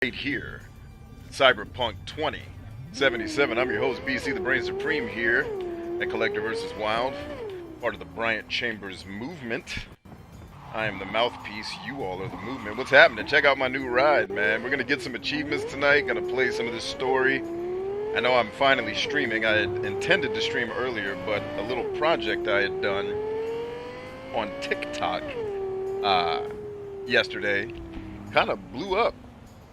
Right here, Cyberpunk 2077. I'm your host, BC, the Brain Supreme here at Collector vs. Wild, part of the Bryant Chambers movement. I am the mouthpiece, you all are the movement. What's happening? Check out my new ride, man. We're gonna get some achievements tonight, gonna play some of this story. I know I'm finally streaming. I had intended to stream earlier, but a little project I had done on TikTok yesterday kind of blew up.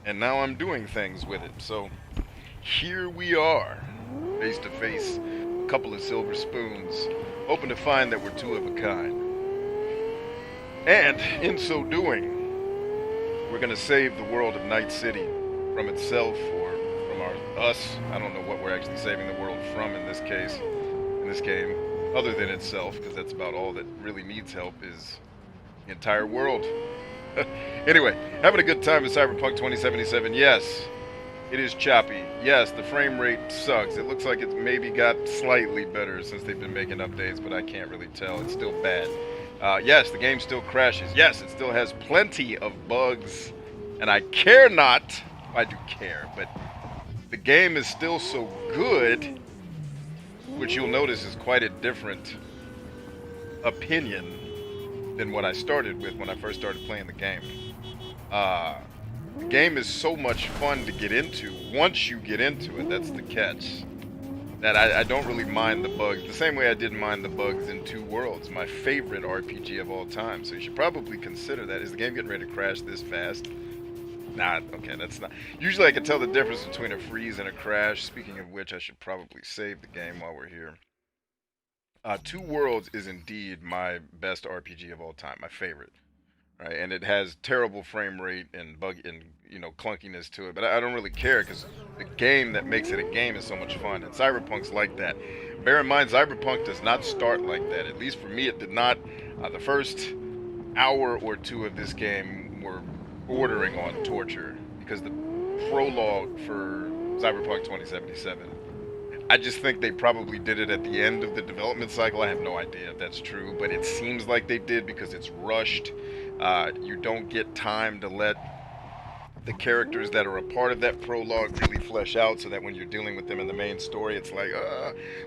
And now I'm doing things with it. So here we are, face to face, a couple of silver spoons, hoping to find that we're two of a kind. And in so doing, we're gonna save the world of Night City from itself or from us. I don't know what we're actually saving the world from in this case, in this game, other than itself, because that's about all that really needs help is the entire world. Anyway, having a good time in Cyberpunk 2077. Yes, it is choppy. Yes, the frame rate sucks. It looks like it's maybe got slightly better since they've been making updates, but I can't really tell. It's still bad. Yes, the game still crashes. Yes, it still has plenty of bugs, and I care not. I do care, but the game is still so good, which you'll notice is quite a different opinion than what I started with when I first started playing the game. The game is so much fun to get into. Once you get into it, that's the catch. That I don't really mind the bugs the same way I didn't mind the bugs in Two Worlds, my favorite RPG of all time. So you should probably consider that. Is the game getting ready to crash this fast? Nah, okay, that's not. Usually I can tell the difference between a freeze and a crash. Speaking of which, I should probably save the game while we're here. Two Worlds is indeed my best RPG of all time, my favorite, right? And it has terrible frame rate and bug and clunkiness to it, but I don't really care because the game that makes it a game is so much fun, and Cyberpunk's like that. Bear in mind, Cyberpunk does not start like that. At least for me, it did not. The first hour or two of this game were bordering on torture because the prologue for Cyberpunk 2077. I just think they probably did it at the end of the development cycle. I have no idea if that's true, but it seems like they did because it's rushed. You don't get time to let the characters that are a part of that prologue really flesh out so that when you're dealing with them in the main story, it's like,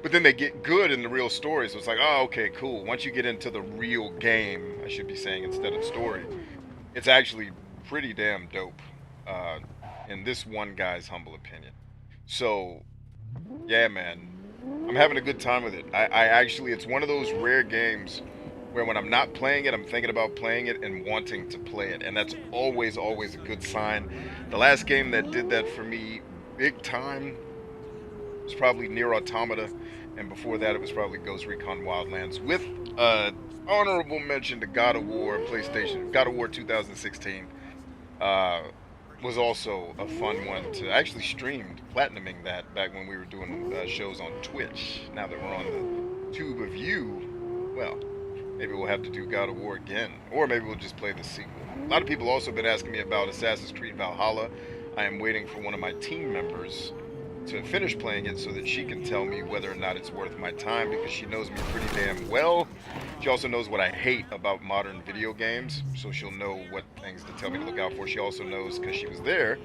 but then they get good in the real story. So it's like, oh, okay, cool. Once you get into the real game, I should be saying instead of story, it's actually pretty damn dope, in this one guy's humble opinion. So, yeah, man, I'm having a good time with it. I actually, it's one of those rare games where when I'm not playing it, I'm thinking about playing it and wanting to play it. And that's always a good sign. The last game that did that for me big time was probably Nier Automata. And before that, it was probably Ghost Recon Wildlands with honorable mention to God of War PlayStation. God of War 2016. Was also a fun one to actually streamed platinuming that back when we were doing shows on Twitch. Now that we're on the tube of you, well, maybe we'll have to do God of War again, or maybe we'll just play the sequel. A lot of people also been asking me about Assassin's Creed Valhalla. I am waiting for one of my team members to finish playing it so that she can tell me whether or not it's worth my time, because she knows me pretty damn well. She also knows what I hate about modern video games, so she'll know what things to tell me to look out for. She also knows, because she was there,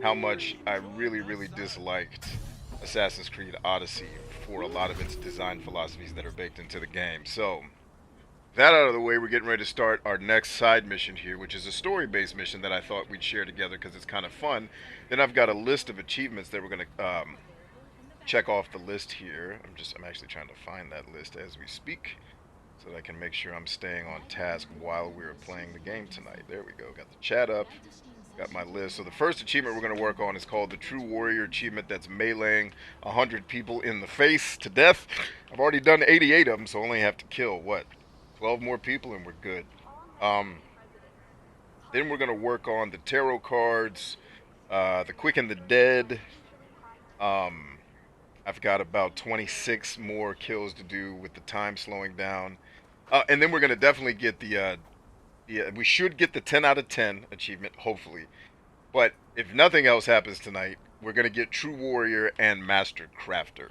how much I really disliked Assassin's Creed Odyssey for a lot of its design philosophies that are baked into the game. So, that out of the way, we're getting ready to start our next side mission here, which is a story-based mission that I thought we'd share together because it's kind of fun. Then I've got a list of achievements that we're going to check off the list here. I'm actually trying to find that list as we speak so that I can make sure I'm staying on task while we're playing the game tonight. There we go. Got the chat up. Got my list. So the first achievement we're going to work on is called the True Warrior achievement. That's meleeing 100 people in the face to death. I've already done 88 of them, so I only have to kill, what, 12 more people and we're good. Then we're going to work on the tarot cards, the Quick and the Dead. I've got about 26 more kills to do with the time slowing down. And then we're going to definitely get we should get the 10 out of 10 achievement, hopefully. But if nothing else happens tonight, we're going to get True Warrior and Master Crafter.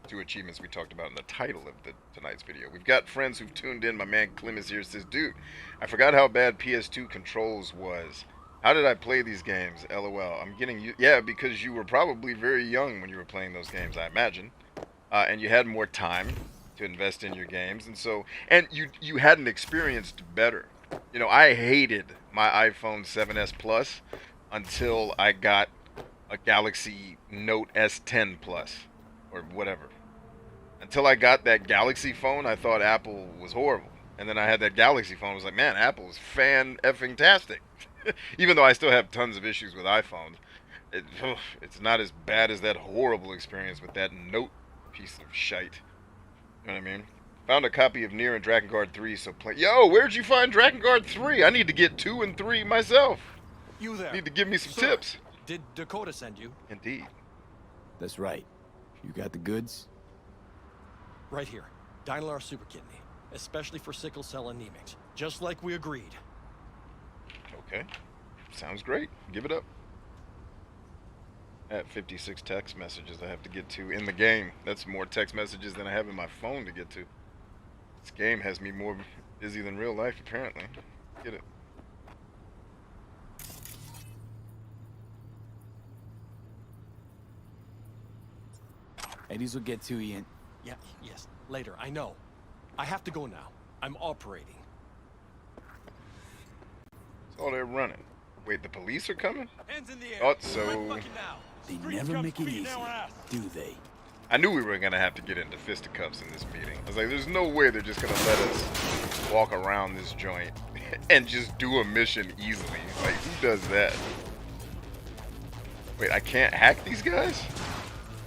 Two achievements we talked about in the title of tonight's video. We've got friends who've tuned in. My man Clem is here, says, dude, I forgot how bad PS2 controls was. How did I play these games? LOL. I'm getting you. Yeah, because you were probably very young when you were playing those games, I imagine. And you had more time to invest in your games, and so, and you hadn't experienced better. You know, I hated my iPhone 7s Plus until I got a Galaxy Note S10 Plus, or whatever. Until I got that Galaxy phone, I thought Apple was horrible. And then I had that Galaxy phone. I was like, man, Apple is fan-effing-tastic. Even though I still have tons of issues with iPhones. It's not as bad as that horrible experience with that Note piece of shite. You know what I mean? Found a copy of Nier and Drakengard 3, so play. Yo, where'd you find Drakengard 3? I need to get 2 and 3 myself. You there? Need to give me some Sir, tips. Did Dakota send you? Indeed. That's right. You got the goods? Right here. Dynalar Super Kidney. Especially for sickle cell anemics. Just like we agreed. Okay. Sounds great. Give it up. I have 56 text messages I have to get to in the game. That's more text messages than I have in my phone to get to. This game has me more busy than real life, apparently. Get it. Eddies will get to you in... Yeah, yes. Later, I know. I have to go now. I'm operating. Oh, they're running. Wait, the police are coming? Hands in the air. Oh, so... They never make it easy, do they? I knew we were going to have to get into fisticuffs in this meeting. I was like, there's no way they're just going to let us walk around this joint and just do a mission easily. Like, who does that? Wait, I can't hack these guys?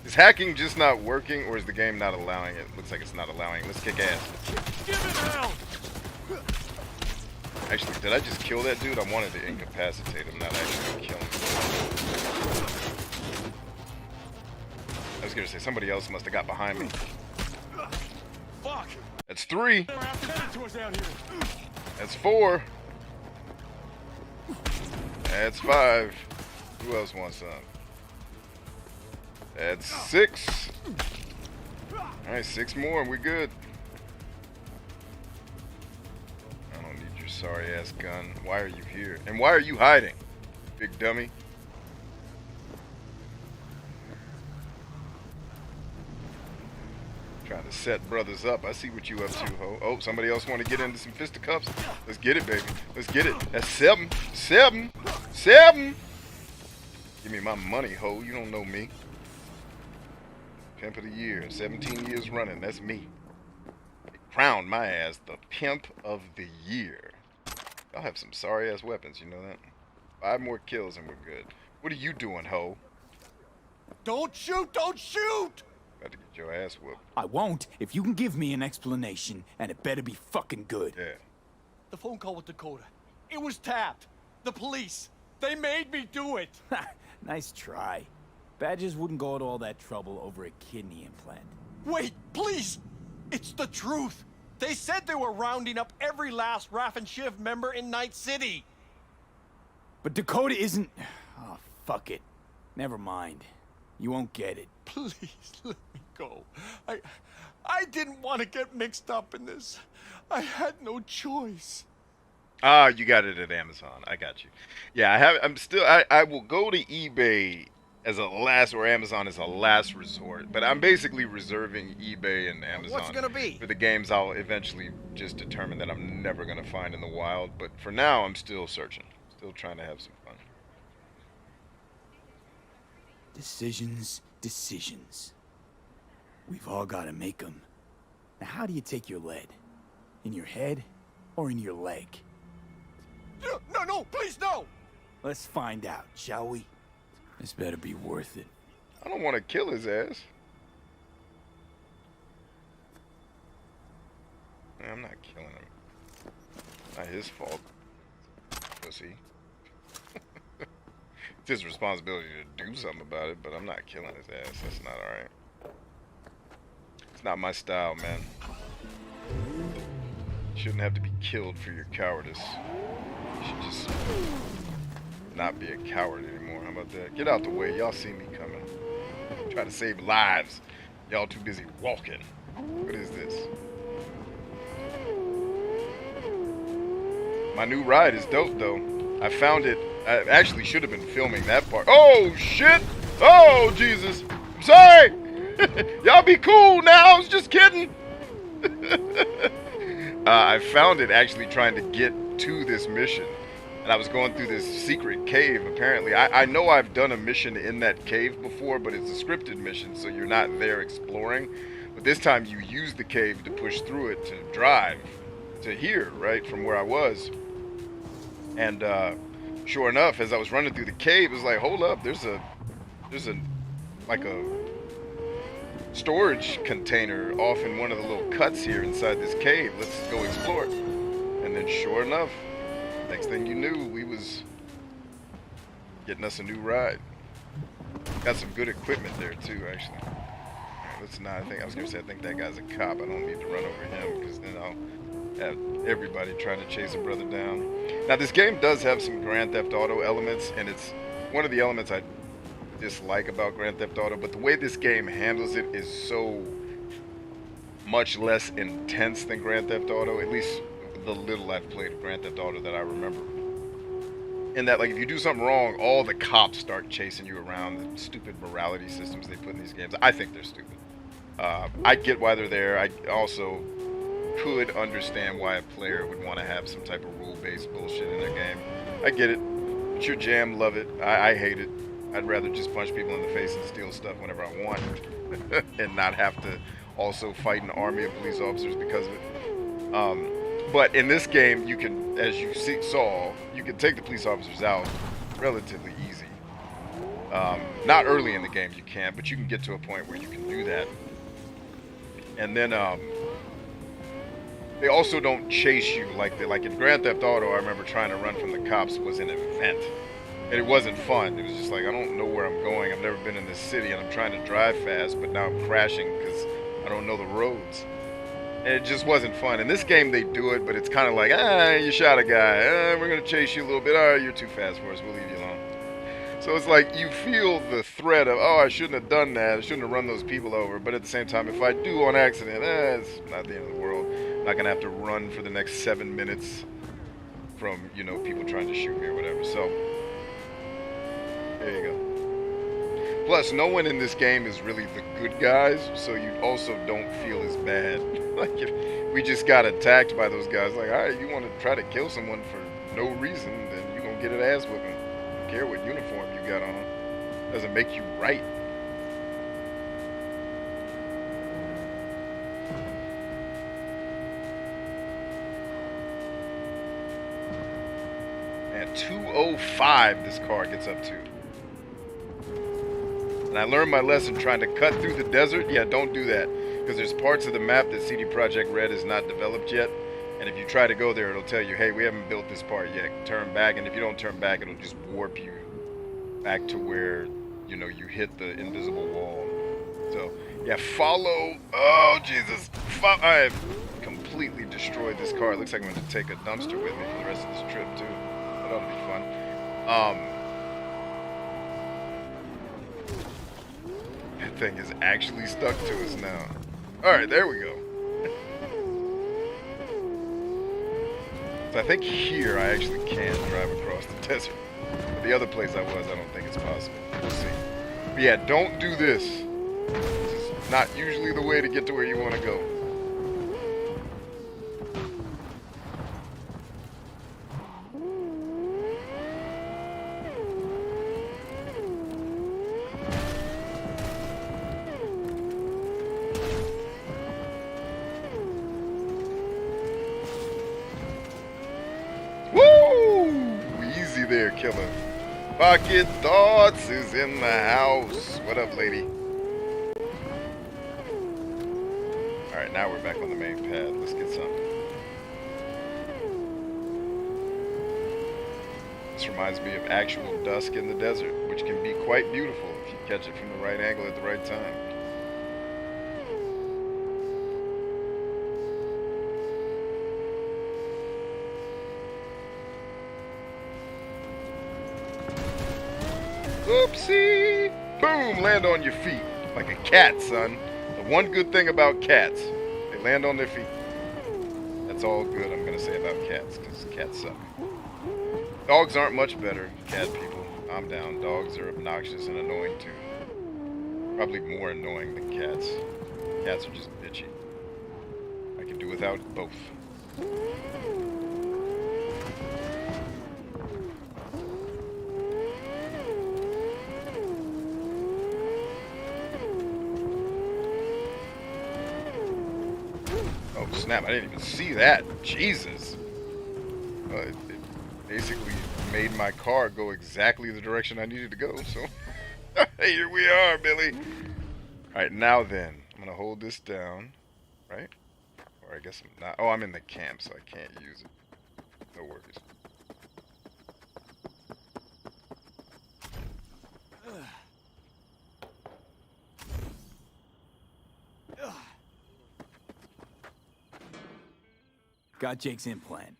Is hacking just not working, or is the game not allowing it? Looks like it's not allowing it. Let's kick ass. Give it hell! Actually, did I just kill that dude? I wanted to incapacitate him, not actually kill him. I was gonna say, somebody else must have got behind me. Fuck! That's 3. They're after to us out here. That's 4. That's 5. Who else wants some? That's 6. Alright, 6 more and we're good. I don't need your sorry ass gun. Why are you here? And why are you hiding, big dummy? Trying to set brothers up. I see what you up to, ho. Oh, somebody else want to get into some fisticuffs? Let's get it, baby. Let's get it. That's 7. 7. 7. Give me my money, ho. You don't know me. Pimp of the year. 17 years running. That's me. They crowned my ass the pimp of the year. Y'all have some sorry ass weapons, you know that? 5 more kills and we're good. What are you doing, ho? Don't shoot! Don't shoot! About to get your ass whooped. I won't if you can give me an explanation, and it better be fucking good. Yeah. The phone call with Dakota. It was tapped. The police. They made me do it. Nice try. Badgers wouldn't go to all that trouble over a kidney implant. Wait, please! It's the truth! They said they were rounding up every last Raff and Shiv member in Night City! But Dakota isn't... Oh, fuck it. Never mind. You won't get it. Please, let me go. I didn't want to get mixed up in this. I had no choice. Ah, you got it at Amazon. I got you. Yeah, I will go to eBay as a last, or Amazon as a last resort, but I'm basically reserving eBay and Amazon What's it gonna be? for the games I'll eventually just determine that I'm never gonna find in the wild. But for now, I'm still searching, still trying to have some fun. Decisions, decisions. We've all got to make them. Now, how do you take your lead? In your head or in your leg? No, please, no! Let's find out, shall we? This better be worth it. I don't want to kill his ass. I'm not killing him. Not his fault. Pussy. It's his responsibility to do something about it, but I'm not killing his ass. That's not alright. It's not my style, man. You shouldn't have to be killed for your cowardice. You should just not be a coward anymore. How about that? Get out the way. Y'all see me coming. Try to save lives. Y'all too busy walking. What is this? My new ride is dope, though. I found it I actually should have been filming that part. Oh, shit! Oh, Jesus! I'm sorry! Y'all be cool now, I was just kidding! I found it actually trying to get to this mission. And I was going through this secret cave, apparently. I know I've done a mission in that cave before, but it's a scripted mission, so you're not there exploring. But this time you use the cave to push through it to drive to here, right, from where I was. And sure enough, as I was running through the cave, it was like, hold up, there's a like a storage container off in one of the little cuts here inside this cave. Let's go explore it. And then sure enough, next thing you knew, we was getting us a new ride. Got some good equipment there too, actually. Alright, let's not, I think that guy's a cop. I don't need to run over him because then I'll have everybody trying to chase a brother down. Now this game does have some Grand Theft Auto elements, and it's one of the elements I dislike about Grand Theft Auto, but the way this game handles it is so much less intense than Grand Theft Auto, at least the little I've played of Grand Theft Auto that I remember. And that, like, if you do something wrong, all the cops start chasing you around. The stupid morality systems they put in these games, I think they're stupid. I get why they're there. I also could understand why a player would want to have some type of rule-based bullshit in their game. I get it. It's your jam, love it. I hate it. I'd rather just punch people in the face and steal stuff whenever I want and not have to also fight an army of police officers because of it. But in this game, you can, as you saw, you can take the police officers out relatively easy. Not early in the game you can't, but you can get to a point where you can do that. And then they also don't chase you like in Grand Theft Auto. I remember trying to run from the cops was an event. And it wasn't fun. It was just like, I don't know where I'm going. I've never been in this city, and I'm trying to drive fast, but now I'm crashing because I don't know the roads. And it just wasn't fun. In this game, they do it, but it's kind of like, you shot a guy. We're going to chase you a little bit. You're too fast for us. We'll leave you alone. So it's like you feel the threat of, I shouldn't have done that. I shouldn't have run those people over. But at the same time, if I do on accident, it's not the end of the world. I'm not going to have to run for the next 7 minutes from, people trying to shoot me or whatever. So there you go. Plus, no one in this game is really the good guys, so you also don't feel as bad. Like, if we just got attacked by those guys, like, alright, you want to try to kill someone for no reason, then you're going to get an ass whipping. I don't care what uniform you got on. It doesn't make you right. And 205 this car gets up to. And I learned my lesson trying to cut through the desert. Yeah, don't do that. Because there's parts of the map that CD Projekt Red has not developed yet. And if you try to go there, it'll tell you, hey, we haven't built this part yet. Turn back. And if you don't turn back, it'll just warp you back to where, you hit the invisible wall. So, yeah, follow. Oh, Jesus. I've completely destroyed this car. It looks like I'm going to take a dumpster with me for the rest of this trip, too. That ought to be fun. That thing is actually stuck to us now. Alright, there we go. So I think here I actually can drive across the desert. But the other place I was, I don't think it's possible. We'll see. But yeah, don't do this. This is not usually the way to get to where you want to go. There, killer. Pocket Thoughts is in the house. What up, lady? Alright, now we're back on the main path. Let's get some. This reminds me of actual dusk in the desert, which can be quite beautiful if you catch it from the right angle at the right time. Oopsie! Boom! Land on your feet. Like a cat, son. The one good thing about cats, they land on their feet. That's all good I'm gonna say about cats, because cats suck. Dogs aren't much better, cat people. I'm down. Dogs are obnoxious and annoying too. Probably more annoying than cats. Cats are just bitchy. I can do without both. Oh snap, I didn't even see that. Jesus. It basically made my car go exactly the direction I needed to go, so here we are, Billy. Alright, now then, I'm gonna hold this down, right? Or I guess I'm not. Oh, I'm in the camp, so I can't use it. No worries. Got Jake's implant.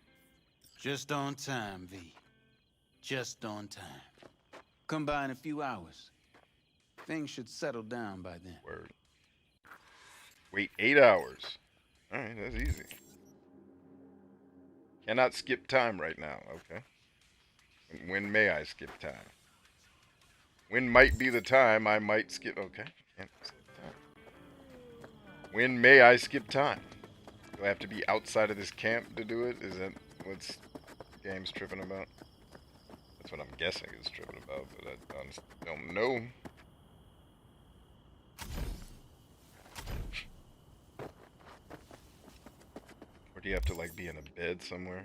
Just on time, V. Just on time. Come by in a few hours. Things should settle down by then. Word. Wait 8 hours. Alright, that's easy. Cannot skip time right now. Okay. When may I skip time? When might be the time I might skip? Okay. Can't skip time. When may I skip time? Do I have to be outside of this camp to do it? Is that what's the game's tripping about? That's what I'm guessing it's tripping about, but I honestly don't know. Or do you have to like be in a bed somewhere?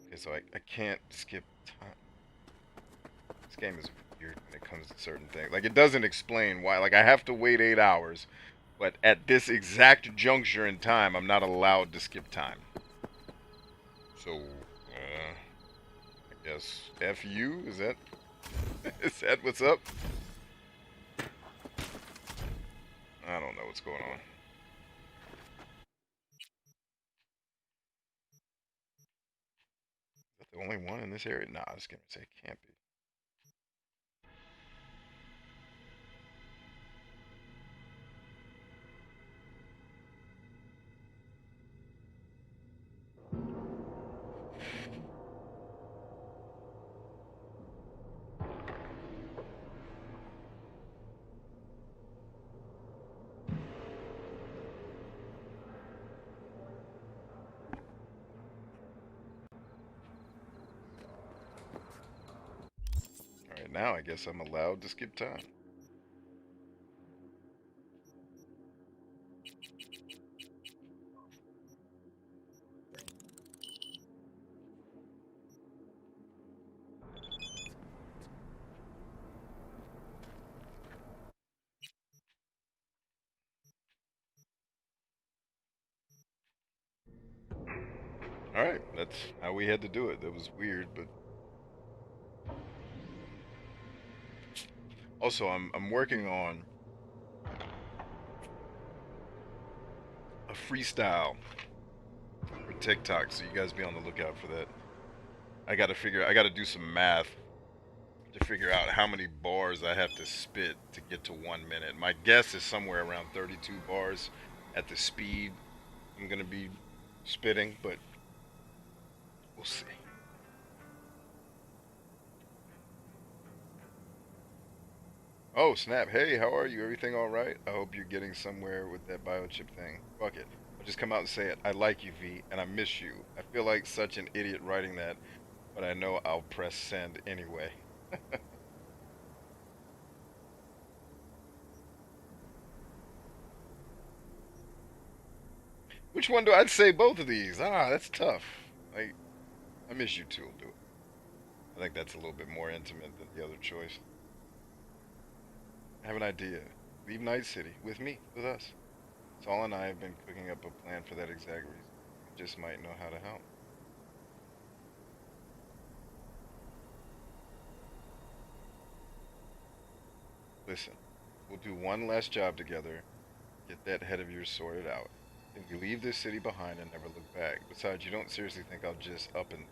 Okay, so I can't skip time. This game is weird when it comes to certain things. Like, it doesn't explain why. Like, I have to wait 8 hours, but at this exact juncture in time, I'm not allowed to skip time. So, I guess F you? Is that is that what's up? I don't know what's going on. Is that the only one in this area? Nah, I was gonna say it can't be. Alright, now I guess I'm allowed to skip time. Alright, that's how we had to do it. That was weird, but also I'm working on a freestyle for TikTok, so you guys be on the lookout for that. I gotta do some math to figure out how many bars I have to spit to get to 1 minute. My guess is somewhere around 32 bars at the speed I'm gonna be spitting, but we'll see. Oh snap, hey, how are you? Everything alright? I hope you're getting somewhere with that biochip thing. Fuck it. I'll just come out and say it. I like you, V, and I miss you. I feel like such an idiot writing that, but I know I'll press send anyway. Which one do I'd say both of these? Ah, that's tough. Like, I miss you too will do it. I think that's a little bit more intimate than the other choice. I have an idea. Leave Night City with me, with us. Saul and I have been cooking up a plan for that exact reason. We just might know how to help. Listen, we'll do one last job together, get that head of yours sorted out. Then we leave this city behind and never look back. Besides, you don't seriously think I'll just up and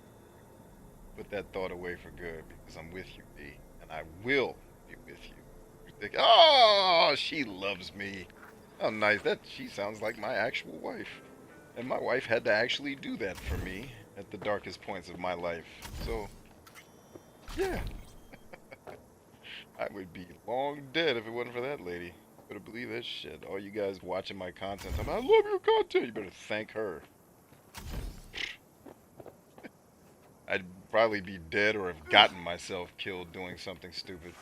put that thought away for good, because I'm with you, B, and I will be with you. You think, oh, she loves me. Oh, nice. That she sounds like my actual wife. And my wife had to actually do that for me. at the darkest points of my life. So, yeah. I would be long dead if it wasn't for that lady. Better believe that shit. All you guys watching my content, I love your content. You better thank her. I'd probably be dead or have gotten myself killed doing something stupid.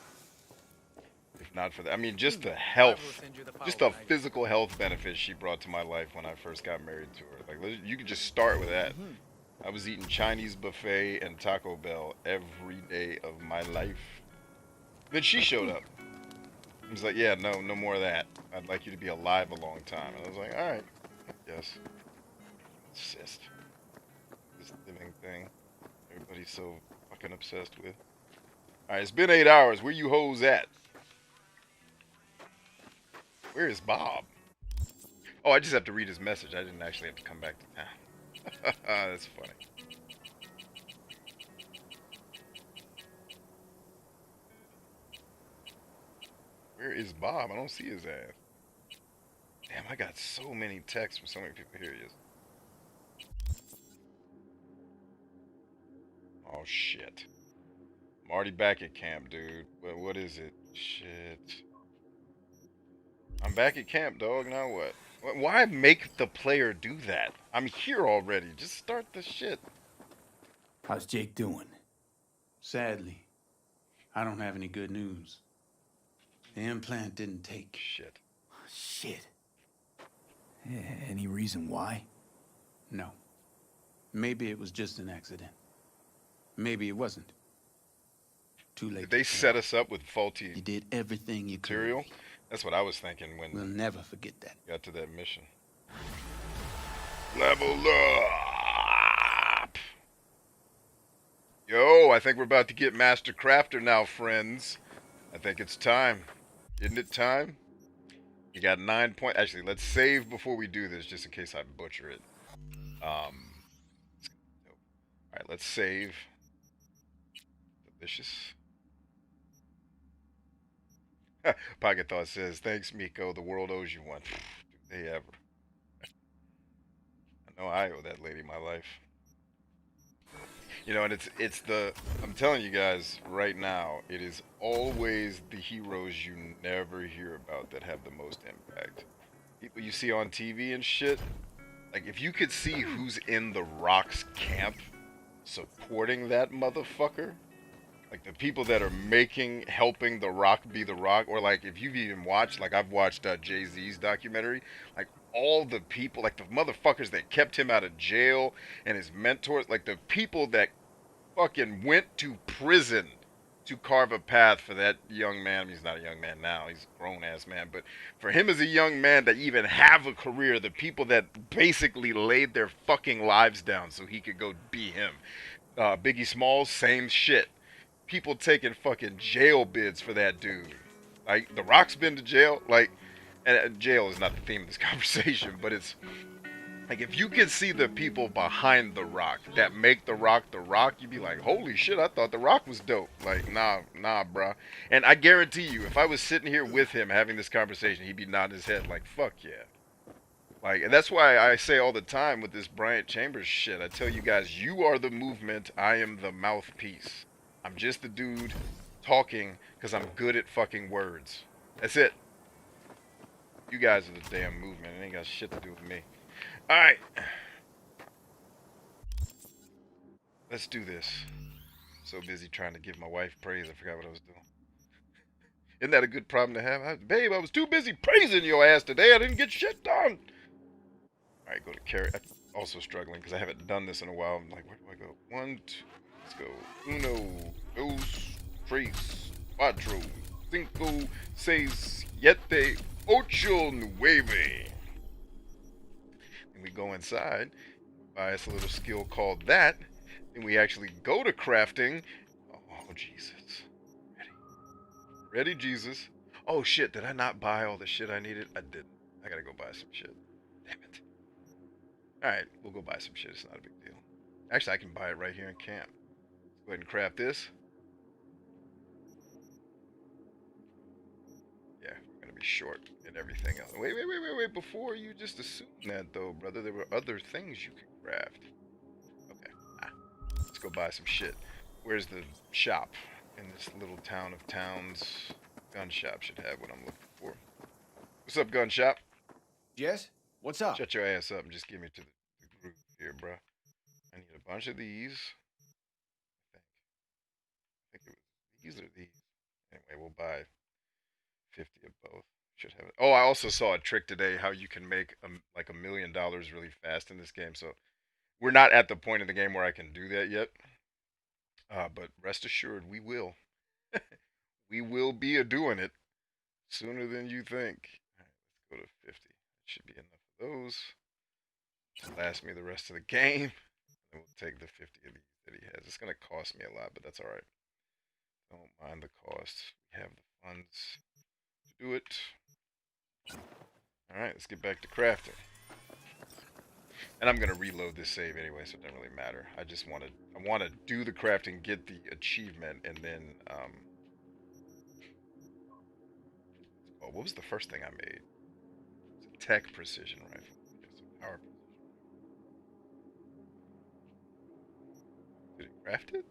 If not for that. I mean, just the health, just the physical health benefits she brought to my life when I first got married to her. Like, you could just start with that. I was eating Chinese buffet and Taco Bell every day of my life. Then she showed up. He was like, yeah, no more of that. I'd like you to be alive a long time. And I was like, alright, yes. Obsessed. This living thing. Everybody's so fucking obsessed with. Alright, it's been 8 hours. Where you hoes at? Where is Bob? Oh, I just have to read his message. I didn't actually have to come back to town. That's funny. Where is Bob? I don't see his ass. Damn, I got so many texts from so many people. Here he is. Oh, shit. I'm already back at camp, dude. But what is it? Shit. I'm back at camp, dog. Now what? Why make the player do that? I'm here already. Just start the shit. How's Jake doing? Sadly, I don't have any good news. The implant didn't take. Shit. Shit. Any reason why? No. Maybe it was just an accident. Maybe it wasn't. Too late. Did they set us up with faulty You did everything you material? could. That's what I was thinking when We'll never forget that. got to that mission. Level up! Yo, I think we're about to get Master Crafter now, friends. I think it's time. Isn't it time? You got 9 points. Actually, let's save before we do this, just in case I butcher it. Alright, let's save. Delicious. Pocket Thought says, thanks, Miko. The world owes you one. Do they ever? I know I owe that lady my life. You know, and it's the, I'm telling you guys right now, it is always the heroes you never hear about that have the most impact. People you see on TV and shit, like if you could see who's in the Rock's camp supporting that motherfucker, like the people that are helping the Rock be the Rock, or like if you've even watched, like I've watched Jay-Z's documentary, like all the people, like the motherfuckers that kept him out of jail and his mentors, like the people that fucking went to prison to carve a path for that young man. I mean, he's not a young man now, he's a grown-ass man, but for him as a young man to even have a career, the people that basically laid their fucking lives down so he could go be him. Biggie Smalls, same shit. People taking fucking jail bids for that dude. Like, The Rock's been to jail. Like, and jail is not the theme of this conversation, but it's like if you could see the people behind The Rock that make The Rock, you'd be like, holy shit, I thought The Rock was dope. Like, nah, bruh. And I guarantee you, if I was sitting here with him having this conversation, he'd be nodding his head like, fuck yeah. Like, and that's why I say all the time with this Bryant Chambers shit, I tell you guys, you are the movement, I am the mouthpiece. I'm just the dude talking because I'm good at fucking words. That's it. You guys are the damn movement. It ain't got shit to do with me. Alright. Let's do this. So busy trying to give my wife praise, I forgot what I was doing. Isn't that a good problem to have? Babe, I was too busy praising your ass today. I didn't get shit done. Alright, go to carry. I'm also struggling because I haven't done this in a while. I'm like, where do I go? 1, 2. Let's go. 1, 2, 3, 4, 5, 6, 7, 8, 9. And we go inside, buy us a little skill called that, and we actually go to crafting. Oh, Jesus. Ready, Jesus. Oh, shit, did I not buy all the shit I needed? I didn't. I gotta go buy some shit. Damn it. Alright, we'll go buy some shit. It's not a big deal. Actually, I can buy it right here in camp. Go ahead and craft this. Yeah, we're gonna be short and everything else. Wait. Before you just assume that though, brother, there were other things you could craft. Okay. go buy some shit. Where's the shop? In this little town of towns. Gun shop should have what I'm looking for. What's up, gun shop? Jess, what's up? Shut your ass up and just give me to the group here, bro. I need a bunch of these. I think it was these or these. Anyway, we'll buy 50 of both. Should have it. Oh, I also saw a trick today how you can make like $1 million really fast in this game. So we're not at the point in the game where I can do that yet. But rest assured, we will. We will be doing it sooner than you think. All right, let's go to 50. Should be enough of those to last me the rest of the game. And we'll take the 50 of these that he has. It's going to cost me a lot, but that's all right. Don't mind the cost. We have the funds to do it. All right, let's get back to crafting. And I'm going to reload this save anyway, so it doesn't really matter. I just want to do the crafting, get the achievement, and then oh, what was the first thing I made? It's a tech precision rifle. It's a power precision. Did it craft it?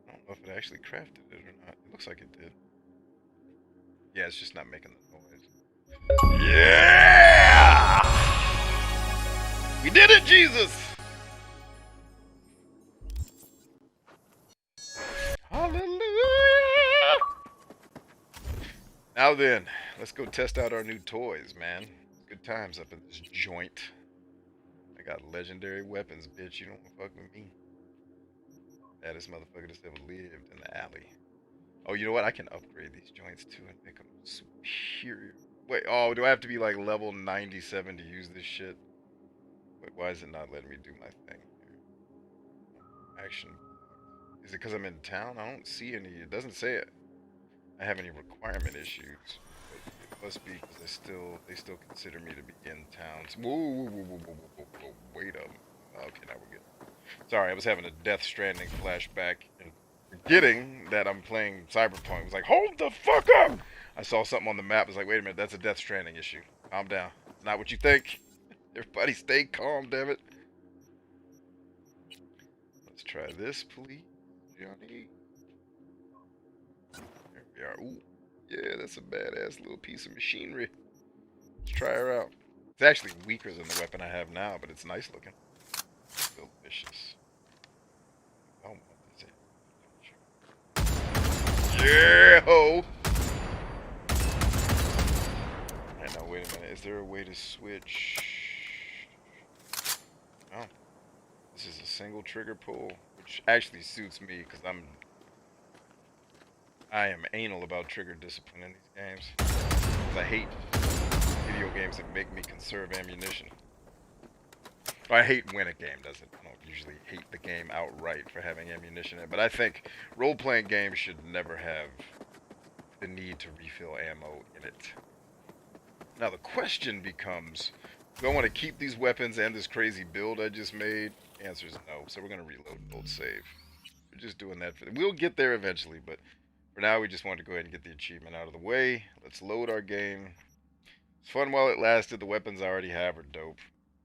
I don't know if it actually crafted it or not. It looks like it did. Yeah, it's just not making the noise. Yeah! We did it, Jesus! Hallelujah! Now then, let's go test out our new toys, man. Good times up in this joint. I got legendary weapons, bitch. You don't fuck with me. Baddest motherfucker that's ever lived in the alley. Oh, you know what? I can upgrade these joints too and make them superior. Wait, oh, do I have to be like level 97 to use this shit? Wait, why is it not letting me do my thing here? Action. Is it because I'm in town? I don't see any. It doesn't say it. I have any requirement issues. But it must be because they still consider me to be in town. So, whoa, wait up. Okay, now we're good. Sorry, I was having a Death Stranding flashback and forgetting that I'm playing Cyberpunk. I was like, hold the fuck up! I saw something on the map. I was like, wait a minute, that's a Death Stranding issue. Calm down. Not what you think. Everybody stay calm, damn it. Let's try this, please, Johnny. There we are. Ooh, yeah, that's a badass little piece of machinery. Let's try her out. It's actually weaker than the weapon I have now, but it's nice looking. Delicious. Oh, what is it? Yeah, ho! Alright, now wait a minute. Is there a way to switch? Oh. This is a single trigger pull, which actually suits me because I am anal about trigger discipline in these games. Because I hate video games that make me conserve ammunition. I hate when a game does it. I don't usually hate the game outright for having ammunition in it, but I think role-playing games should never have the need to refill ammo in it. Now the question becomes, do I want to keep these weapons and this crazy build I just made? The answer is no, so we're going to reload the old save. We're just doing that for them. We'll get there eventually, but for now we just wanted to go ahead and get the achievement out of the way. Let's load our game. It's fun while it lasted. The weapons I already have are dope.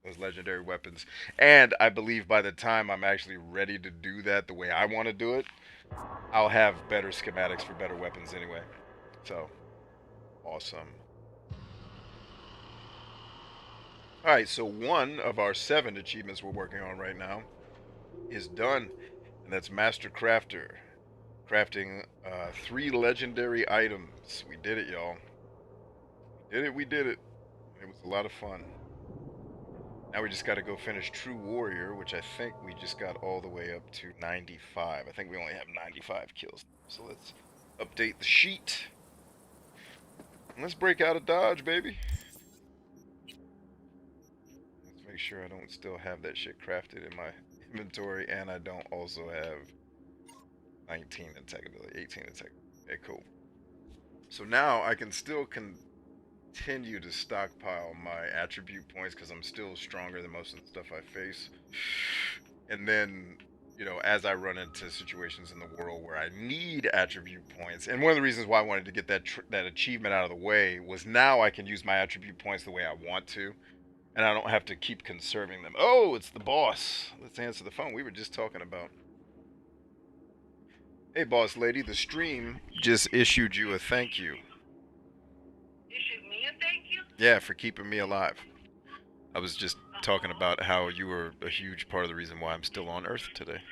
Those legendary weapons. And I believe by the time I'm actually ready to do that the way I want to do it, I'll have better schematics for better weapons anyway. So, awesome. Alright, so one of our 7 achievements we're working on right now is done. And that's Master Crafter. Crafting 3 legendary items. We did it, y'all. We did it. It was a lot of fun. Now we just got to go finish True Warrior, which I think we just got all the way up to 95. I think we only have 95 kills. So let's update the sheet. And let's break out of Dodge, baby. Let's make sure I don't still have that shit crafted in my inventory, and I don't also have 19 in tech ability, 18 in tech. Okay, cool. So now I can still continue to stockpile my attribute points because I'm still stronger than most of the stuff I face. And then, you know, as I run into situations in the world where I need attribute points, and one of the reasons why I wanted to get that achievement out of the way was now I can use my attribute points the way I want to. And I don't have to keep conserving them. Oh, it's the boss. Let's answer the phone. We were just talking about. Hey, boss lady, the stream just issued you a thank you. Issued me a thank you? Yeah, for keeping me alive. I was just talking about how you were a huge part of the reason why I'm still on Earth today.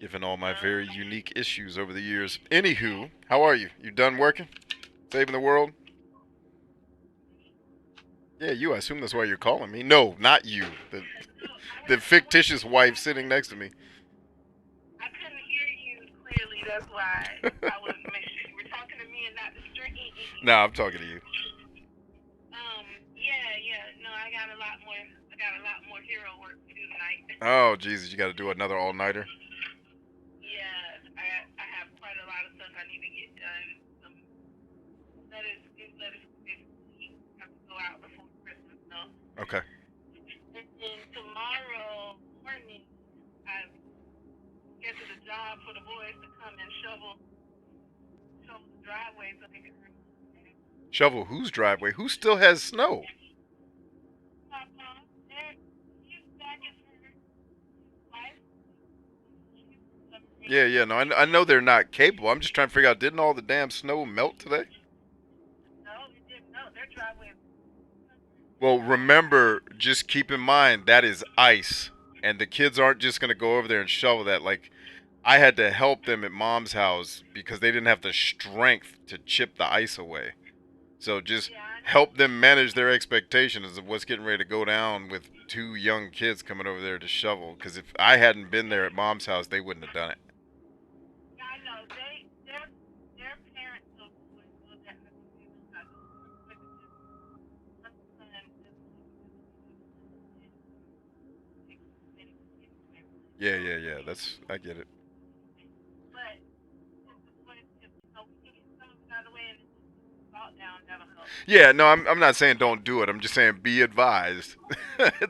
Given all my very unique issues over the years. Anywho, how are you? You done working? Saving the world? Yeah, you. I assume that's why you're calling me. No, not you. The fictitious wife sitting next to me. I couldn't hear you clearly, that's why I was making sure you were talking to me and not the stream. Nah, I'm talking to you. No, I got a lot more hero work to do tonight. Oh, Jesus, you got to do another all-nighter? Yeah, I have quite a lot of stuff I need to get done. Some letters have to go out before Christmas, so. Okay. And then tomorrow morning, I get to the job for the boys to come and shovel the driveway so they can. Shovel whose driveway? Who still has snow? Papa, he's back in her life. Yeah, no, I know they're not capable. I'm just trying to figure out, didn't all the damn snow melt today? No, it didn't. No, their driveway. Well, remember, just keep in mind, that is ice. And the kids aren't just going to go over there and shovel that. Like, I had to help them at Mom's house because they didn't have the strength to chip the ice away. So just help them manage their expectations of what's getting ready to go down with two young kids coming over there to shovel. Because if I hadn't been there at Mom's house, they wouldn't have done it. Yeah, I know. Their parents will that. Yeah. I get it. But if we can get some of it out of the way and salt down, that'll help. Yeah, no, I'm not saying don't do it. I'm just saying be advised.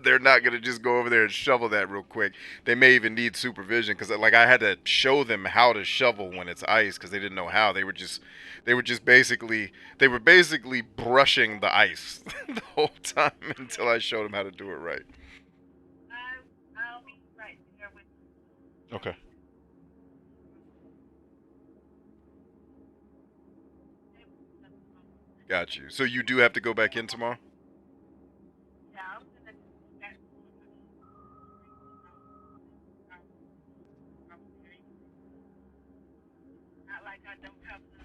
They're not gonna just go over there and shovel that real quick. They may even need supervision because, like, I had to show them how to shovel when it's ice because they didn't know how. They were basically brushing the ice the whole time until I showed them how to do it right. I'll be right there with you. Okay. Got you. So you do have to go back in tomorrow? Yeah, I'm gonna do that. Not like I don't have the.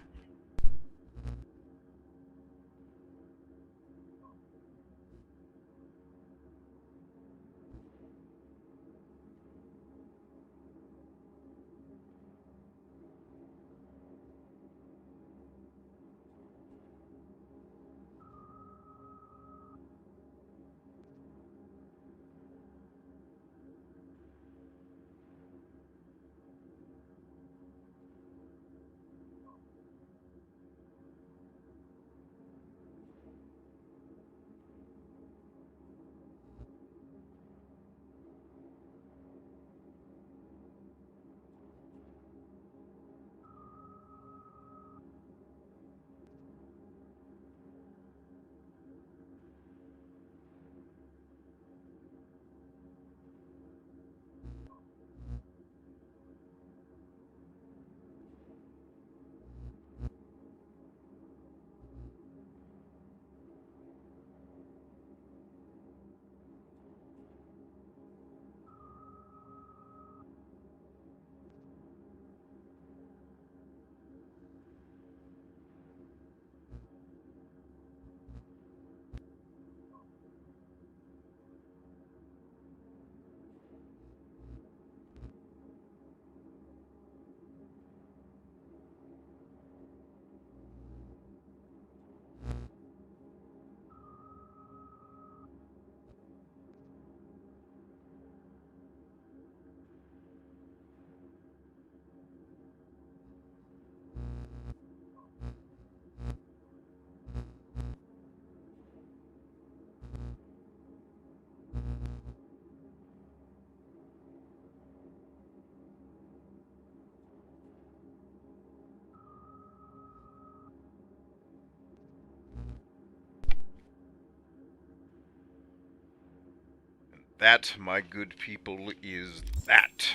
that, my good people, is that.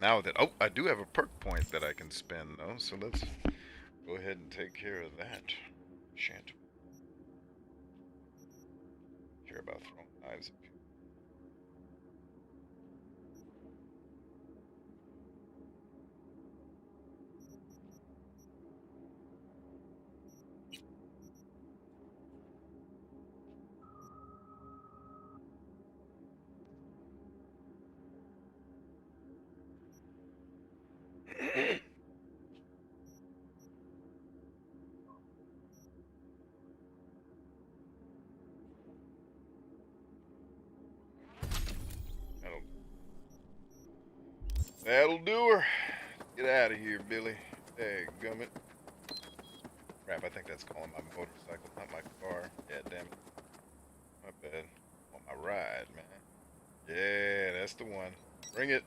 Now that, oh, I do have a perk point that I can spend though, so let's go ahead and take care of that. Shan't care about throwing knives at people. That'll do her. Get out of here, Billy. Hey, gummit. Crap, I think that's calling my motorcycle, not my car. Yeah, damn it. My bad. On my ride, man. Yeah, that's the one. Bring it.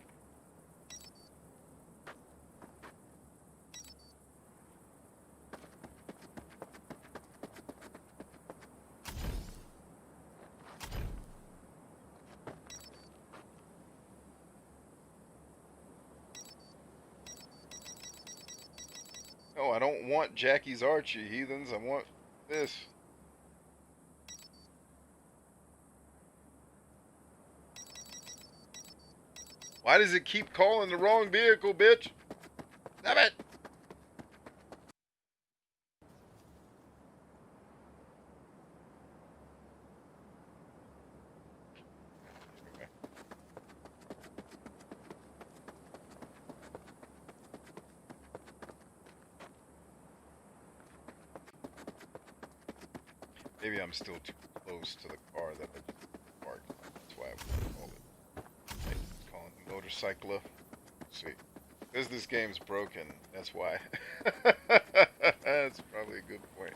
No, I don't want Jackie's Archie, heathens. I want this. Why does it keep calling the wrong vehicle, bitch? Damn it! Maybe I'm still too close to the car that I just parked. That's why I wouldn't call it. I'm calling the motorcycler. Let's see. Because this game's broken, that's why. That's probably a good point.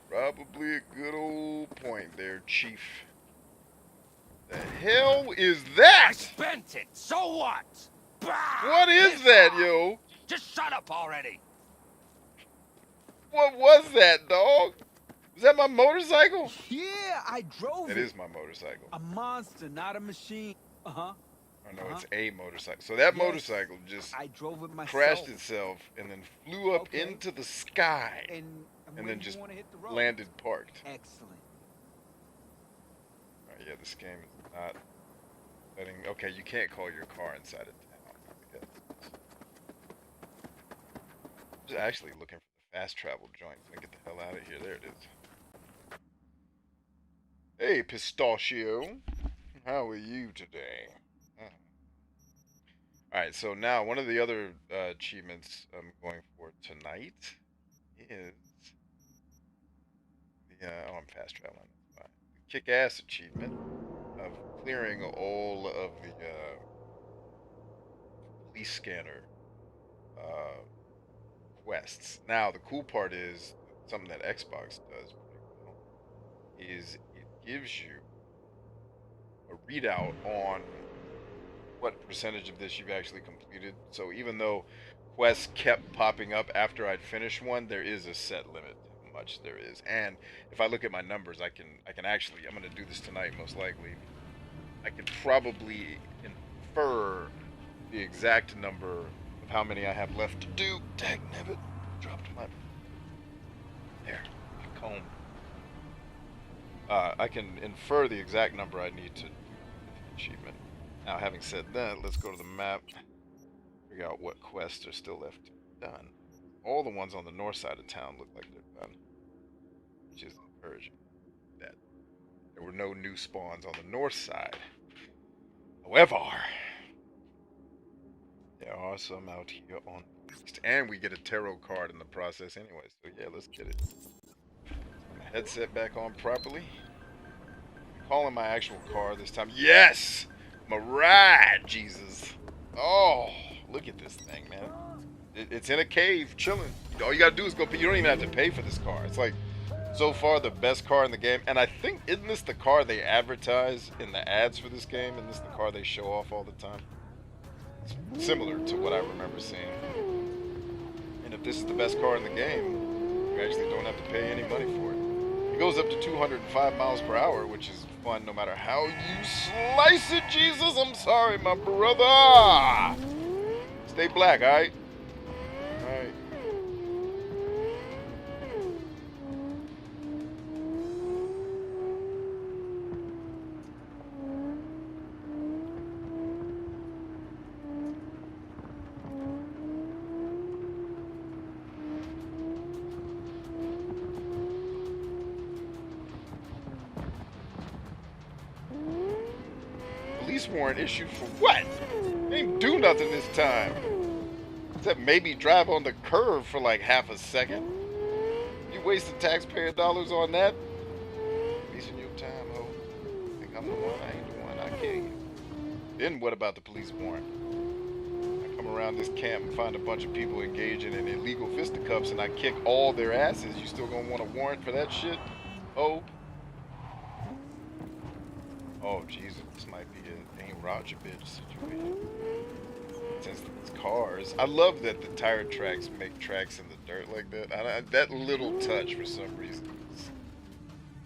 Probably a good old point there, Chief. The hell is that? I spent it. So what? Bah! What is that, yo? Just shut up already. What was that, dog? Was that my motorcycle? Yeah, I drove It it. is my motorcycle. A monster, not a machine. Uh-huh. Oh no, it's a motorcycle. So that Yes, motorcycle just I drove it myself. crashed itself and then flew up Okay. into the sky And and when then you just wanna hit the road. landed parked. Excellent. Alright, yeah, this game is not letting. Okay, you can't call your car inside of town. I guess. Just actually looking for the fast travel joint so I can get the hell out of here. There it is. Hey, Pistachio. How are you today? Alright, so now one of the other achievements I'm going for tonight is the, oh, I'm fast traveling. Fine. The kick-ass achievement of clearing all of the police scanner quests. Now, the cool part is something that Xbox does pretty well is it gives you a readout on what percentage of this you've actually completed. So even though quests kept popping up after I'd finished one, there is a set limit to how much there is. And if I look at my numbers, I can actually, I'm going to do this tonight most likely. I can probably infer the exact number of how many I have left to do. Dagnabbit, dropped my there, my comb. I can infer the exact number I need to achievement. Now, having said that, let's go to the map, figure out what quests are still left to be done. All the ones on the north side of town look like they're done, which is encouraging. That there were no new spawns on the north side. However, there are some out here on the east, and we get a tarot card in the process anyway. So yeah, let's get it. My headset back on properly. I'm calling my actual car this time. Yes! My ride, Jesus. Oh, look at this thing, man. It's in a cave, chilling. All you gotta do is go. You don't even have to pay for this car. It's like, so far, the best car in the game. And I think, isn't this the car they advertise in the ads for this game? Isn't this the car they show off all the time? It's similar to what I remember seeing. And if this is the best car in the game, you actually don't have to pay any money for it. It goes up to 205 miles per hour, which is fun no matter how you slice it, Jesus. I'm sorry, my brother. Stay black, alright? Alright. Police warrant issued for what? They ain't do nothing this time. Except maybe drive on the curve for like half a second. You wasted taxpayer dollars on that? Wasting your time, ho. Think I'm the one? I ain't the one. I kill you. Then what about the police warrant? I come around this camp and find a bunch of people engaging in illegal fisticuffs and I kick all their asses. You still gonna want a warrant for that shit? Oh. Oh, Jesus. This might be an Ain't Roger bitch situation. Since it's cars. I love that the tire tracks make tracks in the dirt like that. That little touch, for some reason,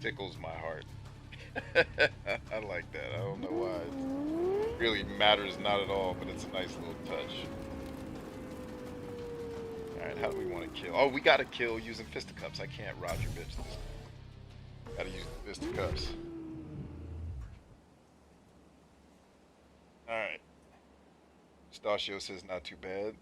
tickles my heart. I like that. I don't know why. It really matters not at all, but it's a nice little touch. Alright, how do we want to kill? Oh, we gotta kill using fisticuffs. I can't Roger bitch this. Gotta use the fisticuffs. Alright. Stachio says not too bad.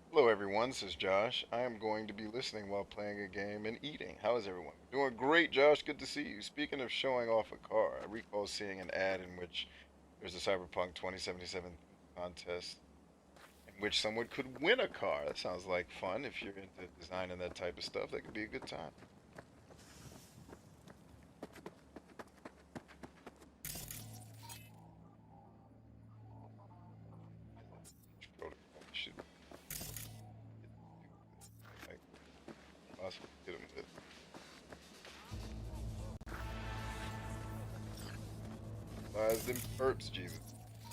Hello everyone, says Josh. I am going to be listening while playing a game and eating. How is everyone? Doing great, Josh. Good to see you. Speaking of showing off a car, I recall seeing an ad in which there's a Cyberpunk 2077 contest in which someone could win a car. That sounds like fun. If you're into design and that type of stuff, that could be a good time. Get him with. Size them perps, Jesus.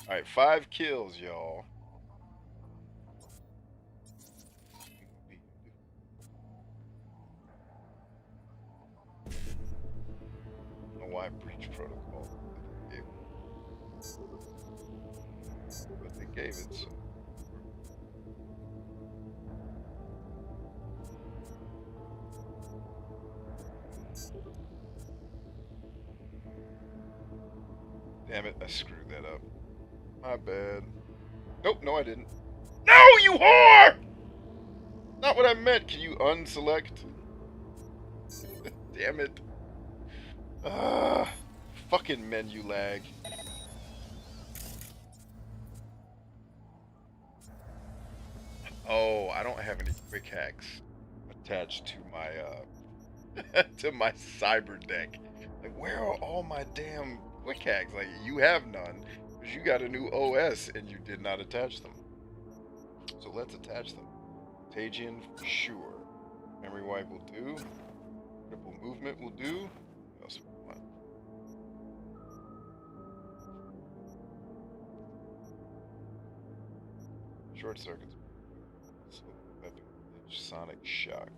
Alright, 5 kills, y'all. I don't know why I breach protocol. But they gave it, so. Damn it, I screwed that up. My bad. Nope, no I didn't. No, you whore! Not what I meant. Can you unselect? Damn it. Fucking menu lag. Oh, I don't have any quick hacks attached to my to my cyber deck. Like, where are all my damn quick hacks? Like, you have none because you got a new OS and you did not attach them. So let's attach them. Tagian for sure. Memory wipe will do. Triple movement will do. What else we want? Short circuits. Weapon. Sonic shock.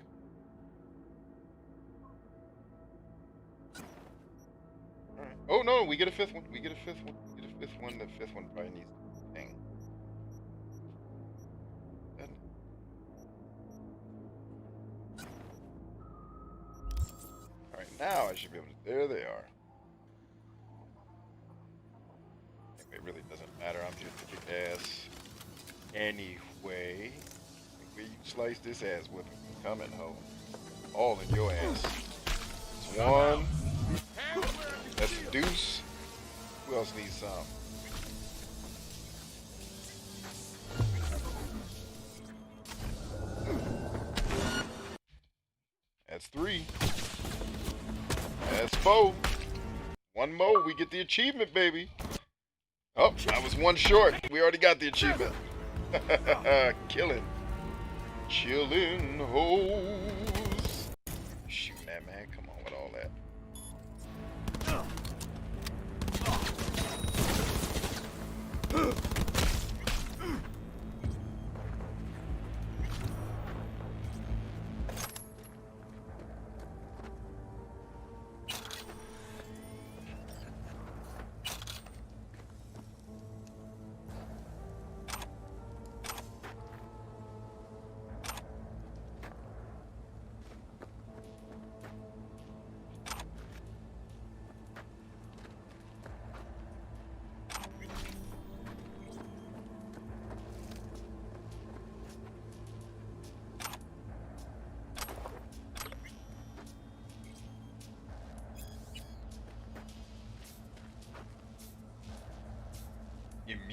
Alright. Oh no, we get a 5th one. We get a 5th one. We get a 5th one. The 5th one probably needs a thing. Alright, now I should be able to. There they are. It really doesn't matter. I'm here to kick ass. Anyway. Where you slice this ass with it. Coming home. All in your ass. That's one. That's a deuce. Who else needs some? That's 3. That's 4. One more, we get the achievement, baby. Oh, I was 1 short. We already got the achievement. Killing. Chillin' hoes. Shooting that, man. Come on with all that.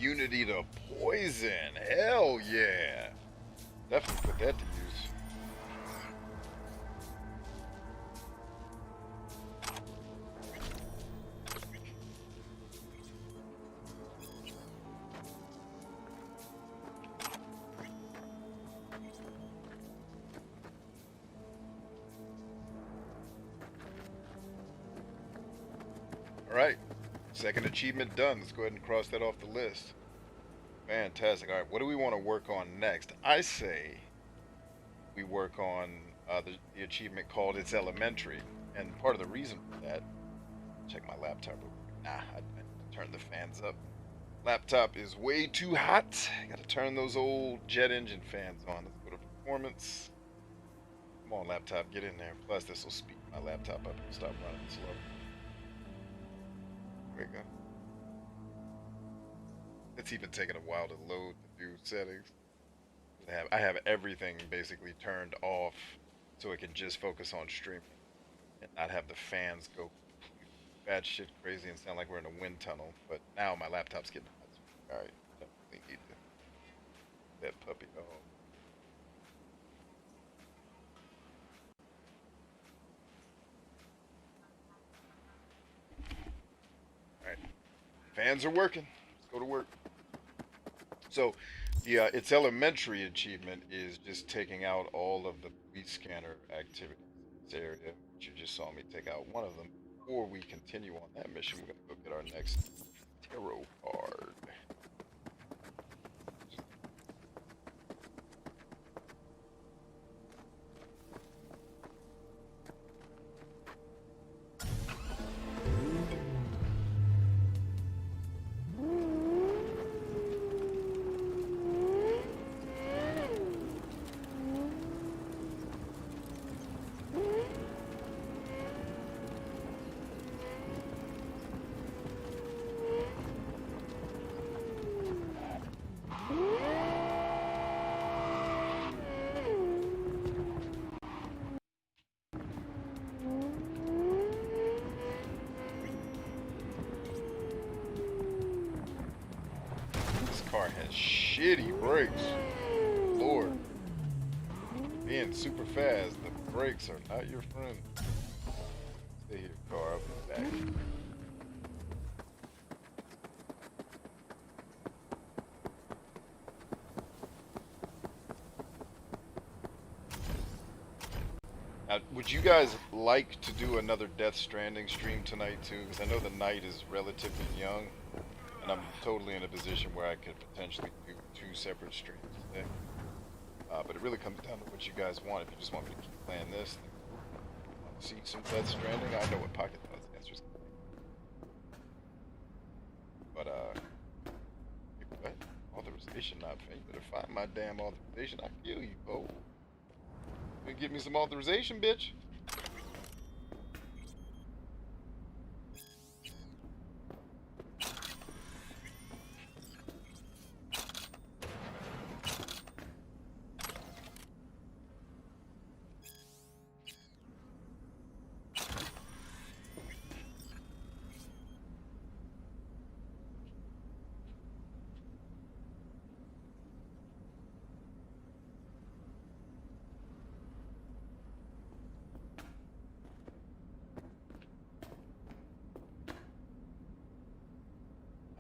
immunity to poison. Hell yeah. Definitely put that to use. Alright. Second achievement done. Let's go ahead and cross that off the list. Fantastic. Alright, what do we want to work on next? I say we work on the achievement called It's Elementary. And part of the reason for that, check my laptop real quick. Nah, I turned the fans up. Laptop is way too hot. Gotta turn those old jet engine fans on. Let's go to performance. Come on, laptop, get in there. Plus, this will speed my laptop up and stop running slow. There we go. It's even taking a while to load the new settings. I have everything basically turned off so it can just focus on streaming and not have the fans go bad shit crazy and sound like we're in a wind tunnel. But now my laptop's getting hot. Alright, definitely need to that puppy dog. Alright. Fans are working. Let's go to work. So, the It's Elementary achievement is just taking out all of the police scanner activities in this area, which you just saw me take out one of them. Before we continue on that mission, we're going to go get our next tarot card. Car has shitty brakes. Lord. Being super fast, the brakes are not your friend. Stay here, car. I'll be back. Now, would you guys like to do another Death Stranding stream tonight too? Because I know the night is relatively young. And I'm totally in a position where I could potentially do 2 separate streams today. But it really comes down to what you guys want. If you just want me to keep playing this, want to see some Death Stranding, I know what Pocket Thoughts answers. But, what? Authorization not found. You better find my damn authorization. I'll kill you, Bo. You give me some authorization, bitch.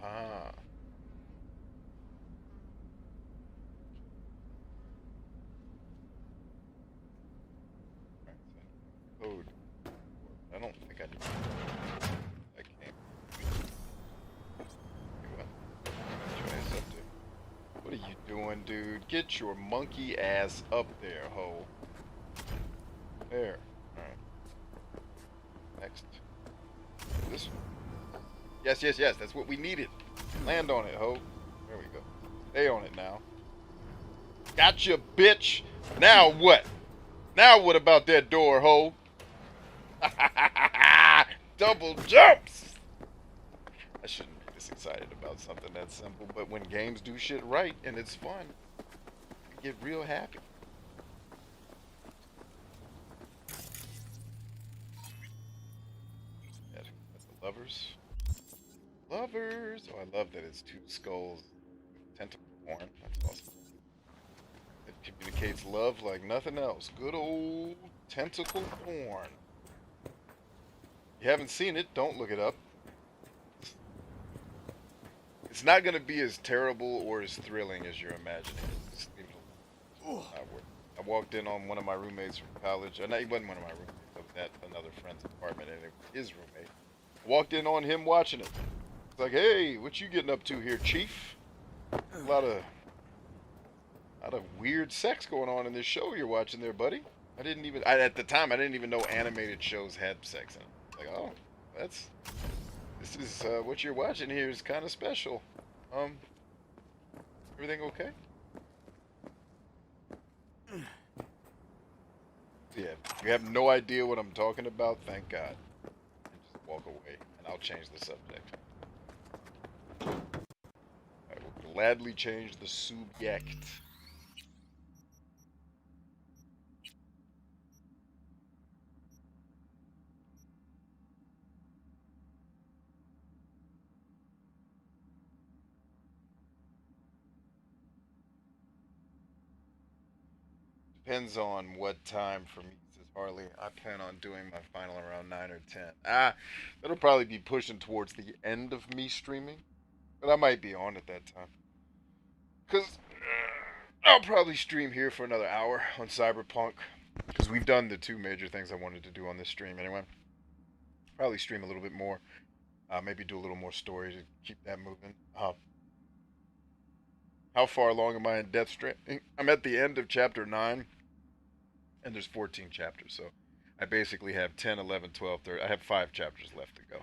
Ah. Code. I don't think I need that game. What are you doing, dude? Get your monkey ass up there, ho. There. Alright. Next. This one. Yes, yes, yes. That's what we needed. Land on it, ho. There we go. Stay on it now. Gotcha, bitch. Now what? Now what about that door, ho? Double jumps. I shouldn't be this excited about something that simple, but when games do shit right and it's fun, I get real happy. That's the lovers. Lovers! Oh, I love that it's 2 skulls porn. That's awesome. It communicates love like nothing else. Good old tentacle porn. If you haven't seen it, don't look it up. It's not going to be as terrible or as thrilling as you're imagining. Just leave it alone. I walked in on one of my roommates from college. No, he wasn't one of my roommates. I was at another friend's apartment, and it was his roommate. I walked in on him watching it. It's like, hey, what you getting up to here, Chief? A lot of weird sex going on in this show you're watching there, buddy. At the time, I didn't even know animated shows had sex in it. Like, oh, this is, what you're watching here is kind of special. Everything okay? Yeah, if you have no idea what I'm talking about, thank God. And just walk away, and I'll change the subject. I will gladly change the subject. Depends on what time for me, says Harley. I plan on doing my final around 9 or 10. That'll probably be pushing towards the end of me streaming. But I might be on at that time. Because I'll probably stream here for another hour on Cyberpunk. Because we've done the two major things I wanted to do on this stream anyway. Probably stream a little bit more. Maybe do a little more story to keep that moving. How far along am I in Death Stranding? I'm at the end of chapter 9. And there's 14 chapters, so I basically have 10, 11, 12, 13. I have 5 chapters left to go.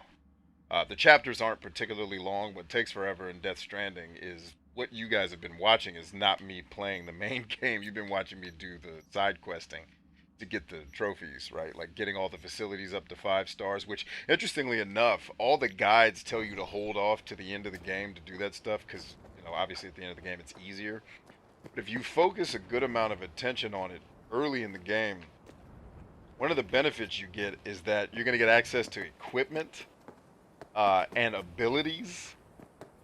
The chapters aren't particularly long. What takes forever in Death Stranding is what you guys have been watching is not me playing the main game. You've been watching me do the side questing to get the trophies, right? Like getting all the facilities up to 5 stars, which, interestingly enough, all the guides tell you to hold off to the end of the game to do that stuff because, you know, obviously at the end of the game it's easier. But if you focus a good amount of attention on it early in the game, one of the benefits you get is that you're going to get access to equipment and abilities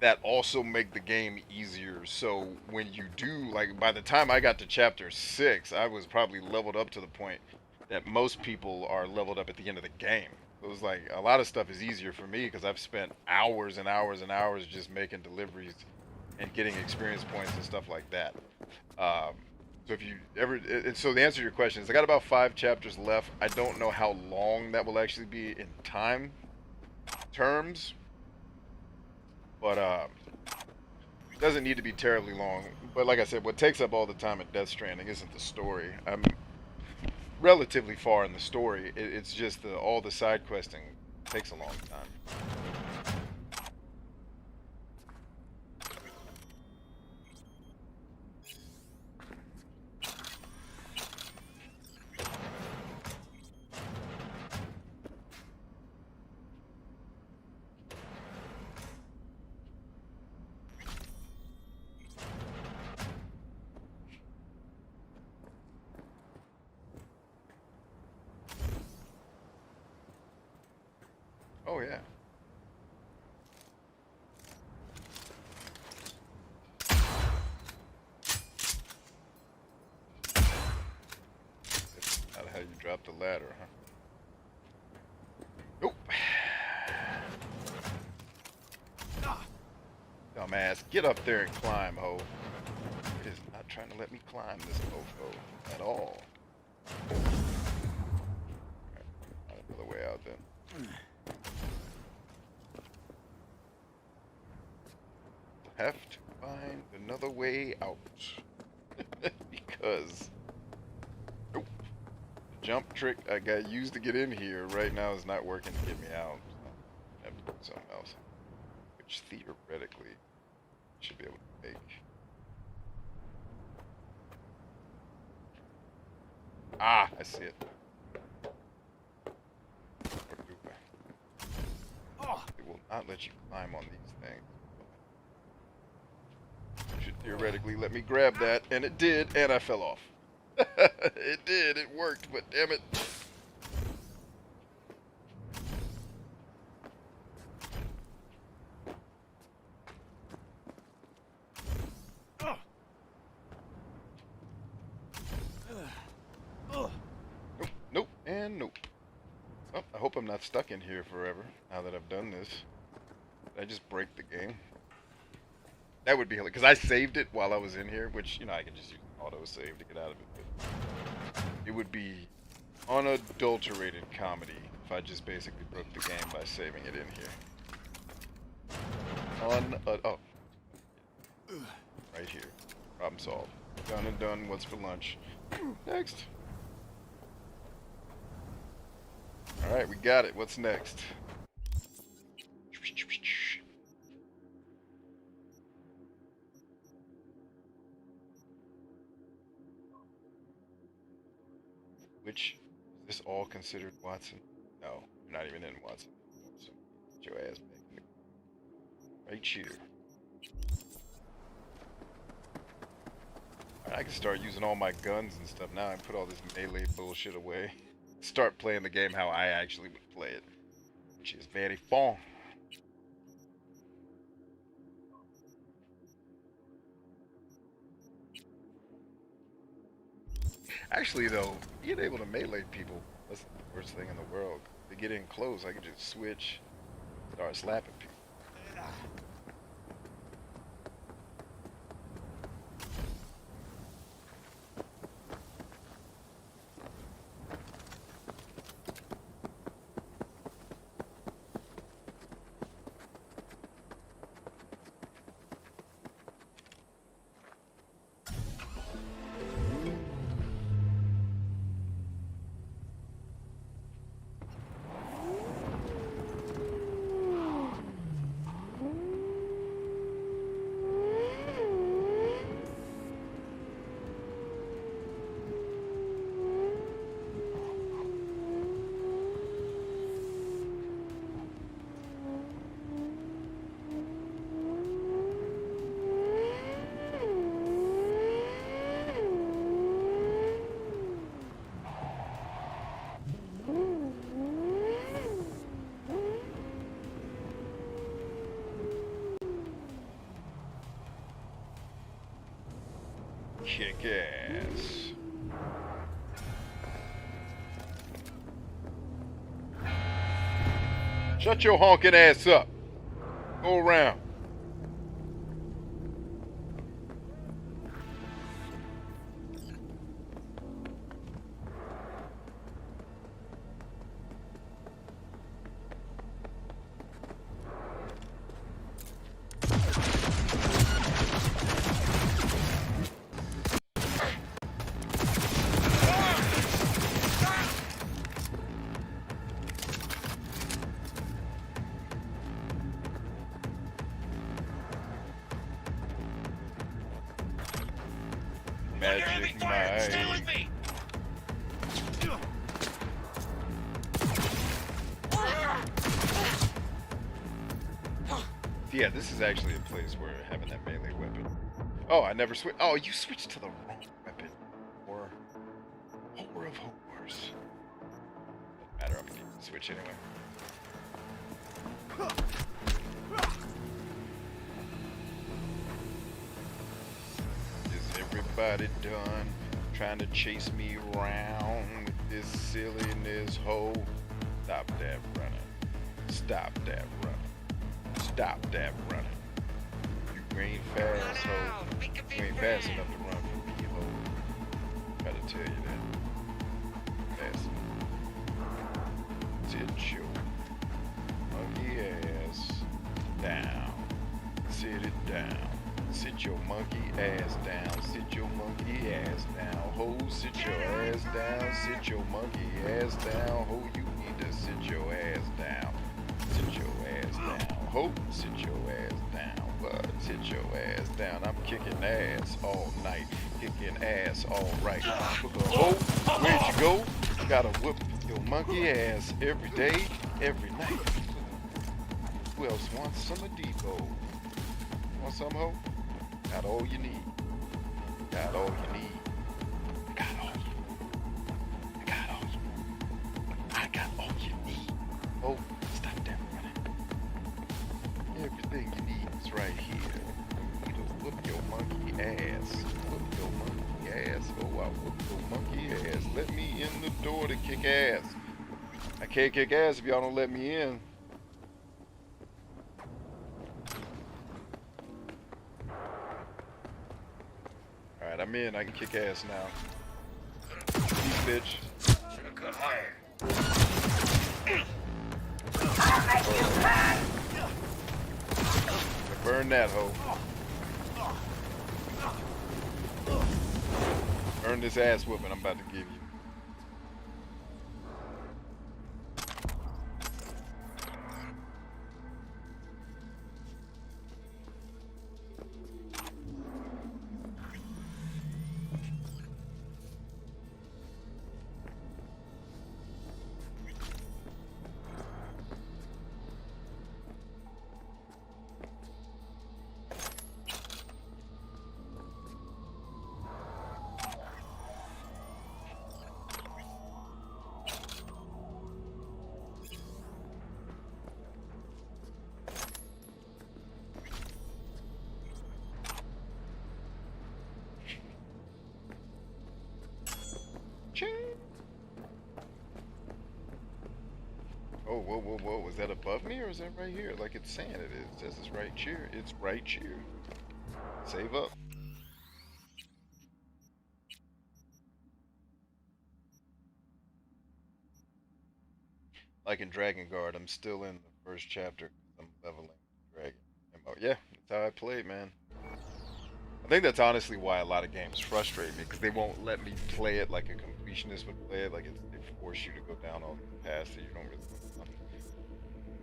that also make the game easier. So when you do, like, by the time I got to chapter 6, I was probably leveled up to the point that most people are leveled up at the end of the game. It was like a lot of stuff is easier for me because I've spent hours and hours and hours just making deliveries and getting experience points and stuff like that. So if you ever, so the answer to your question is I got about 5 chapters left. I don't know how long that will actually be in time terms, but it doesn't need to be terribly long. But like I said, what takes up all the time at Death Stranding isn't the story. I'm relatively far in the story. It's just all the side questing takes a long time. Oh yeah. That's not how you drop the ladder, huh? Nope. Dumbass, get up there and climb, ho. It is not trying to let me climb this mofo at all. Right, another way out then. Have to find another way out. Because nope, the jump trick I got used to get in here right now is not working to get me out. So I have to do something else, which theoretically should be able to make. Ah, I see it. It will not let you climb on these things. It should theoretically let me grab that, and it did, and I fell off. It did, it worked, but damn it. And nope. Oh, I hope I'm not stuck in here forever now that I've done this. Did I just break the game? That would be hilarious, because I saved it while I was in here, which, you know, I can just use auto-save to get out of it. But it would be unadulterated comedy if I just basically broke the game by saving it in here. Oh. Right here. Problem solved. Done and done. What's for lunch? Next. Alright, we got it. What's next? Which, is this all considered Watson? No, you're not even in Watson. So, get your ass back in the... Right here. Alright, I can start using all my guns and stuff now and put all this melee bullshit away. Start playing the game how I actually would play it. Which is very fun. Actually, though, being able to melee people wasn't the worst thing in the world. To get in close, I could just switch, start slapping people. Kick ass. Shut your honking ass up. Go around. Magic Stay with Mike. me! Yeah, this is actually a place where having that melee weapon. Oh, I never switched. Oh, you switched to the wrong weapon. Or horror of horrors. Doesn't matter. I'm gonna switch anyway. Is everybody done trying to chase me around with this silliness, ho? Stop that running. Stop that running. Stop that running. You ain't fast, ho. You ain't fast enough to run from me, ho. Gotta tell you that. Fast enough. Sit your monkey ass down. Sit it down. Sit your monkey ass down. Sit your monkey ass down. Ho, sit your ass down. Sit your monkey ass down. Ho, you need to sit your ass down. Sit your ass down. Ho, sit your ass down. But sit your ass down. I'm kicking ass all night. Kicking ass all right. Ho, where'd you go? Gotta whoop your monkey ass every day, every night. Who else wants some of Depot? Want some, ho? Got all you need. Got all you need. I got all you need. I got all you need. I got all you need. Oh, stop that running. Everything you need is right here. You need to whoop your monkey ass. Whoop your monkey ass. Oh, I whoop your monkey ass Let me in the door to kick ass. I can't kick ass if y'all don't let me in. Alright, I'm in. I can kick ass now. Peace, bitch. Burn that hoe. Burn this ass whooping I'm about to give you. Ching. Oh, whoa, whoa, whoa. Is that above me or is that right here? Like it's saying it is. It says it's right here. It's right here. Save up. Like in Dragon Guard, I'm still in the first chapter because I'm leveling Dragon MMO. Yeah, that's how I play, man. I think that's honestly why a lot of games frustrate me, because they won't let me play it like a completionist would play it. Like they force you to go down all the paths that you don't really want to.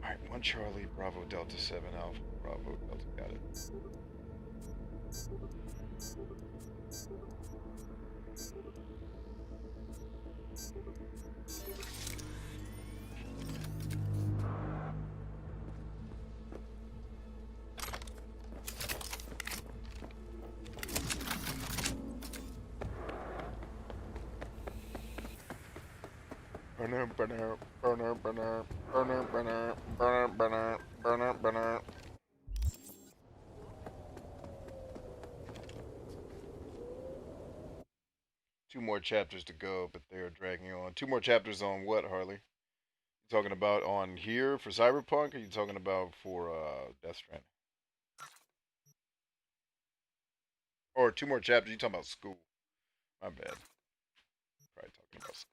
Alright, 1 Charlie, Bravo Delta 7 Alpha, Bravo Delta, got it. Two more chapters to go, but they're dragging on. 2 more chapters on what, Harley? You talking about on here for Cyberpunk, or you talking about for Death Stranding? Or 2 more chapters? You talking about school? My bad. Probably talking about school.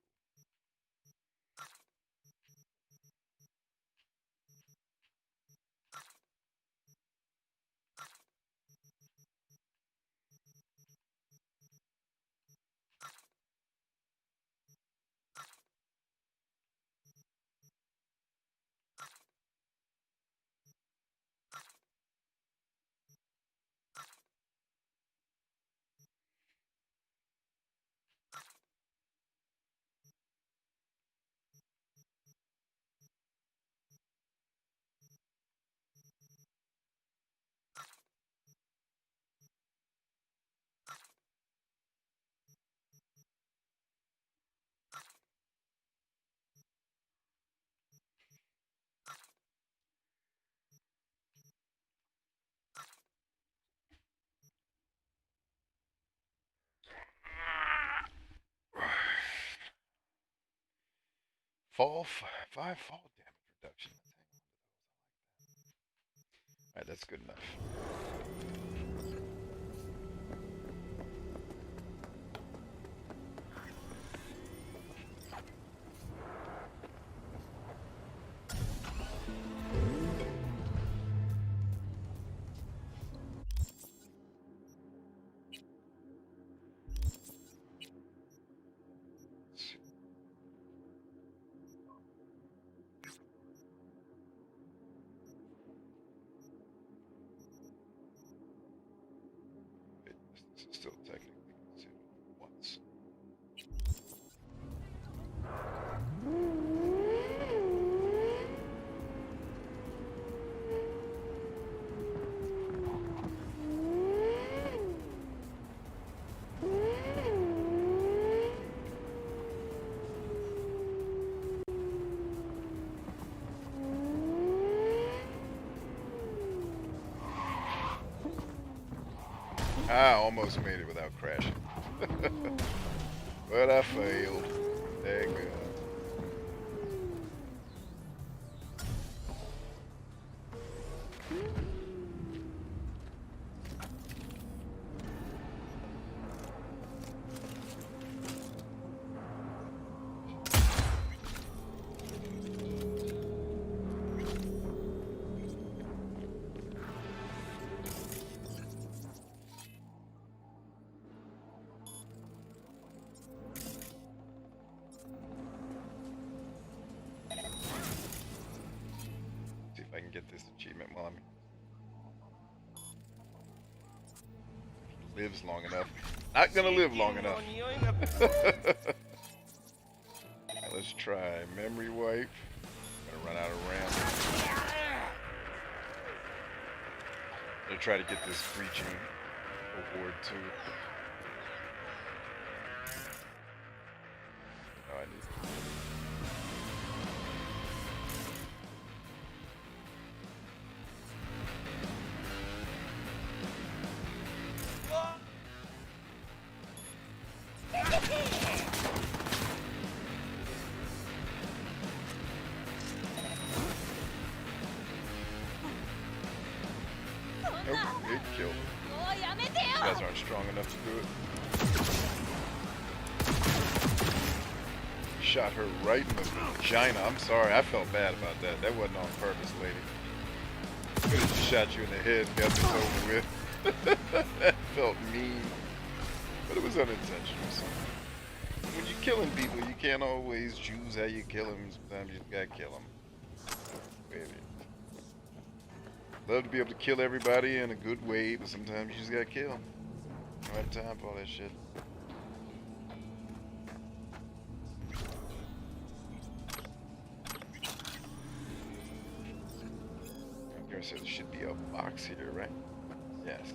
Five fall damage reduction. Alright, that's good enough. This is still technically considered once. I almost made it without crashing. But I failed. There you go. See if I can get this achievement while I'm lives long enough. Not gonna live long enough. Alright, let's try memory wipe. Gonna run out of RAM. Gonna try to get this breaching award too. Oh, I need. Nope, it killed him. These guys aren't strong enough to do it. Shot her right in the vagina. I'm sorry, I felt bad about that. That wasn't on purpose, lady. Could have just shot you in the head and got this over with. That felt mean. But it was unintentional. So when you're killing people, you can't always choose how you kill them. Sometimes you just gotta kill them. Love to be able to kill everybody in a good way, but sometimes you just gotta kill them. Don't have time for all that shit. Here it says there should be a box here, right? Yes.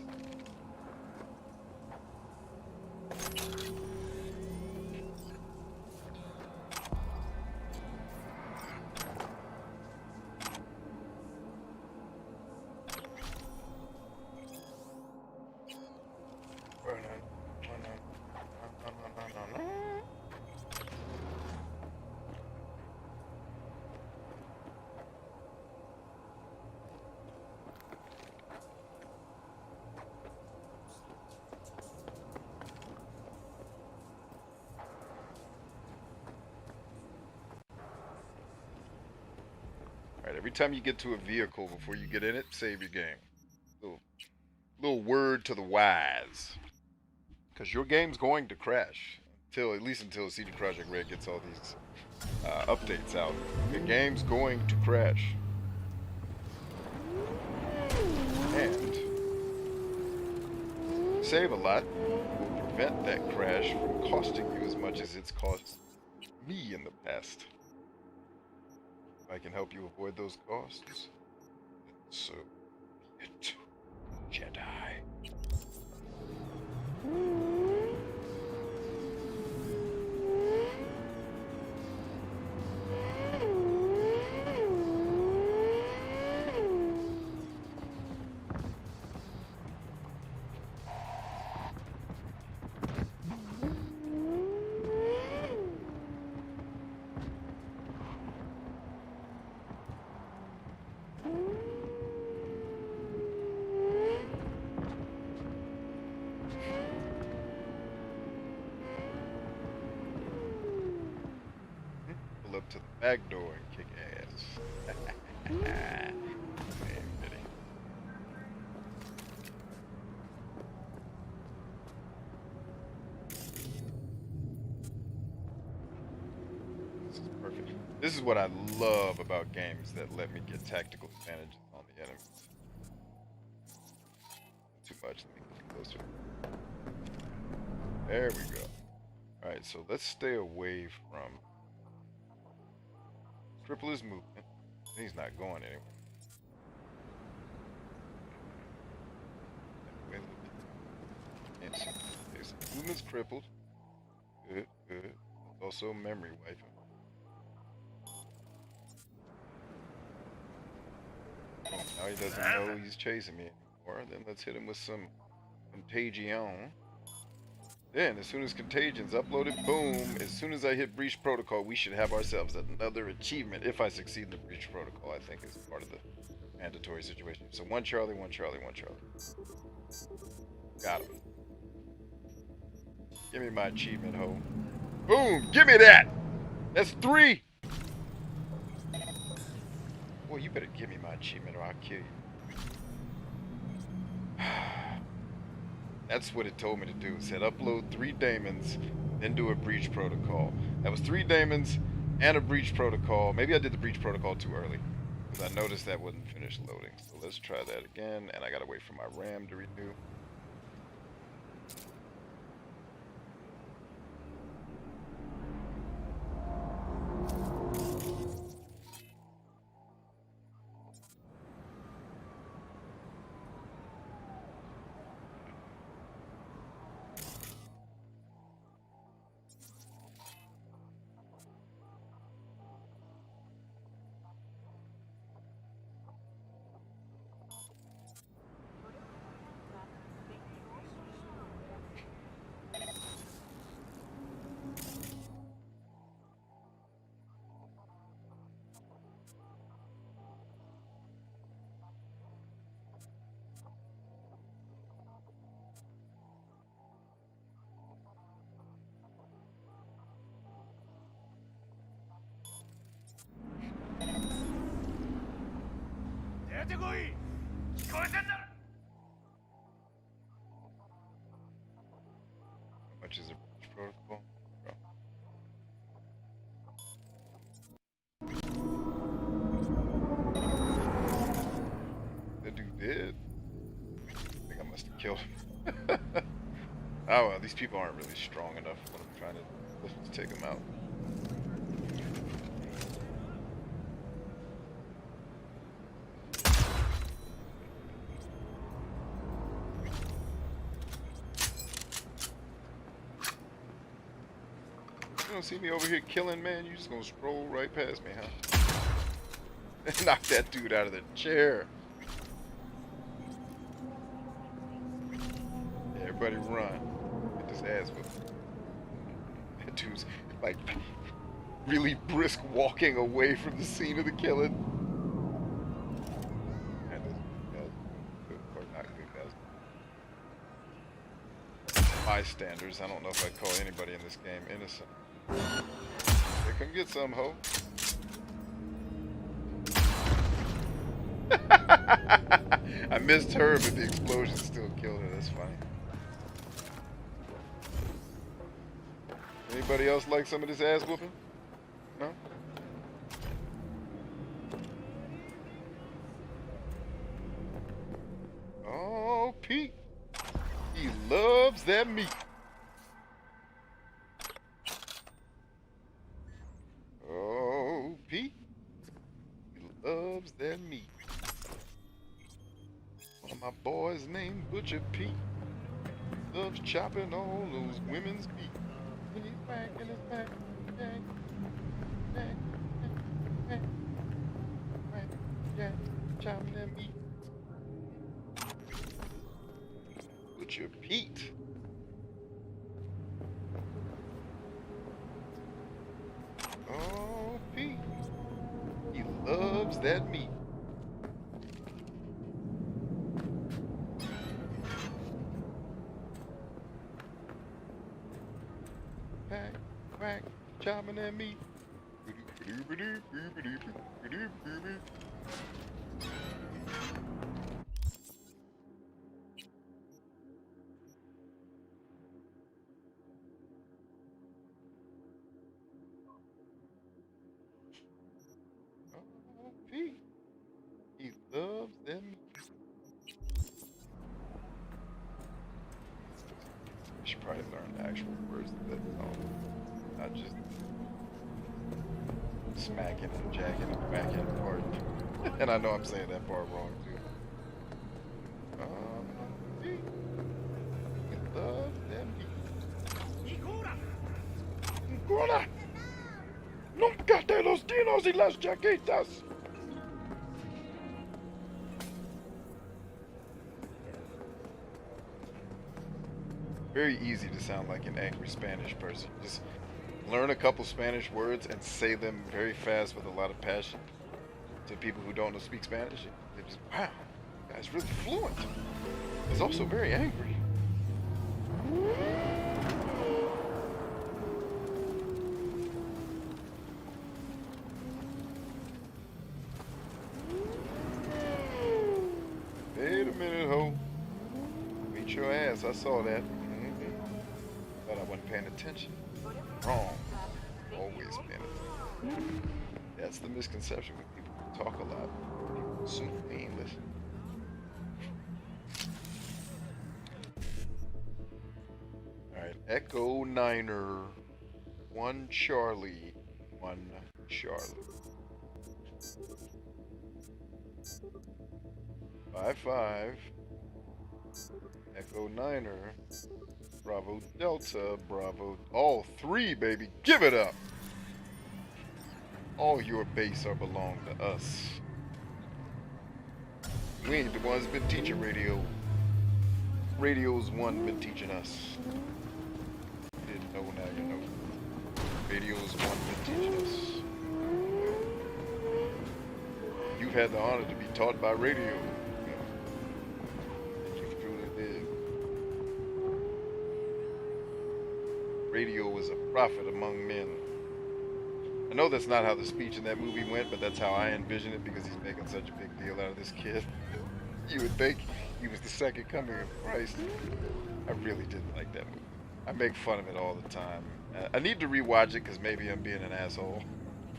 Alright, every time you get to a vehicle before you get in it, save your game. Little word to the wise. Because your game's going to crash. At least until CD Projekt Red gets all these updates out. Your game's going to crash. And save a lot will prevent that crash from costing you as much as it's cost me in the past. If I can help you avoid those costs, so be it, Jedi. Up to the back door and kick ass. Man, pity. This is perfect. This is what I love about games that let me get tactical advantages on the enemies. Too much. Let me get closer. There we go. Alright, so let's stay away from. Cripple his movement. He's not going anywhere. His movement's crippled. Good, good. Also memory wiping. Now he doesn't know he's chasing me anymore. Then let's hit him with some Contagion. Then, as soon as Contagions uploaded, boom, as soon as I hit Breach Protocol, we should have ourselves another achievement if I succeed in the Breach Protocol, I think is part of the mandatory situation. So 1 Charlie, 1 Charlie, 1 Charlie. Got him. Give me my achievement, ho. Boom! Give me that! That's 3! Boy, you better give me my achievement or I'll kill you. That's what it told me to do. It said upload 3 daemons, then do a breach protocol. That was 3 daemons and a breach protocol. Maybe I did the breach protocol too early, because I noticed that wouldn't finish loading. So let's try that again, and I gotta wait for my RAM to renew. How much is a breach protocol? That dude did. I think I must have killed him. Oh well, these people aren't really strong enough when I'm trying to take them out. You don't see me over here killing, man? You just gonna stroll right past me, huh? Knock that dude out of the chair. Yeah, everybody run. Get this ass whipped. That dude's like really brisk walking away from the scene of the killing. And good or not good guys. Bystanders. I don't know if I'd call anybody in this game innocent. Hey, come get some, ho. I missed her, but the explosion still killed her. That's funny. Anybody else like some of this ass whooping? No? Oh, Pete. He loves that meat. Oh, Pete. He loves that meat. One of my boys named Butcher Pete loves chopping all those women's meat. When he's back in his back, chopping that meat. Butcher Pete. Oh, Pete. He loves that meat. Pack, whack, chopping that meat. Oh, Pete. He loves them. I should probably learn the actual words of that song. Not just smacking and jacking and whacking part. And I know I'm saying that part wrong too. Pete. He loves them. Nicora. Nunca te los dinos y las chaquetas. Very easy to sound like an angry Spanish person. Just learn a couple Spanish words and say them very fast with a lot of passion. To people who don't speak Spanish, they just, wow, that guy's really fluent. He's also very angry. Wait a minute, ho. Beat your ass, I saw that. But I wasn't paying attention. Wrong. Always paying attention. That's the misconception with people who talk a lot. People assume they ain't listening. Alright, Echo Niner. 1 Charlie. 1 Charlie. 5-5. Echo Niner. Bravo Delta. Bravo. All 3, baby. Give it up. All your base are belong to us. We ain't the ones been teaching radio. Radio's one been teaching us. You didn't know, now you know. Radio's one been teaching us. You've had the honor to be taught by radio. You truly did. Radio was a prophet among men. I know that's not how the speech in that movie went, but that's how I envision it because he's making such a big deal out of this kid. You would think he was the second coming of Christ. I really didn't like that movie. I make fun of it all the time. I need to rewatch it because maybe I'm being an asshole.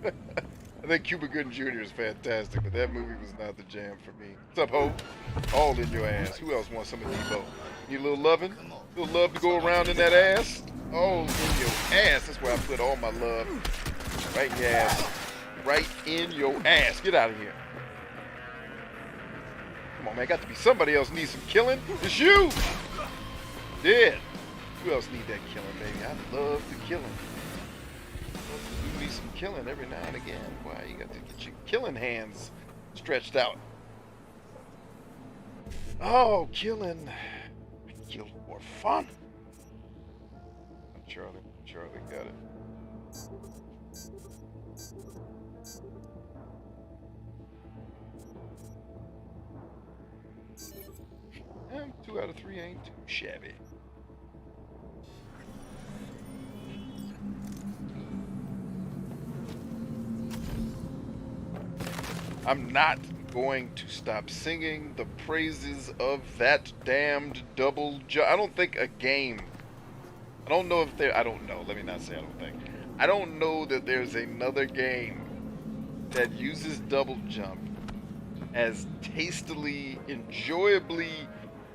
I think Cuba Gooding Jr. is fantastic, but that movie was not the jam for me. What's up, ho? All in your ass. Who else wants some of Debo? Need a little loving? A little love to go around in that ass? Oh, in your ass. That's where I put all my love. Right in your ass. Right in your ass. Get out of here. Come on, man. Got to be somebody else needs some killing. It's you. Dead. Who else need that killing, baby? I love the killing. You need some killing every now and again. Why? You got to get your killing hands stretched out. Oh, killing. Kill for fun. Charlie got it. And 2 out of 3 ain't too shabby. I'm not going to stop singing the praises of that damned double jump. I don't think a game. I don't know if there. I don't know. Let me not say I don't think. I don't know that there's another game that uses double jump as tastily, enjoyably,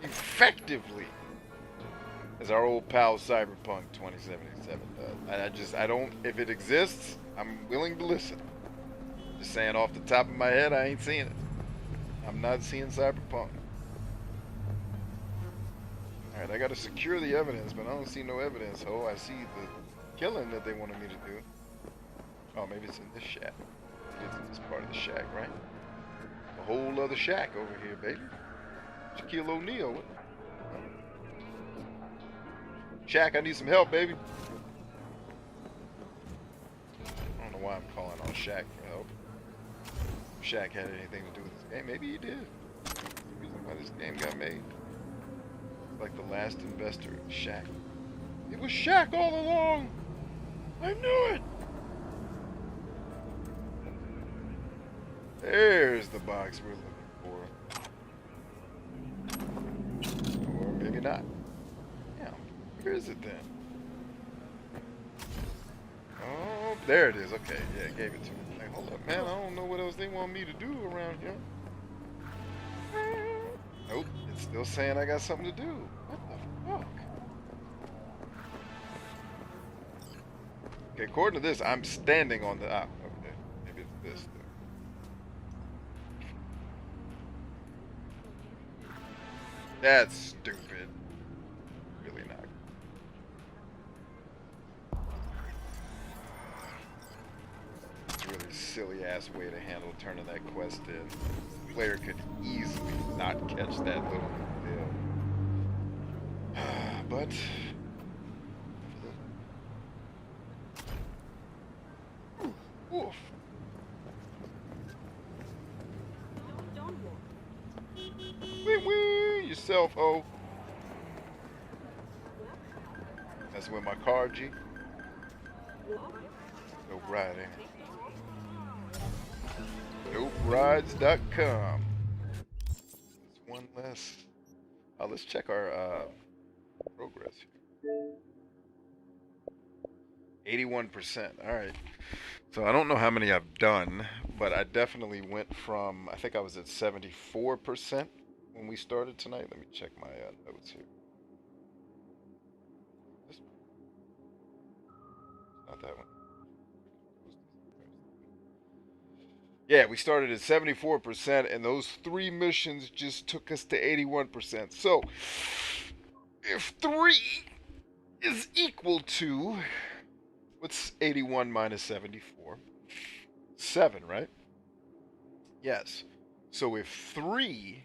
effectively as our old pal Cyberpunk 2077 does. I don't. If it exists, I'm willing to listen. Just saying off the top of my head, I ain't seeing it. I'm not seeing Cyberpunk. Alright, I gotta secure the evidence, but I don't see no evidence. Oh, I see the killing that they wanted me to do. Oh, maybe it's in this shack. It's in this part of the shack, right? A whole other shack over here, baby. Shaquille O'Neal. What? Shaq, I need some help, baby. I don't know why I'm calling on Shaq for help. If Shaq had anything to do with this game, maybe he did. That's the reason why this game got made. Like the last investor, Shaq. It was Shaq all along. I knew it. There's the box we're looking for. Or maybe not. Yeah, where is it then? Oh, there it is. Okay, yeah, it gave it to me. Like, hold up, man. I don't know what else they want me to do around here. Nope, it's still saying I got something to do. What the fuck? Okay, according to this, I'm standing on the... Ah, okay. Maybe it's this. That's stupid. Really not. It's a really silly ass way to handle turning that quest in. The player could easily not catch that little deal. But Oof. Wee wee yourself, ho. That's with my car, G. Dope ride, ain't it? DopeRides.com. That's one less. Oh, let's check our progress here. 81%. All right. So I don't know how many I've done, but I definitely went from, I think I was at 74% when we started tonight. Let me check my notes here. This, not that one. Yeah, we started at 74%, and those 3 missions just took us to 81%. So, if 3 is equal to, what's 81 minus 74? 7, right? Yes. So if 3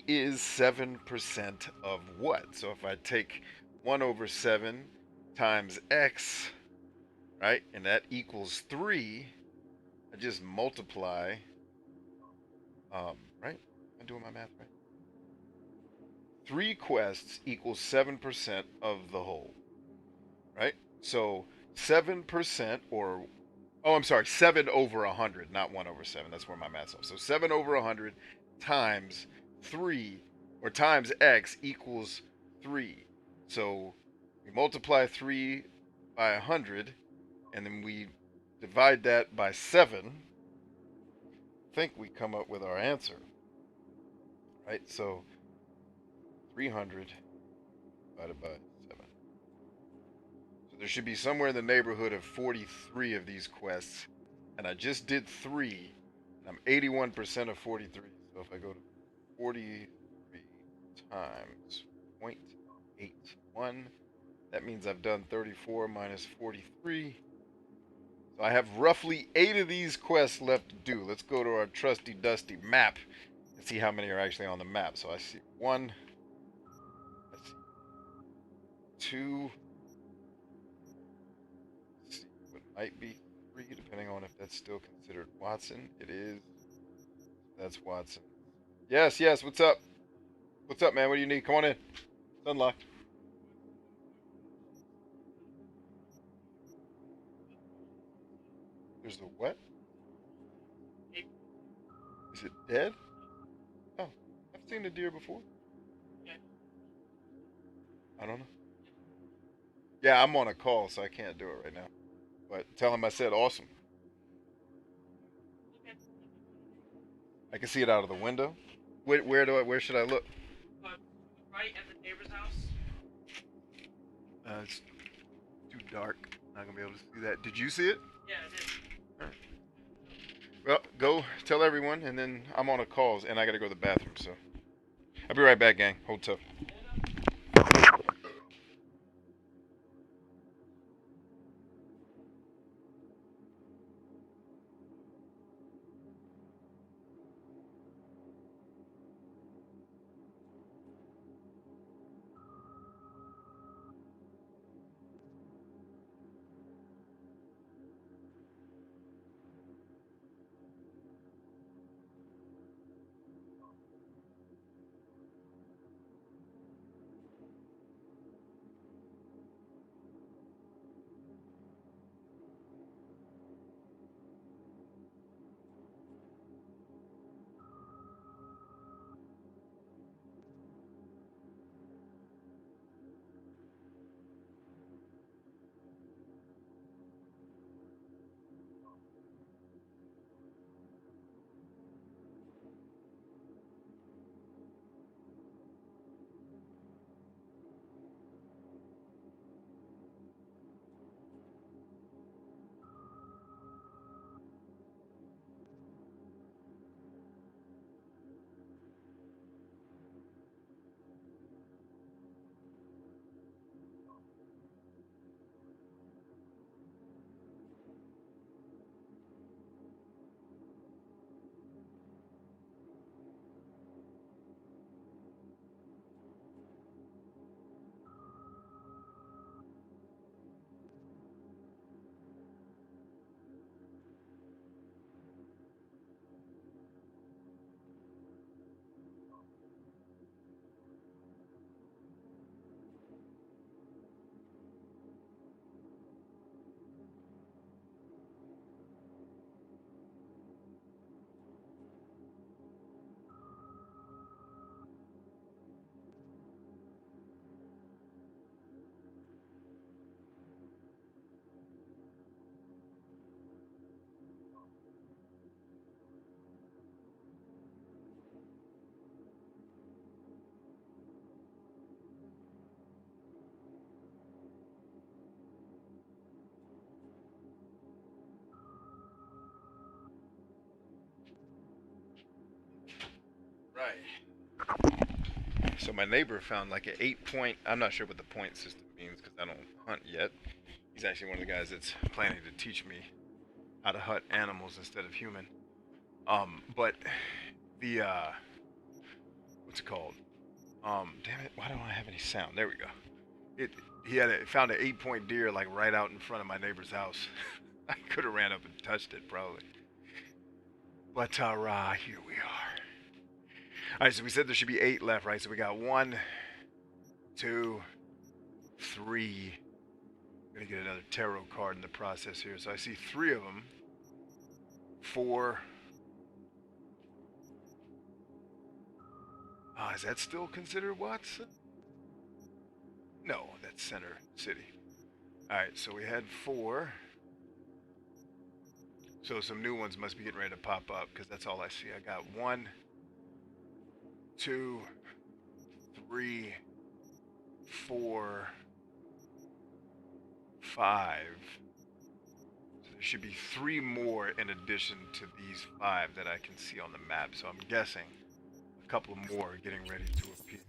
is 7% of what? So if I take 1 over 7 times x, right, and that equals 3, I just multiply, right? Am I doing my math right? 3 quests equals 7% of the whole, right? So 7% or, oh, I'm sorry, 7 over 100, not 1 over 7. That's where my math's off. So 7 over 100 times 3, or times x equals 3. So we multiply 3 by 100, and then we divide that by 7. I think we come up with our answer, right? So 300 divided by 7. So there should be somewhere in the neighborhood of 43 of these quests, and I just did 3, and I'm 81% of 43. So if I go to 43 times 0.81, that means I've done 34 minus 43. So I have roughly 8 of these quests left to do. Let's go to our trusty dusty map and see how many are actually on the map. So I see 1, I see 2, let's see, it might be 3, depending on if that's still considered Watson. It is. That's Watson. Yes, yes, what's up? What's up, man? What do you need? Come on in. It's unlocked. There's the what? Is it dead? Oh, I've seen a deer before. I don't know. Yeah, I'm on a call, so I can't do it right now. But tell him I said awesome. I can see it out of the window. Where should I look? Right at the neighbor's house. It's too dark. Not gonna be able to see that. Did you see it? Yeah, I did. All right. Well, go tell everyone, and then I'm on a call, and I gotta go to the bathroom. So I'll be right back, gang. Hold tough. So my neighbor found like an 8-point. I'm not sure what the point system means because I don't hunt yet. He's actually one of the guys that's planning to teach me how to hunt animals instead of human. But the what's it called? Damn it! Why don't I have any sound? There we go. He found an 8-point deer like right out in front of my neighbor's house. I could have ran up and touched it probably. But here we are. All right, so we said there should be 8 left, right? So we got 1, 2, 3. I'm gonna get another tarot card in the process here. So I see 3 of them. 4. Is that still considered Watson? No, that's Center City. Alright, so we had 4. So some new ones must be getting ready to pop up because that's all I see. I got 1, 2, 3, 4, 5. So there should be 3 more in addition to these 5 that I can see on the map. So I'm guessing a couple more are getting ready to appear.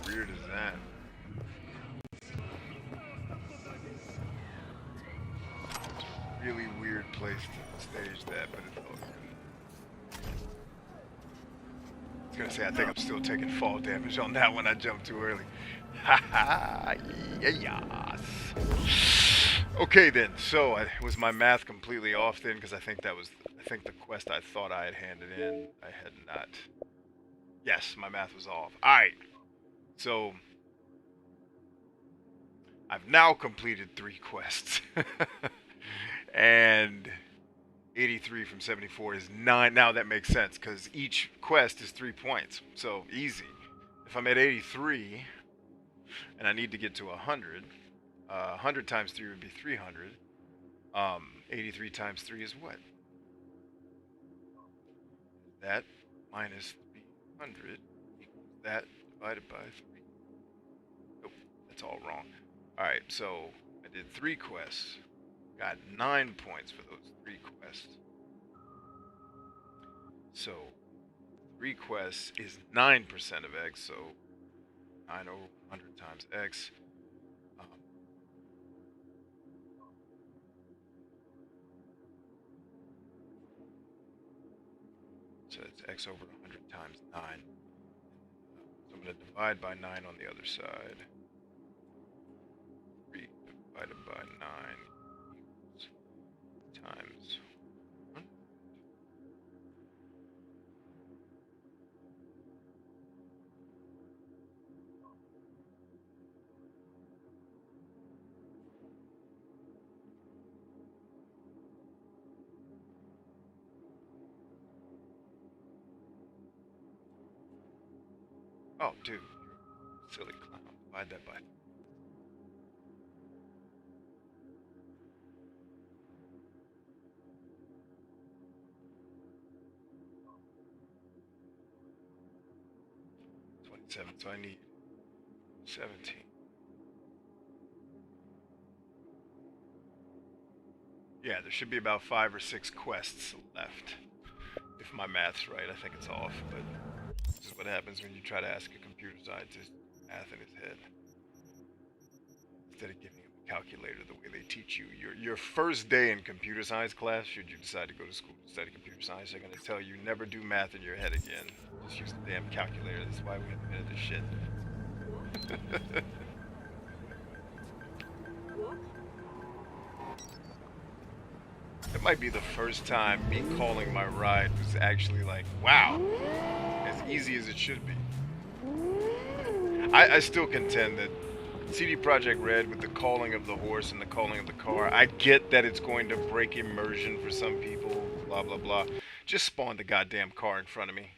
Weird as that. It's a really weird place to stage that, but it's all good. I was gonna say, I think I'm still taking fall damage on that one. I jumped too early. Haha, yes. Okay then, so was my math completely off then? Because I think the quest I thought I had handed in, I had not. Yes, my math was off. Alright. So, I've now completed 3 quests. And 83 from 74 is 9. Now that makes sense, because each quest is 3 points. So, easy. If I'm at 83, and I need to get to 100, 100 times 3 would be 300. 83 times 3 is what? That minus 300 equals that divided by 3. Nope, that's all wrong. Alright, so I did 3 quests. Got 9 points for those 3 quests. So 3 quests is 9% of X, so 9 over 100 times X. So it's X over 100 times 9. So I'm going to divide by 9 on the other side. 3 divided by 9 equals times 1. Oh, dude, silly clown. Divide that by. So I need 17. Yeah, there should be about 5 or 6 quests left. If my math's right, I think it's off, but this is what happens when you try to ask a computer scientist math in his head. Instead of giving him a calculator the way they teach you. Your first day in computer science class, should you decide to go to school to study computer science, they're going to tell you never do math in your head again. Just use the damn calculator. That's why we invented this shit. It might be the first time me calling my ride was actually like, wow, as easy as it should be. I still contend that CD Projekt Red, with the calling of the horse and the calling of the car, I get that it's going to break immersion for some people, blah, blah, blah. Just spawn the goddamn car in front of me.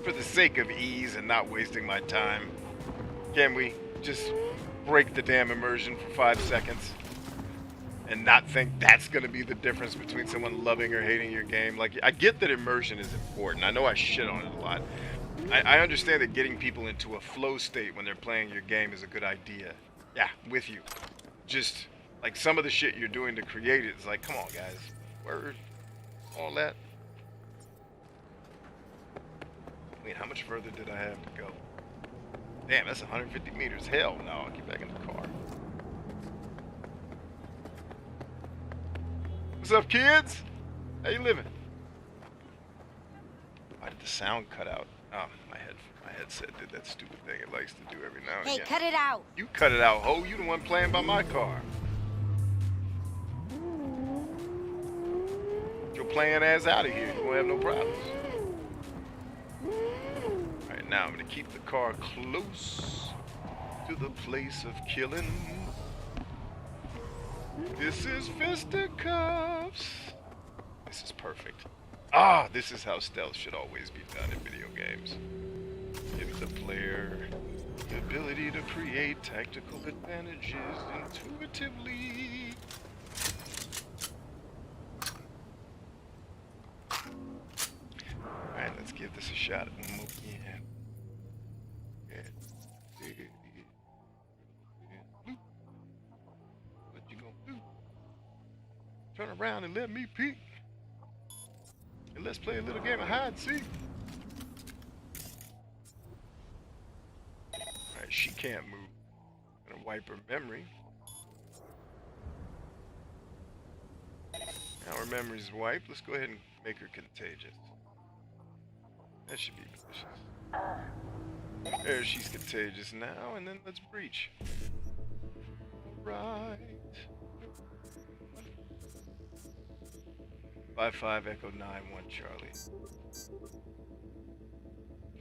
For the sake of ease and not wasting my time, can we just break the damn immersion for 5 seconds? And not think that's going to be the difference between someone loving or hating your game. Like, I get that immersion is important. I know I shit on it a lot. I understand that getting people into a flow state when they're playing your game is a good idea. Yeah, with you. Just, like, some of the shit you're doing to create it is like, come on, guys. Word. All that. Wait, how much further did I have to go? Damn, that's 150 meters. Hell no, I'll get back in the car. What's up, kids? How you living? Why did the sound cut out? Oh, my headset did that stupid thing it likes to do every now and Hey, again. cut it out. You cut it out, ho. You the one playing by my car. Get your playing ass out of here. You won't have no problems. Alright, now I'm gonna keep the car close to the place of killing. This is fisticuffs. This is perfect. Ah, this is how stealth should always be done in video games. Give the player the ability to create tactical advantages intuitively. Alright, let's give this a shot one more again. What you gonna do? Turn around and let me peek. And let's play a little game of hide and seek. Alright, she can't move. I'm gonna wipe her memory. Now her memory's wiped. Let's go ahead and make her contagious. That should be delicious. There, she's contagious now, and then let's breach. Right. 5-5 Echo 9-1 Charlie.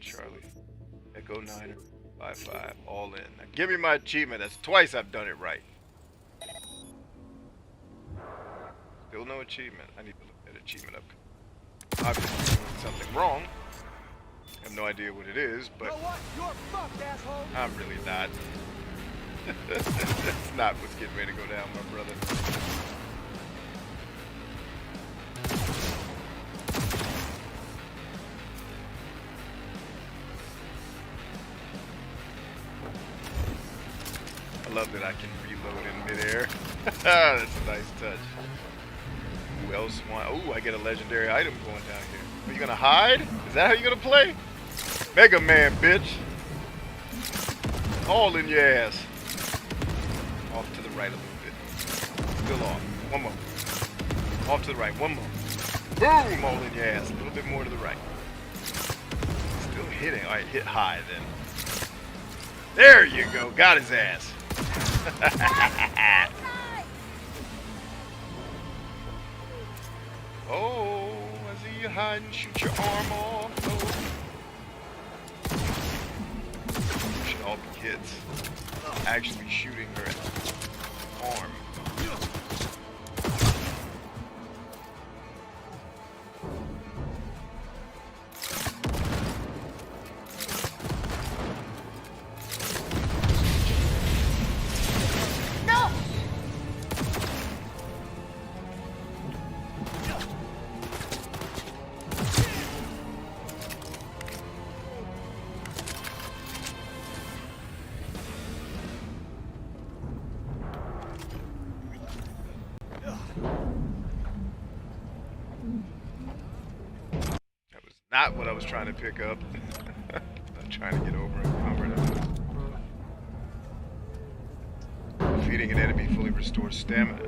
Charlie. Echo 9er 5-5 all in. Now give me my achievement. That's twice I've done it right. Still no achievement. I need to look that achievement up. Obviously doing something wrong. I have no idea what it is, but You know what? You're fucked, asshole. I'm really not. That's not what's getting ready to go down, my brother. I love that I can reload in midair. That's a nice touch. Who else want? Oh, I get a legendary item going down here. Are you gonna hide? Is that how you're gonna play? Mega Man, bitch. All in your ass. Off to the right a little bit. Still off. One more. Off to the right. One more. Boom! All in your ass. A little bit more to the right. Still hitting. Alright, hit high then. There you go. Got his ass. Oh, I see you hide and shoot your arm off. Oh. We should all be kids. Actually shooting her arm. Not what I was trying to pick up. I'm trying to get over encumbered. Defeating an enemy fully restores stamina.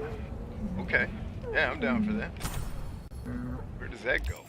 Okay. Yeah, I'm down for that. Where does that go?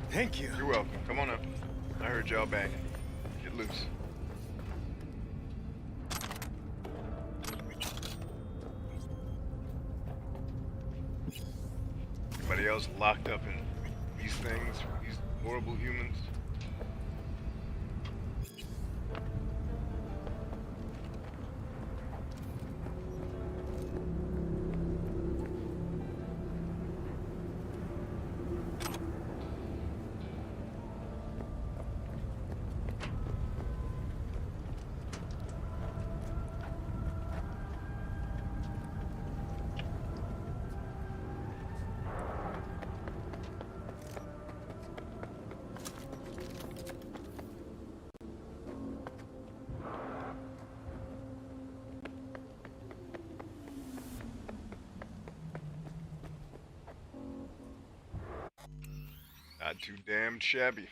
Thank you. You're welcome. Come on up. I heard y'all banging. Get loose. Everybody else locked up in these things, these horrible humans. Not too damn shabby.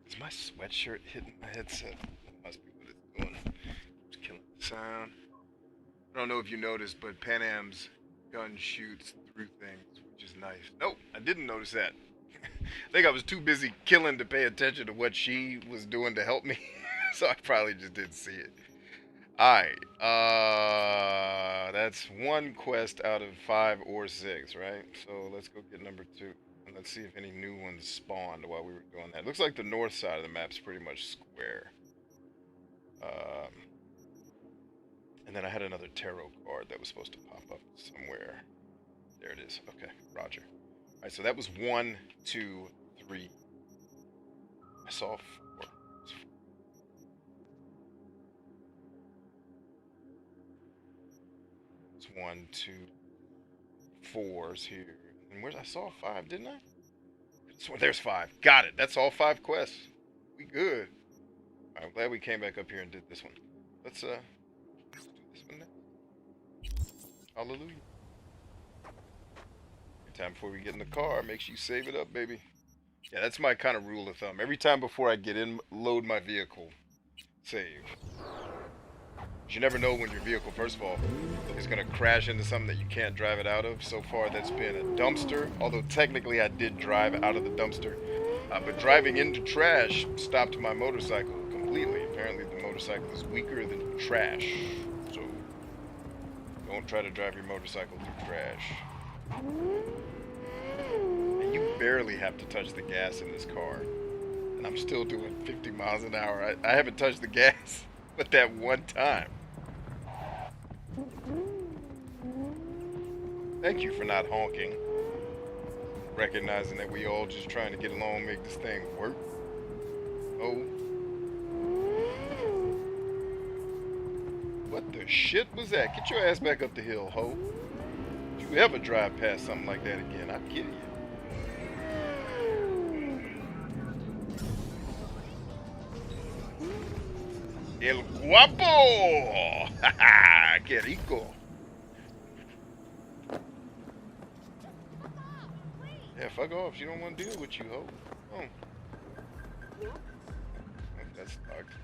Is my sweatshirt hitting my headset? That must be what it's doing. It's killing the sound. I don't know if you noticed, but Pan Am's gun shoots through things, which is nice. Nope, I didn't notice that. I think I was too busy killing to pay attention to what she was doing to help me. So I probably just didn't see it. Alright, that's one quest out of 5 or 6, right? So let's go get number 2. And let's see if any new ones spawned while we were doing that. Looks like the north side of the map's pretty much square. And then I had another tarot card that was supposed to pop up somewhere. There it is. Okay, roger. Alright, so that was 1, 2, 3. I saw 4. It's 1, 2, 4s here. And where's I saw 5, didn't I? So there's 5. Got it. That's all 5 quests. We good. Alright, I'm glad we came back up here and did this one. Let's do this one now. Hallelujah. Every time before we get in the car, make sure you save it up, baby. Yeah, that's my kind of rule of thumb. Every time before I get in, load my vehicle, save. You never know when your vehicle, first of all, is going to crash into something that you can't drive it out of. So far, that's been a dumpster. Although technically, I did drive out of the dumpster. But driving into trash stopped my motorcycle completely. Apparently, the motorcycle is weaker than trash. So, don't try to drive your motorcycle through trash. And you barely have to touch the gas in this car. And I'm still doing 50 miles an hour. I haven't touched the gas but that one time. Thank you for not honking. Recognizing that we all just trying to get along and make this thing work. Oh. What the shit was that? Get your ass back up the hill, ho. If you ever drive past something like that again, I'll kill you. El guapo! Haha, que rico. Yeah, fuck off. She don't want to deal with you, ho. Oh. That's fucked.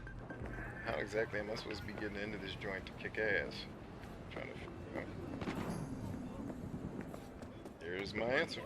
How exactly am I supposed to be getting into this joint to kick ass? I'm trying to figure out. Here's my answer.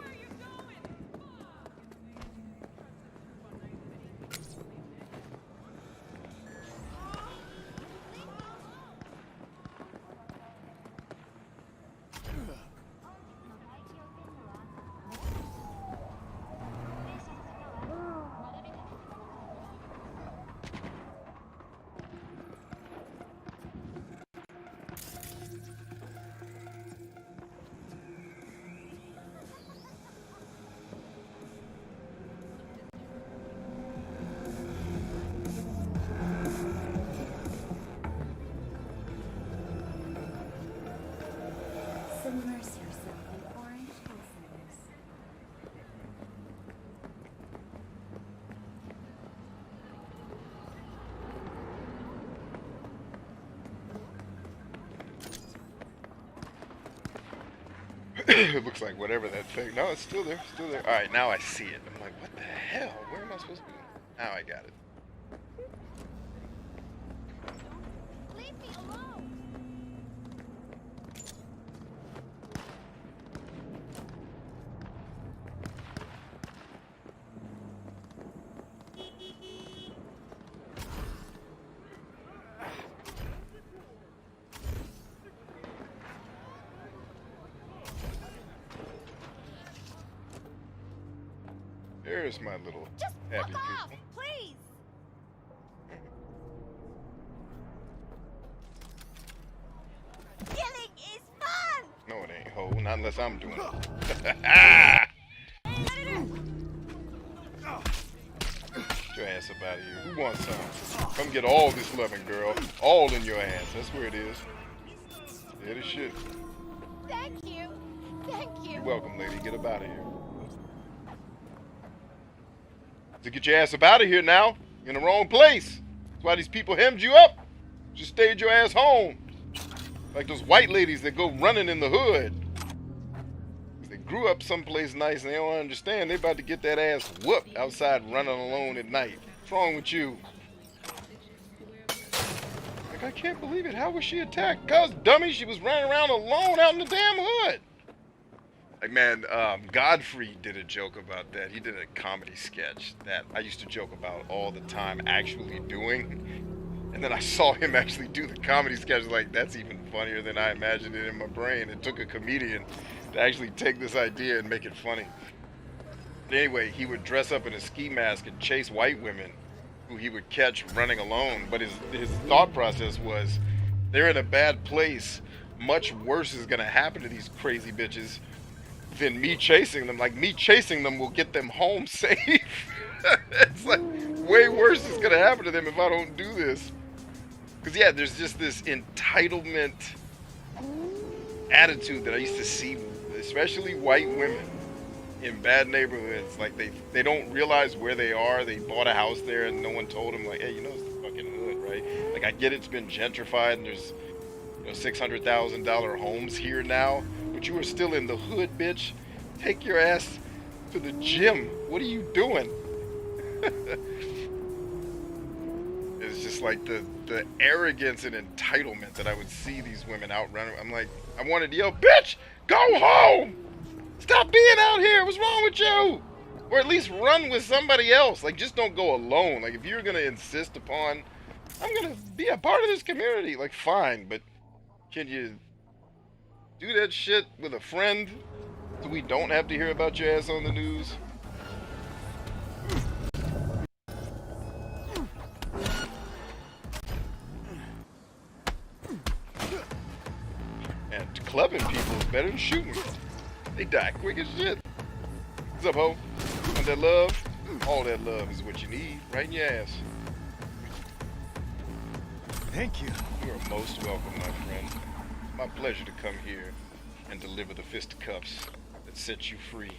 It looks like whatever that thing. No, it's still there. Still there. All right, now I see it. I'm like, what the hell? Where am I supposed to be? Now I got it. Leave me alone. There's my little Just happy fuck off, people. please. Killing is fun. No, it ain't, ho. Not unless I'm doing it. Get your ass up out of here. Who wants some? Come get all this loving, girl. All in your ass. That's where it is. Yeah, the shit. Thank you. Thank you. You're welcome, lady. Get up out of here. To get your ass up out of here now. You're in the wrong place. That's why these people hemmed you up. Just stayed your ass home. Like those white ladies that go running in the hood. They grew up someplace nice and they don't understand. They about to get that ass whooped outside running alone at night. What's wrong with you? Like, I can't believe it. How was she attacked? Cause dummy, she was running around alone out in the damn hood. Like, man, Godfrey did a joke about that. He did a comedy sketch that I used to joke about all the time actually doing. And then I saw him actually do the comedy sketch. Like, that's even funnier than I imagined it in my brain. It took a comedian to actually take this idea and make it funny. But anyway, he would dress up in a ski mask and chase white women who he would catch running alone. But his thought process was, they're in a bad place. Much worse is going to happen to these crazy bitches than me chasing them. Like, me chasing them will get them home safe. It's like, way worse is gonna happen to them if I don't do this. Because yeah, there's just this entitlement attitude that I used to see, especially white women in bad neighborhoods. Like, they don't realize where they are. They bought a house there and no one told them, like, hey, you know, it's the fucking hood, right? Like, I get it's been gentrified and there's, you know, $600,000 homes here now, but you are still in the hood, bitch. Take your ass to the gym. What are you doing? It's just like the arrogance and entitlement that I would see these women out running. I'm like, I wanted to yell, bitch, go home! Stop being out here. What's wrong with you? Or at least run with somebody else. Like, just don't go alone. Like, if you're gonna insist upon, I'm gonna be a part of this community, like, fine, but can you do that shit with a friend so we don't have to hear about your ass on the news? And clubbing people is better than shooting. They die quick as shit. What's up, ho? Want that love? All that love is what you need, right in your ass. Thank you. You are most welcome, my friend. It's my pleasure to come here and deliver the fisticuffs that set you free.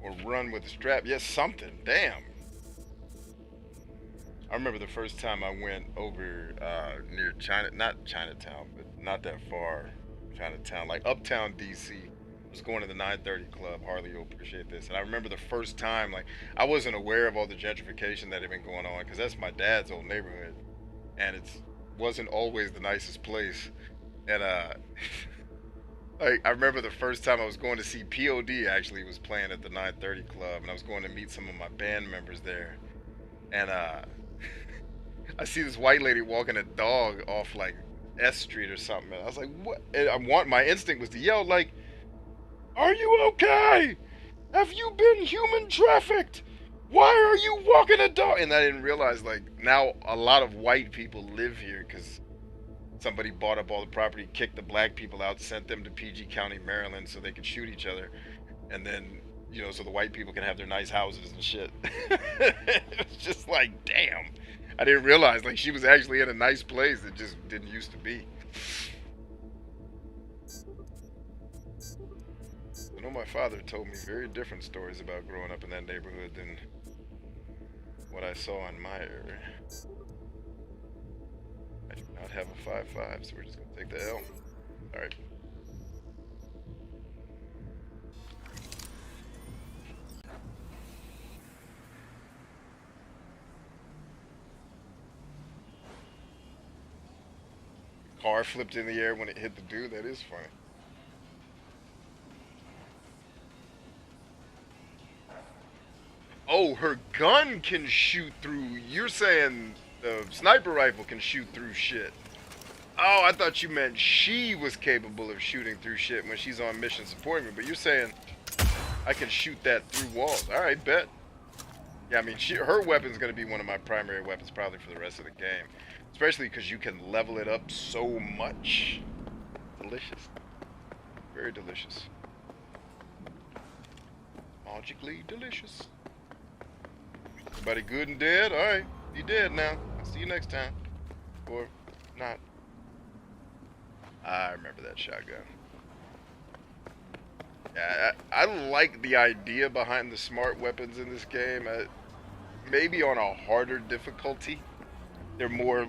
Or run with a strap. Yes, something. Damn. I remember the first time I went over near not Chinatown, but not that far. Chinatown, like uptown DC. I was going to the 930 Club. Harley, you'll appreciate this. And I remember the first time, like, I wasn't aware of all the gentrification that had been going on, because that's my dad's old neighborhood. And it wasn't always the nicest place. And like, I remember the first time I was going to see POD actually was playing at the 930 Club, and I was going to meet some of my band members there. And I see this white lady walking a dog off like S Street or something. And I was like, what? And my instinct was to yell, like, are you okay? Have you been human trafficked? Why are you walking a dog? And I didn't realize, like, now a lot of white people live here because somebody bought up all the property, kicked the black people out, sent them to PG County, Maryland, so they could shoot each other. and then, you know, so the white people can have their nice houses and shit. It's just like, damn. I didn't realize, like, she was actually in a nice place that just didn't used to be. I know my father told me very different stories about growing up in that neighborhood than what I saw in my area. I do not have a 5-5, so we're just gonna take the L. Alright. Car flipped in the air when it hit the dude. That is funny. Oh, her gun can shoot through. You're saying the sniper rifle can shoot through shit. Oh, I thought you meant she was capable of shooting through shit when she's on mission supporting me. But you're saying I can shoot that through walls. All right, bet. Yeah, I mean, her weapon's going to be one of my primary weapons probably for the rest of the game. Especially because you can level it up so much. Delicious. Very delicious. Magically delicious. Everybody good and dead? Alright, you dead now. I'll see you next time. Or not. I remember that shotgun. Yeah, I like the idea behind the smart weapons in this game. Maybe on a harder difficulty, they're more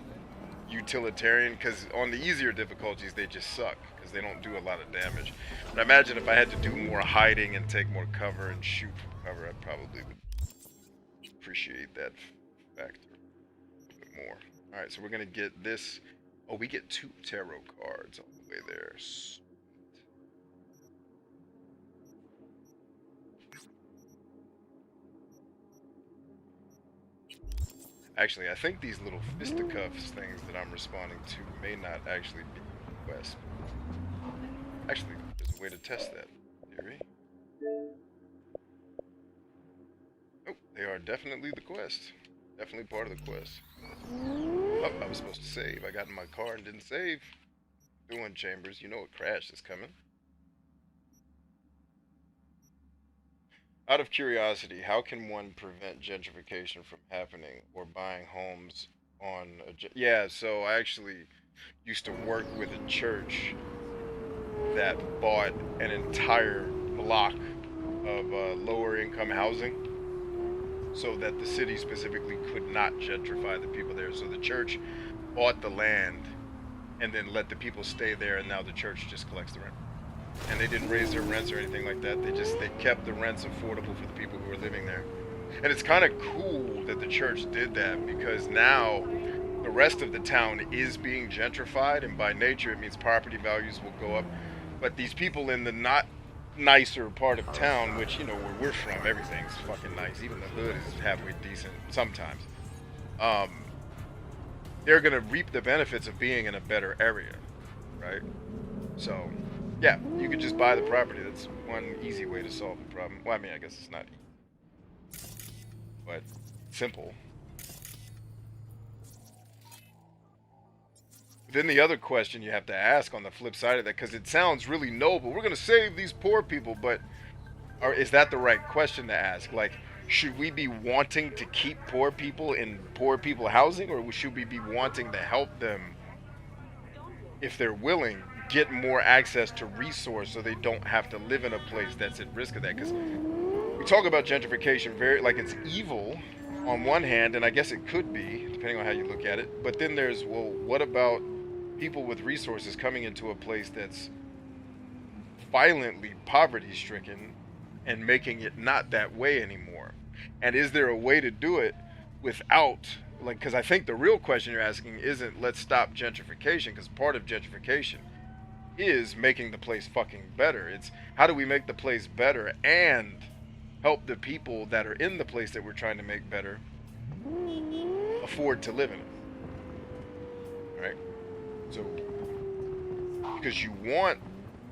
utilitarian, because on the easier difficulties they just suck because they don't do a lot of damage. But I imagine if I had to do more hiding and take more cover and shoot from cover, I probably would appreciate that factor a bit more. Alright, so we're gonna get this. Oh, we get 2 tarot cards all the way there. Actually, I think these little fisticuffs things that I'm responding to may not actually be a quest. Actually, there's a way to test that theory. Oh, they are definitely the quest. Definitely part of the quest. Oh, I was supposed to save. I got in my car and didn't save. Doing Chambers, you know a crash is coming. Out of curiosity, how can one prevent gentrification from happening or buying homes on a... Yeah, so I actually used to work with a church that bought an entire block of lower income housing so that the city specifically could not gentrify the people there. So the church bought the land and then let the people stay there, and now the church just collects the rent. And they didn't raise their rents or anything like that. They kept the rents affordable for the people who were living there. And it's kind of cool that the church did that, because now the rest of the town is being gentrified, and by nature it means property values will go up. But these people in the not nicer part of town, which, you know, where we're from, everything's fucking nice. Even the hood is halfway decent sometimes. They're gonna reap the benefits of being in a better area, right? So yeah, you could just buy the property. That's one easy way to solve the problem. Well, I mean, I guess it's not easy, but simple. Then the other question you have to ask on the flip side of that, because it sounds really noble, we're going to save these poor people, but is that the right question to ask? Like, should we be wanting to keep poor people in poor people housing, or should we be wanting to help them, if they're willing, get more access to resource so they don't have to live in a place that's at risk of that? Because we talk about gentrification very like it's evil on one hand, and I guess it could be depending on how you look at it, but then there's, well, what about people with resources coming into a place that's violently poverty stricken and making it not that way anymore? And is there a way to do it without, like, because I think the real question you're asking isn't let's stop gentrification, because part of gentrification is making the place fucking better. It's how do we make the place better and help the people that are in the place that we're trying to make better afford to live in it, right? So because you want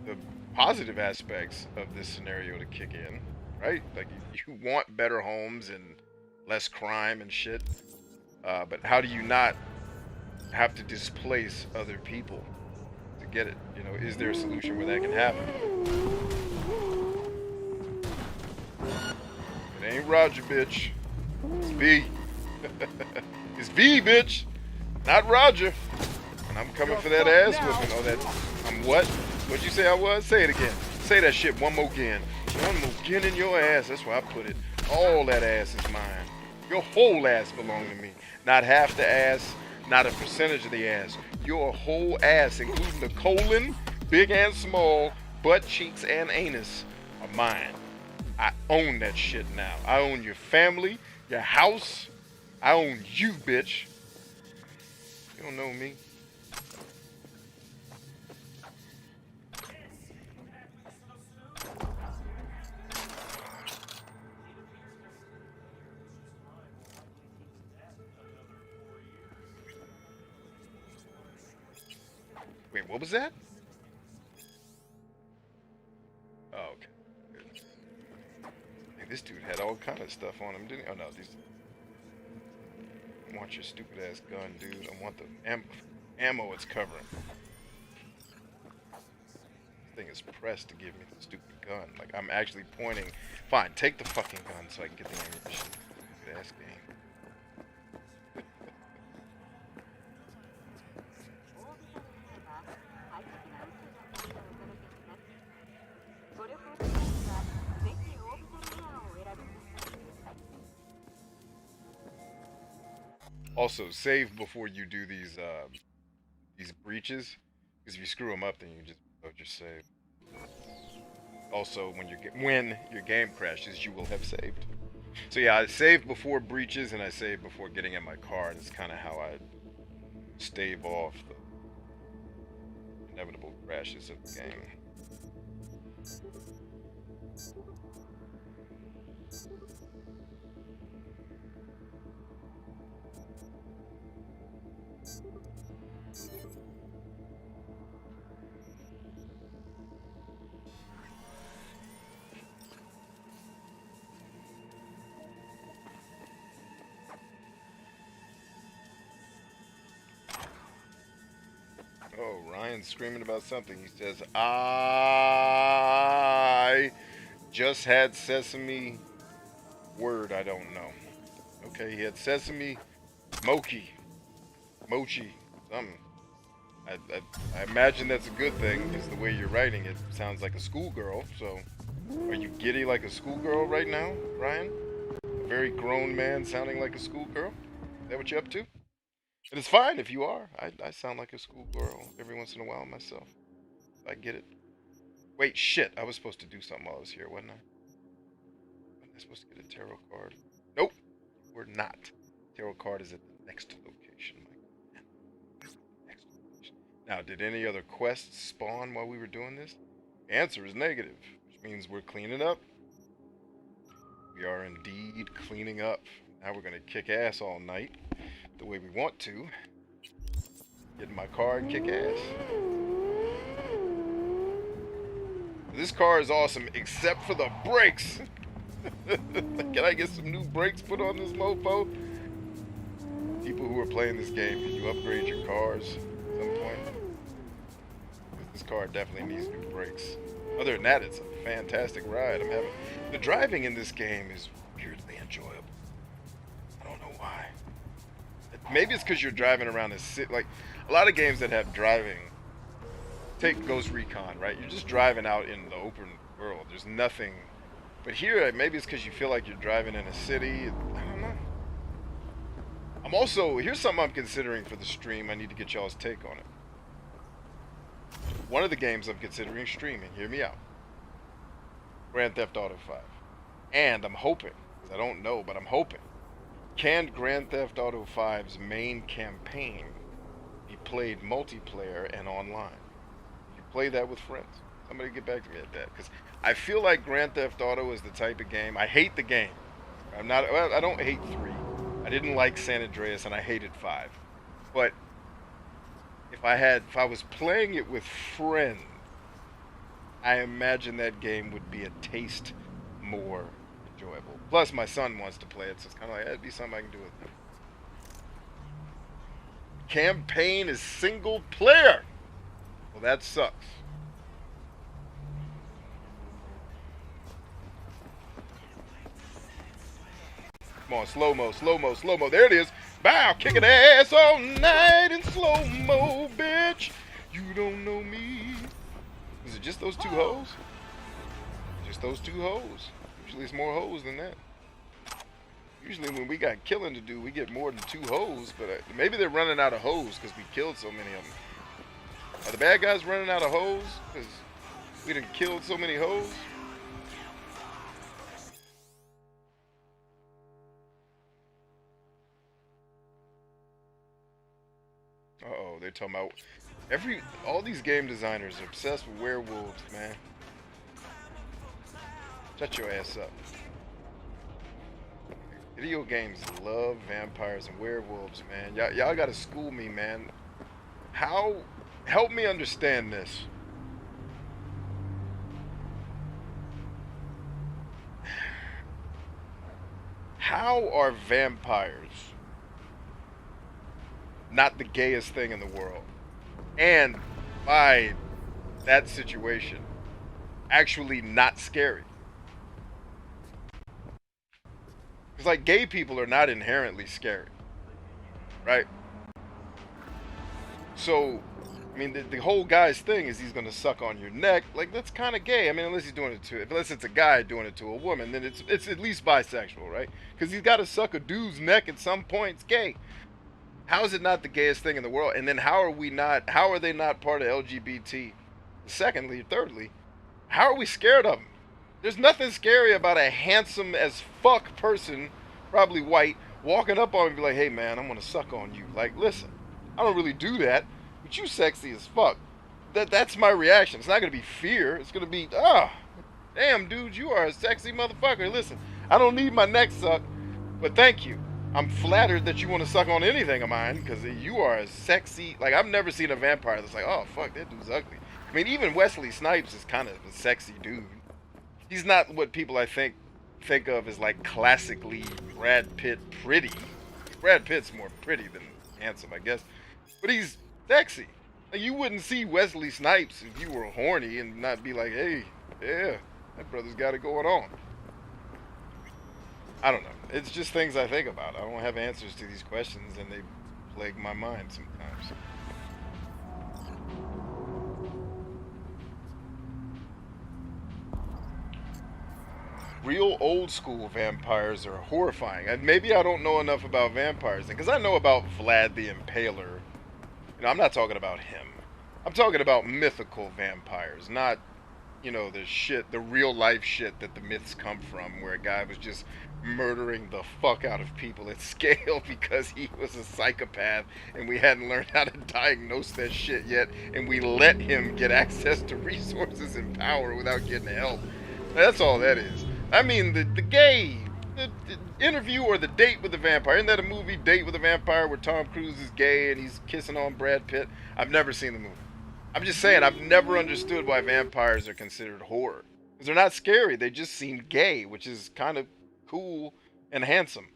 the positive aspects of this scenario to kick in, right? Like you want better homes and less crime and shit, but how do you not have to displace other people get it? You know, is there a solution where that can happen? ain't Roger, bitch. It's V. It's V, bitch. Not Roger. And I'm coming for that ass whooping. Oh, that. I'm what? What'd you say I was? Say it again. Say that shit one more again. One more again in your ass. That's where I put it. All that ass is mine. Your whole ass belong to me. Not half the ass, not a percentage of the ass. Your whole ass, including the colon, big and small, butt cheeks and anus, are mine. I own that shit now. I own your family, your house. I own you, bitch. You don't know me. Wait, what was that? Oh, okay. Good. Hey, this dude had all kind of stuff on him, didn't he? Oh, no, these... I want your stupid ass gun, dude. I want the ammo it's covering. This thing is pressed to give me the stupid gun. Like, I'm actually pointing... Fine, take the fucking gun so I can get the ammunition. Stupid ass game. Also, save before you do these breaches, because if you screw them up, then you just save. Also, when your game crashes, you will have saved. So yeah, I save before breaches and I save before getting in my car. And it's kind of how I stave off the inevitable crashes of the game. Oh, Ryan's screaming about something. He says, I just had sesame word I don't know. Okay, he had sesame mochi, something. I imagine that's a good thing, because the way you're writing it sounds like a schoolgirl. So, are you giddy like a schoolgirl right now, Ryan? A very grown man sounding like a schoolgirl? Is that what you're up to? And it's fine if you are. I sound like a schoolgirl every once in a while myself. I get it. Wait, shit. I was supposed to do something while I was here, wasn't I? Wasn't I supposed to get a tarot card? Nope. We're not. Tarot card is at the next location. Next location. Now, did any other quests spawn while we were doing this? The answer is negative, which means we're cleaning up. We are indeed cleaning up. Now we're going to kick ass all night. The way we want to. Get in my car and kick ass. This car is awesome, except for the brakes. Can I get some new brakes put on this mofo? People who are playing this game, can you upgrade your cars at some point? This car definitely needs new brakes. Other than that, it's a fantastic ride. The driving in this game is weirdly enjoyable. I don't know why. Maybe it's because you're driving around the city. Like, a lot of games that have driving, take Ghost Recon, right? You're just driving out in the open world. There's nothing. But here, maybe it's because you feel like you're driving in a city. I don't know. Here's something I'm considering for the stream. I need to get y'all's take on it. One of the games I'm considering streaming, hear me out. Grand Theft Auto 5. And I'm hoping, because I don't know, but I'm hoping, can Grand Theft Auto 5's main campaign be played multiplayer and online? You play that with friends. Somebody get back to me at that, because I feel like Grand Theft Auto is the type of game. I hate the game. I don't hate 3. I didn't like San Andreas, and I hated 5. But if I was playing it with friends, I imagine that game would be a taste more enjoyable. Plus, my son wants to play it, so it's kind of like, that'd be something I can do with him. Campaign is single player. Well, that sucks. Come on, slow-mo, slow-mo, slow-mo. There it is. Bow, kicking ass all night in slow-mo, bitch. You don't know me. Is it just those two hoes? Just those two hoes. Usually it's more hoes than that. Usually when we got killing to do, we get more than two hoes, but maybe they're running out of hoes because we killed so many of them. Are the bad guys running out of hoes because we done killed so many hoes? Uh-oh, they're talking about all these game designers are obsessed with werewolves, man. Shut your ass up. Video games love vampires and werewolves, man. Y'all gotta school me, man. Help me understand this. How are vampires not the gayest thing in the world? And by that situation, actually not scary? Because, like, gay people are not inherently scary, right? So, I mean, the whole guy's thing is he's gonna suck on your neck. Like, that's kind of gay. I mean, unless it's a guy doing it to a woman, then it's at least bisexual, right? Because he's got to suck a dude's neck at some point. It's gay. How is it not the gayest thing in the world? And then how are they not part of LGBT? Secondly, thirdly, how are we scared of them? There's nothing scary about a handsome as fuck person, probably white, walking up on me and be like, hey man, I'm gonna suck on you. Like, listen, I don't really do that, but you sexy as fuck. That's my reaction. It's not gonna be fear. It's gonna be, damn dude, you are a sexy motherfucker. Listen, I don't need my neck sucked, but thank you. I'm flattered that you want to suck on anything of mine, because you are a sexy, like, I've never seen a vampire that's like, oh fuck, that dude's ugly. I mean, even Wesley Snipes is kind of a sexy dude. He's not what people I think of as like classically Brad Pitt pretty. Brad Pitt's more pretty than handsome, I guess. But he's sexy. Like, you wouldn't see Wesley Snipes if you were horny and not be like, hey, yeah, that brother's got it going on. I don't know. It's just things I think about. I don't have answers to these questions, and they plague my mind sometimes. Real old school vampires are horrifying. And maybe I don't know enough about vampires, because I know about Vlad the Impaler. You know, I'm not talking about him. I'm talking about mythical vampires, not, you know, the real life shit that the myths come from, where a guy was just murdering the fuck out of people at scale because he was a psychopath and we hadn't learned how to diagnose that shit yet, and we let him get access to resources and power without getting help. That's all that is. I mean, the interview or the date with the vampire. Isn't that a movie, Date with a Vampire, where Tom Cruise is gay and he's kissing on Brad Pitt? I've never seen the movie. I'm just saying, I've never understood why vampires are considered horror. Because they're not scary, they just seem gay, which is kind of cool and handsome.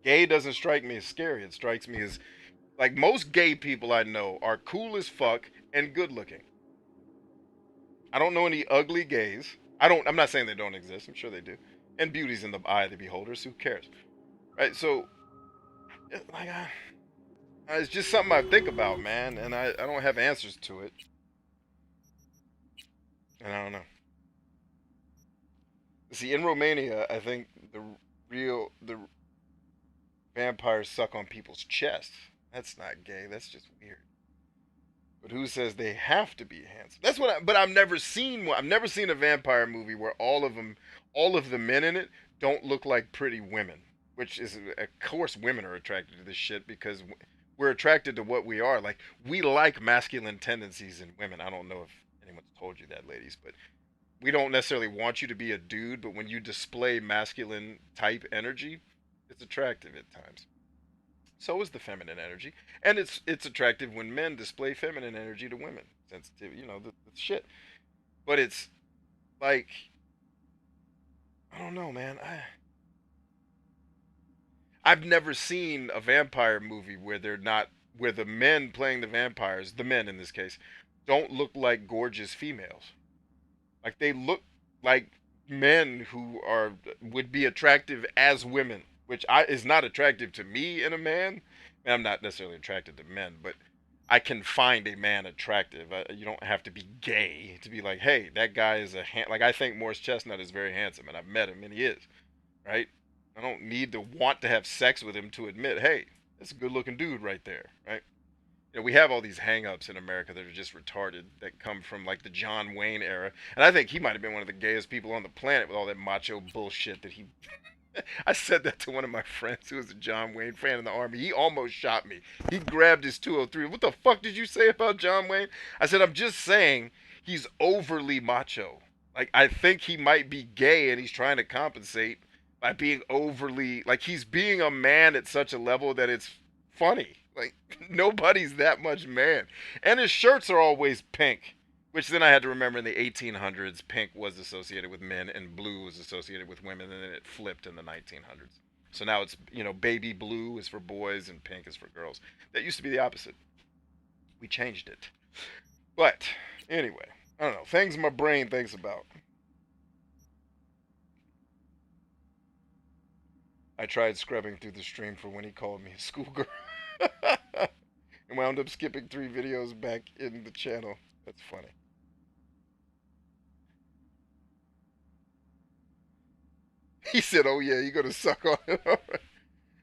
Gay doesn't strike me as scary. It strikes me as, like, most gay people I know are cool as fuck and good looking. I don't know any ugly gays. I'm not saying they don't exist. I'm sure they do. And beauty's in the eye of the beholder, so who cares? Right? So, like, it's just something I think about, man, and I don't have answers to it. And I don't know. See, in Romania, I think the vampires suck on people's chests. That's not gay. That's just weird. But who says they have to be handsome? That's what. But I've never seen one. I've never seen a vampire movie where all of the men in it don't look like pretty women. Which is, of course, women are attracted to this shit because we're attracted to what we are. Like, we like masculine tendencies in women. I don't know if anyone's told you that, ladies, but we don't necessarily want you to be a dude. But when you display masculine type energy, it's attractive at times. So is the feminine energy, and it's attractive when men display feminine energy to women. Sensitivity, you know, the shit. But it's like, I don't know, man. I've never seen a vampire movie where the men playing the vampires, the men in this case, don't look like gorgeous females. Like, they look like men who would be attractive as women, which is not attractive to me in a man. And I'm not necessarily attracted to men, but I can find a man attractive. You don't have to be gay to be like, hey, that guy is like I think Morris Chestnut is very handsome, and I've met him, and he is, right? I don't need to want to have sex with him to admit, hey, that's a good-looking dude right there, right? You know, we have all these hang-ups in America that are just retarded that come from like the John Wayne era, and I think he might have been one of the gayest people on the planet with all that macho bullshit that he. I said that to one of my friends who was a John Wayne fan in the army. He almost shot me. He grabbed his 203. What the fuck did you say about John Wayne? I said, I'm just saying he's overly macho. Like, I think he might be gay and he's trying to compensate by being overly, like, he's being a man at such a level that it's funny. Like, nobody's that much man. And his shirts are always pink. Which then I had to remember in the 1800s, pink was associated with men and blue was associated with women, and then it flipped in the 1900s. So now it's, you know, baby blue is for boys and pink is for girls. That used to be the opposite. We changed it. But, anyway, I don't know. Things my brain thinks about. I tried scrubbing through the stream for when he called me a schoolgirl. And wound up skipping 3 videos back in the channel. That's funny. He said, oh yeah, you're going to suck on it.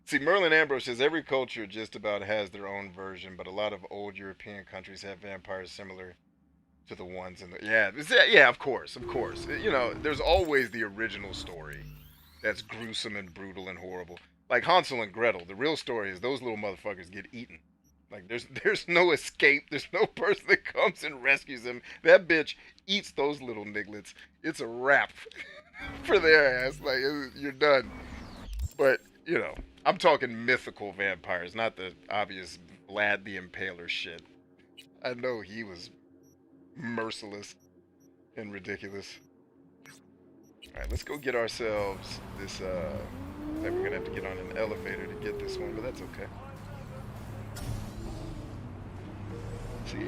See, Merlin Ambrose says every culture just about has their own version, but a lot of old European countries have vampires similar to the ones in the... Yeah, of course. You know, there's always the original story that's gruesome and brutal and horrible. Like Hansel and Gretel, the real story is those little motherfuckers get eaten. Like, there's no escape. There's no person that comes and rescues them. That bitch eats those little nigglets. It's a wrap for their ass. Like, you're done. But, you know, I'm talking mythical vampires, not the obvious Vlad the Impaler shit. I know he was merciless and ridiculous. Alright, let's go get ourselves this, like we're gonna have to get on an elevator to get this one, but that's okay. See,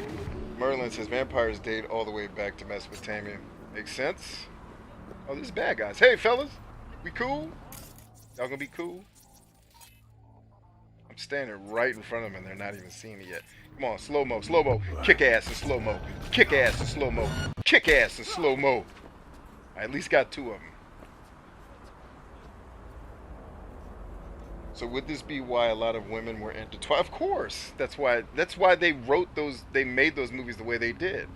Merlin says vampires date all the way back to Mesopotamia. Makes sense. Oh, this is bad guys. Hey, fellas, we cool? Y'all gonna be cool? I'm standing right in front of them and they're not even seeing me yet. Come on, slow-mo, kick ass and slow-mo, kick ass and slow-mo, kick ass and slow-mo. I at least got 2 of them. So would this be why a lot of women were into Twilight? Of course. That's why they wrote those, they made those movies the way they did.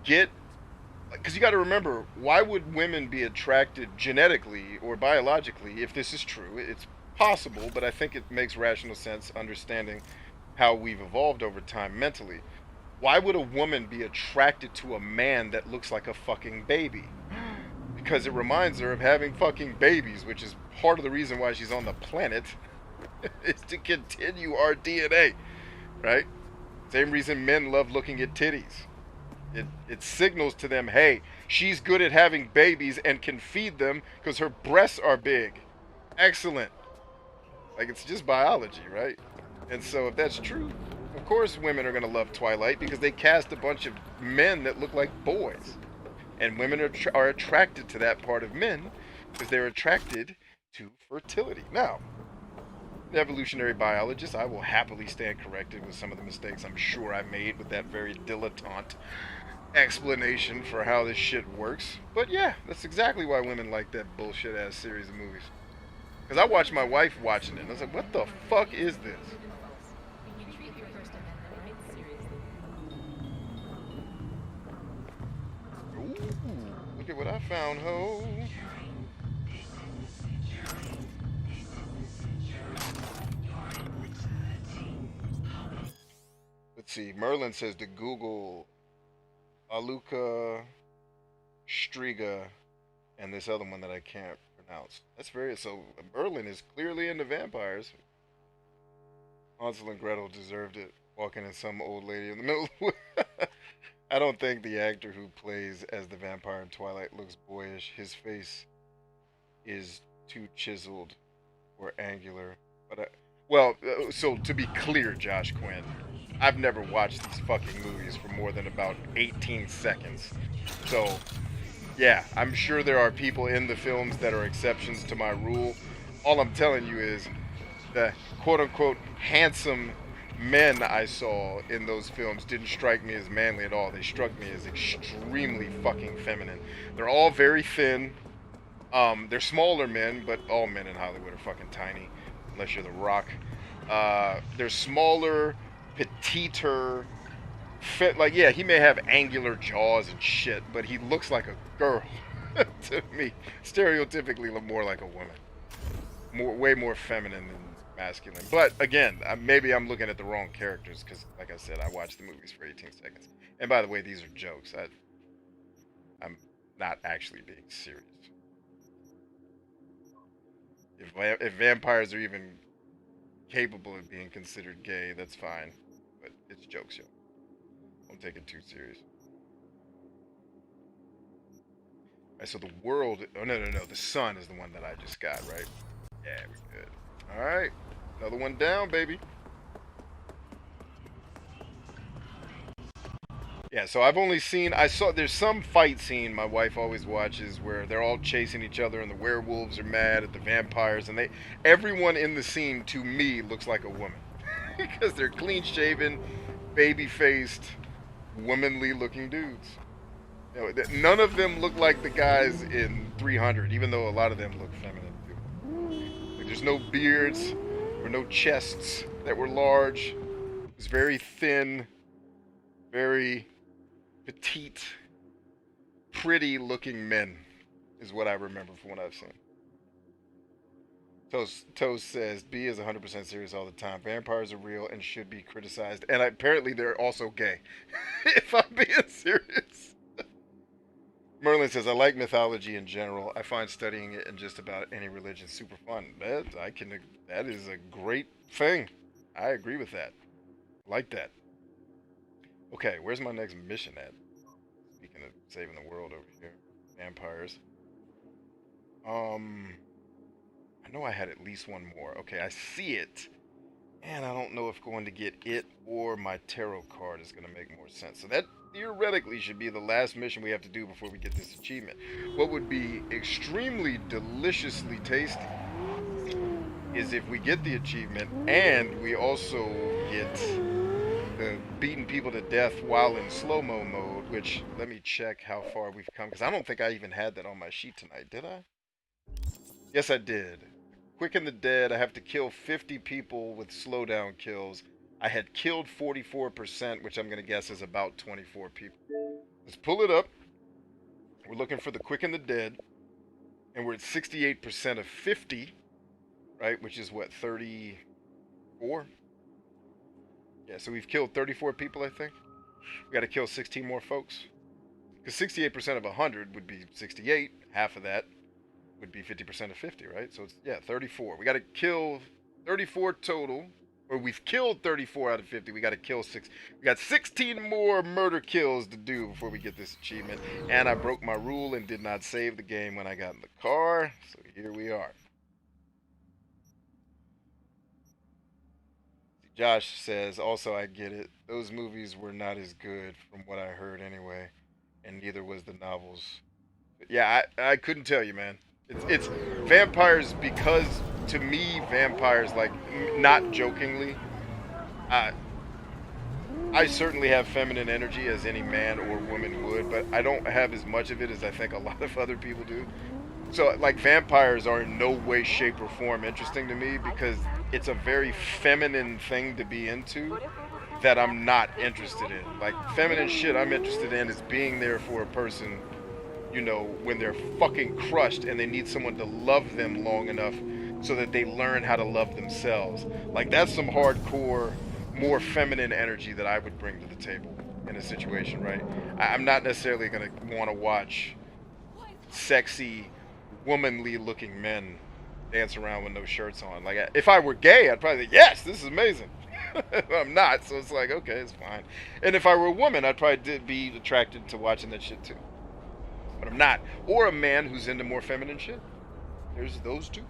Because you got to remember, why would women be attracted genetically or biologically, if this is true? It's possible, but I think it makes rational sense understanding how we've evolved over time mentally. Why would a woman be attracted to a man that looks like a fucking baby? Because it reminds her of having fucking babies, which is part of the reason why she's on the planet. Is to continue our DNA, right? Same reason men love looking at titties. It signals to them, hey, she's good at having babies and can feed them because her breasts are big. Excellent. Like, it's just biology, right? And so if that's true, of course women are going to love Twilight because they cast a bunch of men that look like boys. And women are attracted to that part of men because they're attracted to fertility. Now, evolutionary biologist, I will happily stand corrected with some of the mistakes I'm sure I made with that very dilettante explanation for how this shit works. But yeah, that's exactly why women like that bullshit ass series of movies. Because I watched my wife watching it and I was like, what the fuck is this? Ooh, look at what I found, ho. Let's see, Merlin says to Google Aluka Striga and this other one that I can't pronounce. That's very, so Merlin is clearly into vampires. Hansel and Gretel deserved it, walking in some old lady in the middle. I don't think the actor who plays as the vampire in Twilight looks boyish. His face is too chiseled or angular. But so to be clear, Josh Quinn, I've never watched these fucking movies for more than about 18 seconds. So Yeah, I'm sure there are people in the films that are exceptions to my rule. All I'm telling you is the quote unquote handsome men I saw in those films didn't strike me as manly at all. They struck me as extremely fucking feminine. They're all very thin. They're smaller men, but all men in Hollywood are fucking tiny, unless you're The Rock. They're smaller, petiter, fit. Like, yeah, he may have angular jaws and shit, but he looks like a girl to me. Stereotypically, look more like a woman. Way more feminine than masculine. But again, maybe I'm looking at the wrong characters because, like I said, I watched the movies for 18 seconds. And by the way, these are jokes. I'm not actually being serious. If vampires are even capable of being considered gay, that's fine. But it's jokes, yo. Don't take it too serious. Alright, so the world... Oh, no. The sun is the one that I just got, right? Yeah, we're good. Alright. Another one down, baby. Yeah, so I've only seen... There's some fight scene my wife always watches where they're all chasing each other and the werewolves are mad at the vampires and everyone in the scene, to me, looks like a woman. Because they're clean-shaven, baby-faced, womanly-looking dudes. You know, none of them look like the guys in 300, even though a lot of them look feminine, too. Like, there's no beards or no chests that were large. It was very thin, very... petite, pretty-looking men is what I remember from what I've seen. Toast says, B is 100% serious all the time. Vampires are real and should be criticized. And apparently they're also gay. If I'm being serious. Merlin says, I like mythology in general. I find studying it in just about any religion super fun. That is a great thing. I agree with that. I like that. Okay, where's my next mission at? Speaking of saving the world over here. Vampires. I know I had at least one more. Okay, I see it. And I don't know if going to get it or my tarot card is going to make more sense. So that theoretically should be the last mission we have to do before we get this achievement. What would be extremely deliciously tasty is if we get the achievement and we also get the beating people to death while in slow-mo mode, which, let me check how far we've come, because I don't think I even had that on my sheet tonight, did I? Yes, I did. Quick and the Dead, I have to kill 50 people with slowdown kills. I had killed 44%, which I'm going to guess is about 24 people. Let's pull it up. We're looking for the Quick and the Dead, and we're at 68% of 50, right, which is what, 34? Yeah, so we've killed 34 people, I think. We got to kill 16 more folks. Because 68% of 100 would be 68. Half of that would be 50% of 50, right? So it's, yeah, 34. We got to kill 34 total. Or we've killed 34 out of 50. We got to kill 6. We got 16 more murder kills to do before we get this achievement. And I broke my rule and did not save the game when I got in the car. So here we are. Josh says, also, I get it. Those movies were not as good from what I heard anyway, and neither was the novels. But yeah, I couldn't tell you, man. It's vampires because, to me, vampires, like, not jokingly, I certainly have feminine energy as any man or woman would, but I don't have as much of it as I think a lot of other people do. So, like, vampires are in no way, shape, or form interesting to me because it's a very feminine thing to be into that I'm not interested in. Like, feminine shit I'm interested in is being there for a person, you know, when they're fucking crushed and they need someone to love them long enough so that they learn how to love themselves. Like, that's some hardcore, more feminine energy that I would bring to the table in a situation, right? I'm not necessarily going to want to watch sexy, womanly looking men dance around with no shirts on. Like, if I were gay, I'd probably say, yes, this is amazing. I'm not, so it's like, okay, it's fine. And if I were a woman, I'd probably be attracted to watching that shit too. But I'm not. Or a man who's into more feminine shit. There's those two.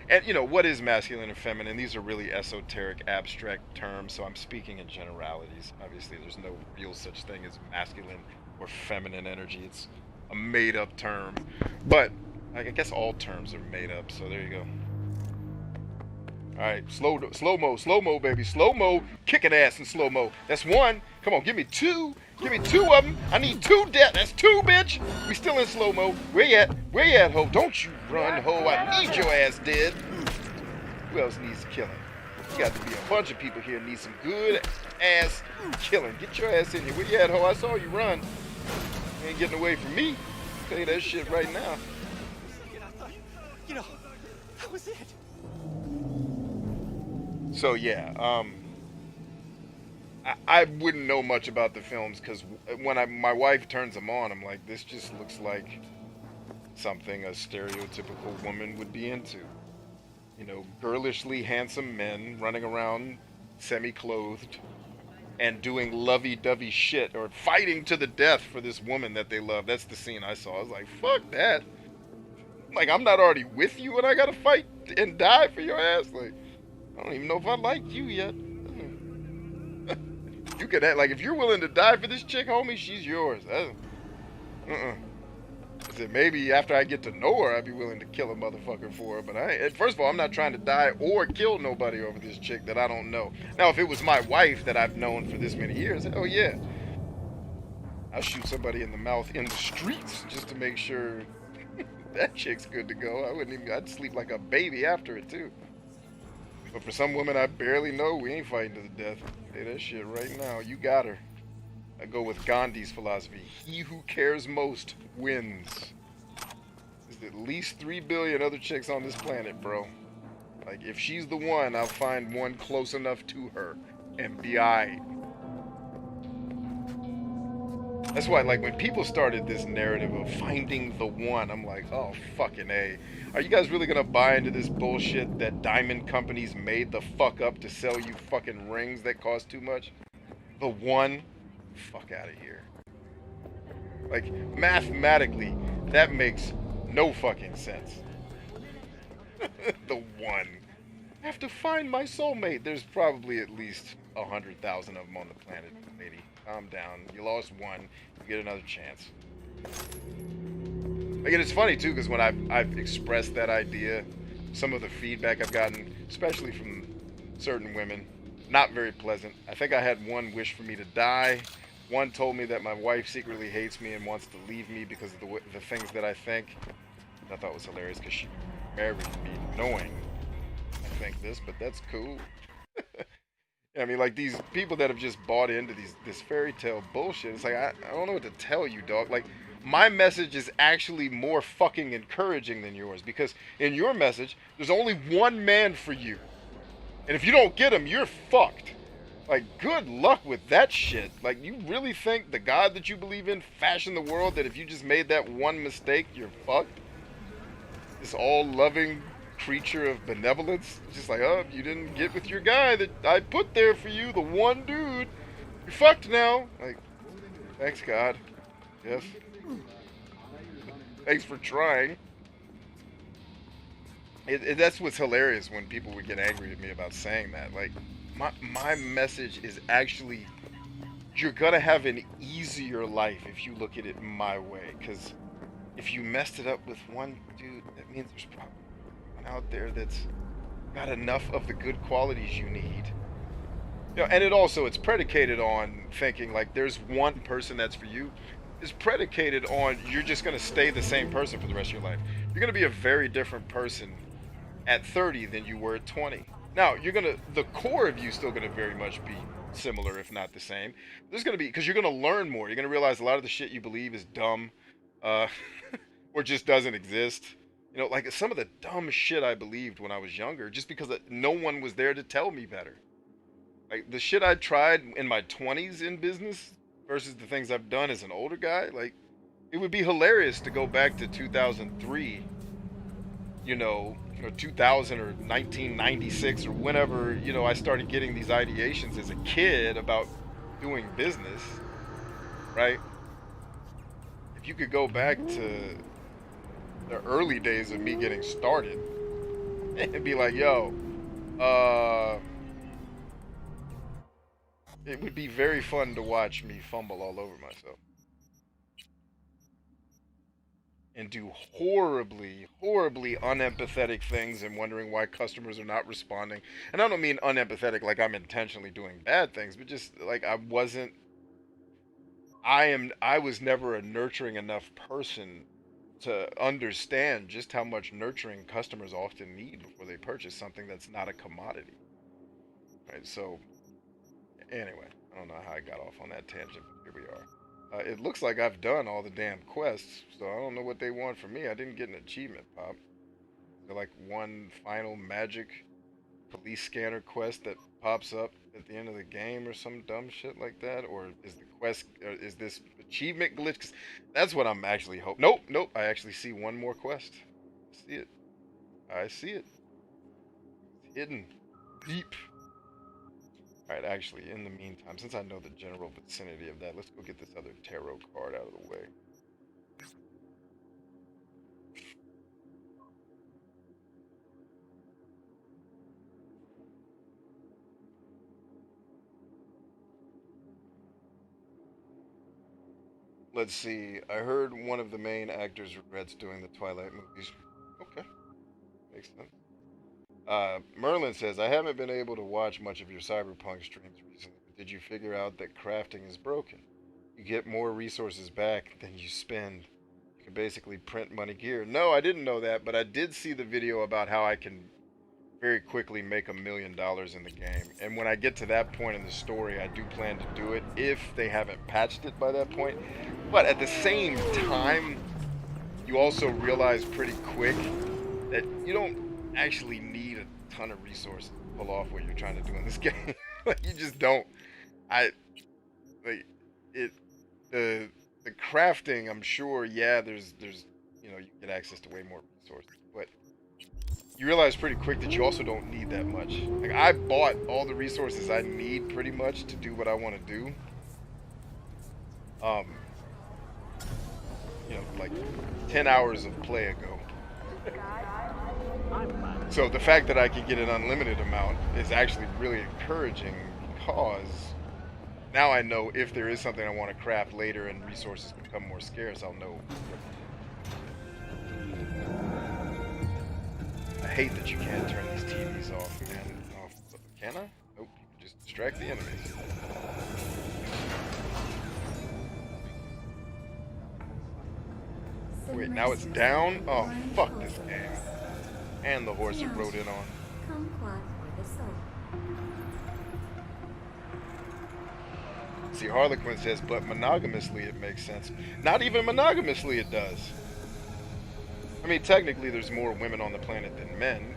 And, you know, what is masculine and feminine? These are really esoteric, abstract terms, so I'm speaking in generalities. Obviously, there's no real such thing as masculine or feminine energy. It's a made-up term, but I guess all terms are made up. So there you go. All right, slow-mo, baby, slow-mo, kicking ass in slow-mo. That's one. Come on, give me two. Give me two of them. I need two death. That's two, bitch. We still in slow-mo. Where you at? Where you at, ho? Don't you run, ho. I need your ass dead. Who else needs killing? You got to be a bunch of people here need some good ass killing. Get your ass in here. Where you at, ho? I saw you run. You ain't getting away from me. I'll tell you that shit right now. You know, that was it. So yeah, I wouldn't know much about the films because when my wife turns them on, I'm like, this just looks like something a stereotypical woman would be into. You know, girlishly handsome men running around semi-clothed and doing lovey-dovey shit or fighting to the death for this woman that they love. That's the scene I saw. I was like, fuck that. Like, I'm not already with you and I gotta fight and die for your ass? Like, I don't even know if I like you yet. You could act like, if you're willing to die for this chick, homie, she's yours. I said, maybe after I get to know her, I'd be willing to kill a motherfucker for her. But first of all, I'm not trying to die or kill nobody over this chick that I don't know. Now, if it was my wife that I've known for this many years, hell yeah. I'll shoot somebody in the mouth in the streets just to make sure that chick's good to go. I'd sleep like a baby after it too. But for some women I barely know, we ain't fighting to the death. Say that shit right now. You got her. I go with Gandhi's philosophy. He who cares most wins. There's at least 3 billion other chicks on this planet, bro. Like, if she's the one, I'll find one close enough to her and be aight. That's why, like, when people started this narrative of finding the one, I'm like, oh, fucking A. Are you guys really gonna buy into this bullshit that diamond companies made the fuck up to sell you fucking rings that cost too much? The one? Fuck out of here. Like, mathematically, that makes no fucking sense. The one. I have to find my soulmate. There's probably at least 100,000 of them on the planet, lady. Calm down. You lost one. You get another chance. Like, and it's funny too, because when I've expressed that idea, some of the feedback I've gotten, especially from certain women, not very pleasant. I think I had one wish for me to die. One told me that my wife secretly hates me and wants to leave me because of the things that I think. I thought was hilarious because she married me knowing I think this, but that's cool. I mean, like, these people that have just bought into this fairy tale bullshit, it's like, I don't know what to tell you, dog. Like, my message is actually more fucking encouraging than yours, because in your message, there's only one man for you. And if you don't get him, you're fucked. Like, good luck with that shit. Like, you really think the God that you believe in fashioned the world that if you just made that one mistake, you're fucked? This all-loving creature of benevolence, just like, oh, you didn't get with your guy that I put there for you, the one dude, you're fucked now. Like, thanks God. Yes. Thanks for trying. That's what's hilarious when people would get angry at me about saying that. Like, my message is actually, you're gonna have an easier life if you look at it my way, because if you messed it up with one dude, that means there's probably out there that's got enough of the good qualities you need. You know, and it's predicated on thinking like there's one person that's for you. It's predicated on you're just going to stay the same person for the rest of your life. You're going to be a very different person at 30 than you were at 20. Now, the core of you is still going to very much be similar, if not the same. There's going to be, because you're going to learn more. You're going to realize a lot of the shit you believe is dumb, or just doesn't exist. You know, like some of the dumb shit I believed when I was younger, just because no one was there to tell me better. Like the shit I tried in my 20s in business versus the things I've done as an older guy, like it would be hilarious to go back to 2003, or 2000 or 1996 or whenever, I started getting these ideations as a kid about doing business, right? If you could go back to the early days of me getting started and be like, yo, it would be very fun to watch me fumble all over myself. and do horribly, horribly unempathetic things and wondering why customers are not responding. And I don't mean unempathetic like I'm intentionally doing bad things, but just like I was never a nurturing enough person to understand just how much nurturing customers often need before they purchase something that's not a commodity. Right? So anyway, I don't know how I got off on that tangent, but here we are. It looks like I've done all the damn quests, so I don't know what they want from me. I didn't get an achievement, Pop. Is there like one final magic police scanner quest that pops up at the end of the game or some dumb shit like that? Or is the quest, or is this achievement glitch? 'Cause that's what I'm actually hoping. Nope, nope. I actually see one more quest. I see it. I see it. It's hidden. Deep. Alright, actually, in the meantime, since I know the general vicinity of that, let's go get this other tarot card out of the way. Let's see. I heard one of the main actors regrets doing the Twilight movies. Okay. Makes sense. Merlin says, I haven't been able to watch much of your Cyberpunk streams recently, but did you figure out that crafting is broken? You get more resources back than you spend. You can basically print money gear. No, I didn't know that, but I did see the video about how I can very quickly make $1 million in the game. And when I get to that point in the story, I do plan to do it if they haven't patched it by that point. But at the same time, you also realize pretty quick that you don't actually need a ton of resources to pull off what you're trying to do in this game. Like, you just don't. The crafting, I'm sure, yeah, there's you know, you get access to way more resources, but you realize pretty quick that you also don't need that much. Like, I bought all the resources I need pretty much to do what I want to do. You know, like 10 hours of play ago. So the fact that I can get an unlimited amount is actually really encouraging, because now I know if there is something I want to craft later and resources become more scarce, I'll know. I hate that you can't turn these TVs off, man. Oh, can I? Nope, you can just distract the enemies. Wait, now it's down? Oh, fuck this game. And the horse it rode in on. See, Harlequin says, but monogamously it makes sense. Not even monogamously it does. I mean, technically there's more women on the planet than men.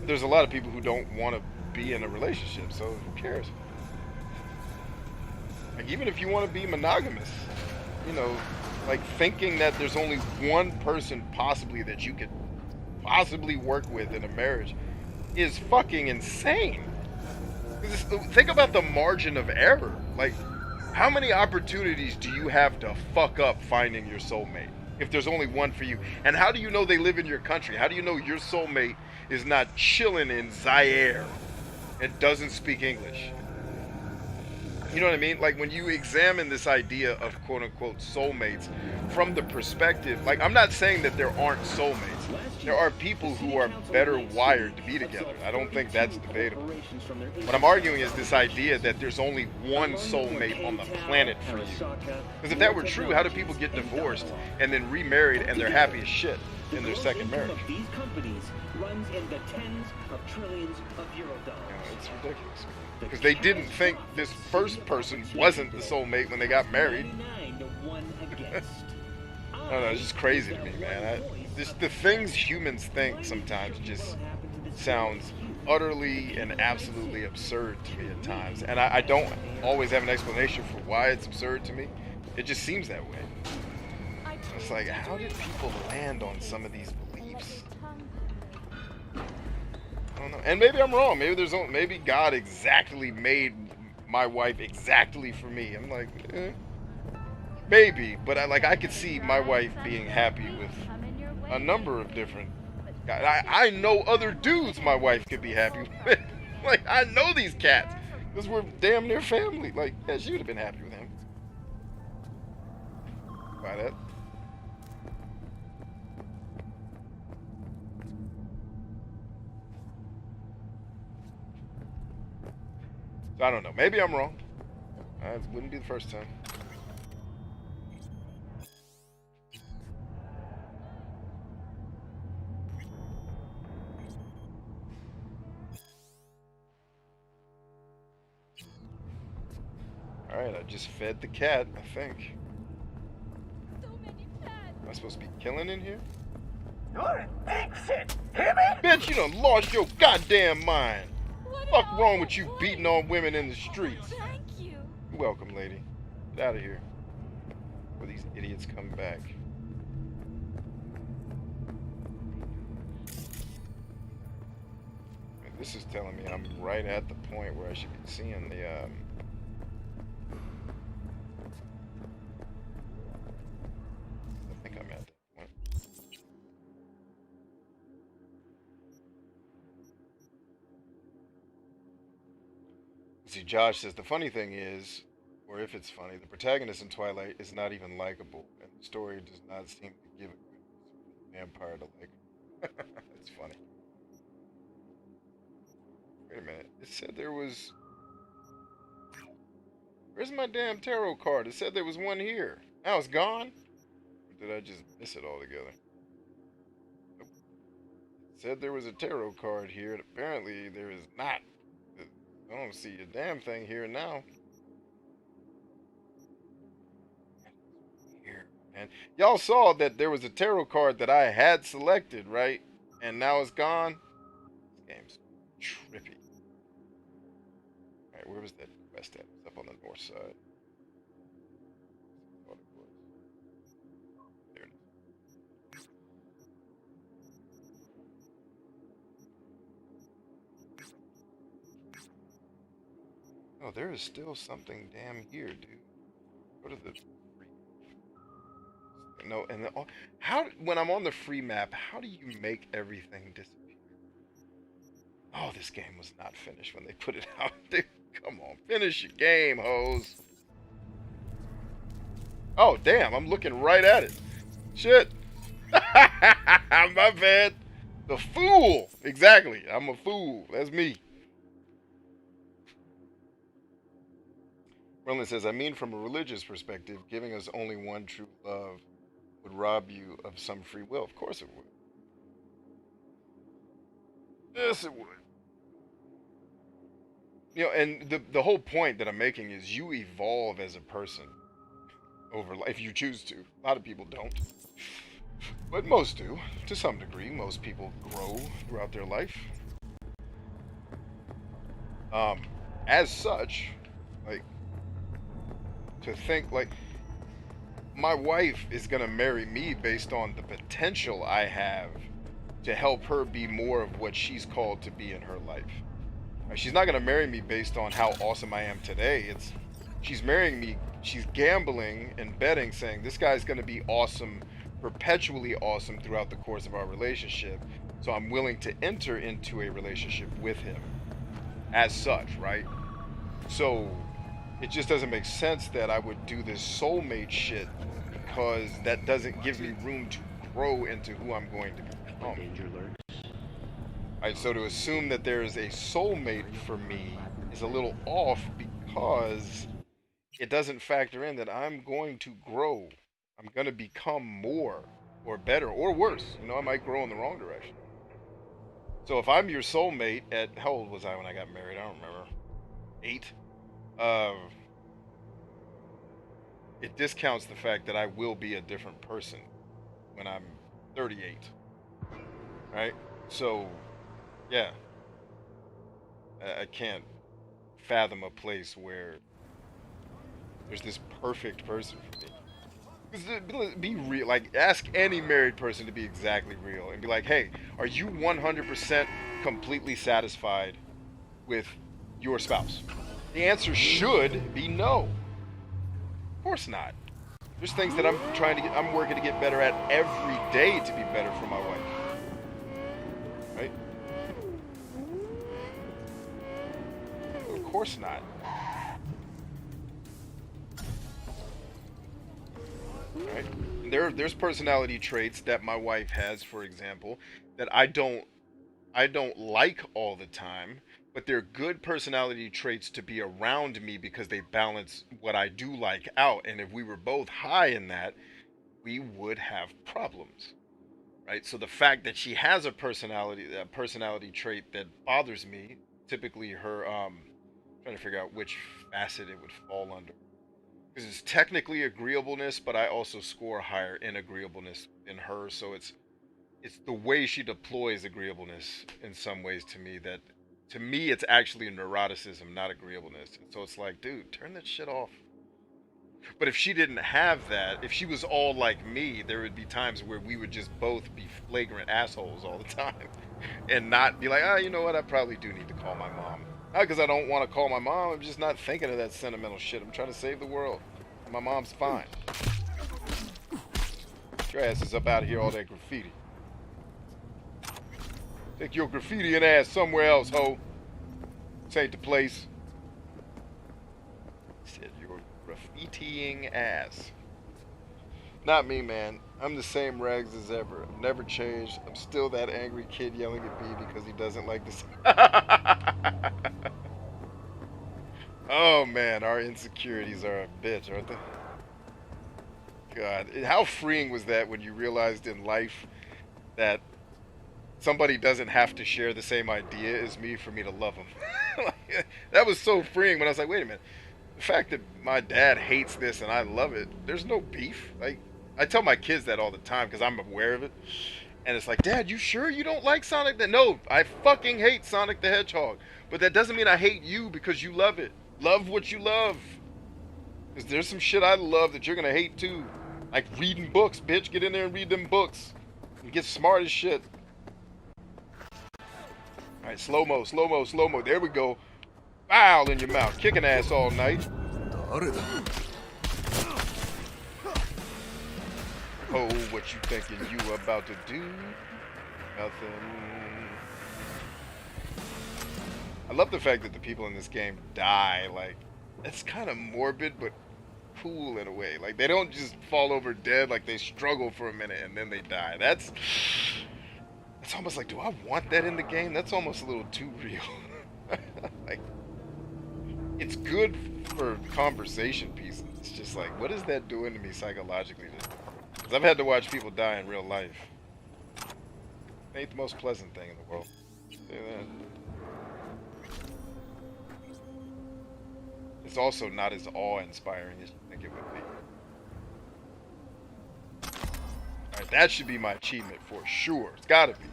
There's a lot of people who don't want to be in a relationship, so who cares? Like, even if you want to be monogamous, you know, like thinking that there's only one person possibly that you could possibly work with in a marriage is fucking insane. Think about the margin of error. Like, how many opportunities do you have to fuck up finding your soulmate if there's only one for you? And how do you know they live in your country? How do you know your soulmate is not chilling in Zaire and doesn't speak English? You know what I mean? Like, when you examine this idea of quote-unquote soulmates from the perspective, like, I'm not saying that there aren't soulmates. There are people who are better wired to be together. I don't think that's debatable. What I'm arguing is this idea that there's only one soulmate on the planet for you. Because if that were true, how do people get divorced and then remarried and they're happy as shit in their second marriage? These companies runs in the tens of trillions of euro dollars. Yeah, it's ridiculous. Because they didn't think this first person wasn't the soulmate when they got married. I don't know, it's just crazy to me, man. The things humans think sometimes just sounds utterly and absolutely absurd to me at times. And I don't always have an explanation for why it's absurd to me. It just seems that way. It's like, how did people land on some of these beliefs? I don't know. And maybe I'm wrong. Maybe God exactly made my wife exactly for me. I'm like, maybe, but I could see my wife being happy with a number of different guys. I know other dudes my wife could be happy with. Like, I know these cats because we're damn near family. Like, yeah, she would have been happy with him. Buy that. I don't know. Maybe I'm wrong. It wouldn't be the first time. Alright, I just fed the cat, I think. So many plans. Am I supposed to be killing in here? You're an pig shit. Hear me? Bitch, you done lost your goddamn mind. What Fuck an wrong awful with you place. beating on women in the streets? Thank you. You're welcome, lady. Get out of here. Before these idiots come back. And this is telling me I'm right at the point where I should be seeing the, I think I'm at that point. See, Josh says the funny thing is, or if it's funny, the protagonist in Twilight is not even likable, and the story does not seem to give a good reason for the vampire to like her. That's funny. Wait a minute. It said there was. Where's my damn tarot card? It said there was one here. Now it's gone? Or did I just miss it altogether? Nope. It said there was a tarot card here, and apparently there is not. I don't see a damn thing here now. Here, man. Y'all saw that there was a tarot card that I had selected, right? And now it's gone. This game's trippy. Alright, where was that quest at? It was up on the north side. Thought it was. There it is. Oh, there is still something damn here, dude. Go to the free. No, and how when I'm on the free map, how do you make everything disappear? Oh, this game was not finished when they put it out. Dude, come on, finish your game, hoes. Oh, damn, I'm looking right at it. Shit. My bad. The fool. Exactly. I'm a fool. That's me. Roland says, I mean, from a religious perspective, giving us only one true love would rob you of some free will. Of course it would. Yes, it would. You know, and the whole point that I'm making is you evolve as a person over life, if you choose to. A lot of people don't. But most do, to some degree. Most people grow throughout their life. As such, like, to think like my wife is gonna marry me based on the potential I have to help her be more of what she's called to be in her life. She's not gonna marry me based on how awesome I am today. She's marrying me, she's gambling and betting, saying this guy's gonna be awesome, perpetually awesome throughout the course of our relationship. So I'm willing to enter into a relationship with him as such, right? So it just doesn't make sense that I would do this soulmate shit, because that doesn't give me room to grow into who I'm going to become. Danger lurks. Right, so to assume that there is a soulmate for me is a little off, because it doesn't factor in that I'm going to grow. I'm going to become more or better or worse. You know, I might grow in the wrong direction. So if I'm your soulmate at, how old was I when I got married? I don't remember. 8? It discounts the fact that I will be a different person when I'm 38. Right? So, yeah. I can't fathom a place where there's this perfect person for me. Be real. Like, ask any married person to be exactly real and be like, hey, are you 100% completely satisfied with your spouse? The answer should be no. Of course not. There's things that I'm working to get better at every day to be better for my wife. Right? Of course not. Right? There's personality traits that my wife has, for example, that I don't like all the time, but they're good personality traits to be around me because they balance what I do like out. And if we were both high in that, we would have problems, right? So the fact that she has a personality trait that bothers me, typically her trying to figure out which facet it would fall under. Because it's technically agreeableness, but I also score higher in agreeableness in her, so it's the way she deploys agreeableness in some ways to me that to me it's actually neuroticism, not agreeableness. And so it's like, dude, turn that shit off. But if she didn't have that, if she was all like me, there would be times where we would just both be flagrant assholes all the time and not be like, ah, you know what, I probably do need to call my mom. Not because I don't want to call my mom, I'm just not thinking of that sentimental shit. I'm trying to save the world. My mom's fine. Your ass is up out of here, all that graffiti. Take your graffitiing ass somewhere else, ho. This ain't the place. Said your graffitiing ass. Not me, man. I'm the same rags as ever. I've never changed. I'm still that angry kid yelling at B because he doesn't like this. Oh man, our insecurities are a bitch, aren't they? God, how freeing was that when you realized in life that somebody doesn't have to share the same idea as me for me to love them? Like, that was so freeing when I was like, wait a minute. The fact that my dad hates this and I love it, there's no beef. Like, I tell my kids that all the time because I'm aware of it. And it's like, Dad, you sure you don't like Sonic the... No, I fucking hate Sonic the Hedgehog. But that doesn't mean I hate you because you love it. Love what you love. Because there's some shit I love that you're going to hate too. Like reading books, bitch. Get in there and read them books. And get smart as shit. Alright, slow-mo, slow-mo, slow-mo. There we go. Foul in your mouth. Kicking ass all night. Oh, what you thinking you about to do? Nothing. I love the fact that the people in this game die. Like, it's kind of morbid, but cool in a way. Like, they don't just fall over dead. Like, they struggle for a minute and then they die. That's almost like, do I want that in the game? That's almost a little too real. Like, it's good for conversation pieces. It's just like, what is that doing to me psychologically? Because I've had to watch people die in real life. It ain't the most pleasant thing in the world. Say that. It's also not as awe-inspiring as you think it would be. Alright, that should be my achievement for sure. It's gotta be.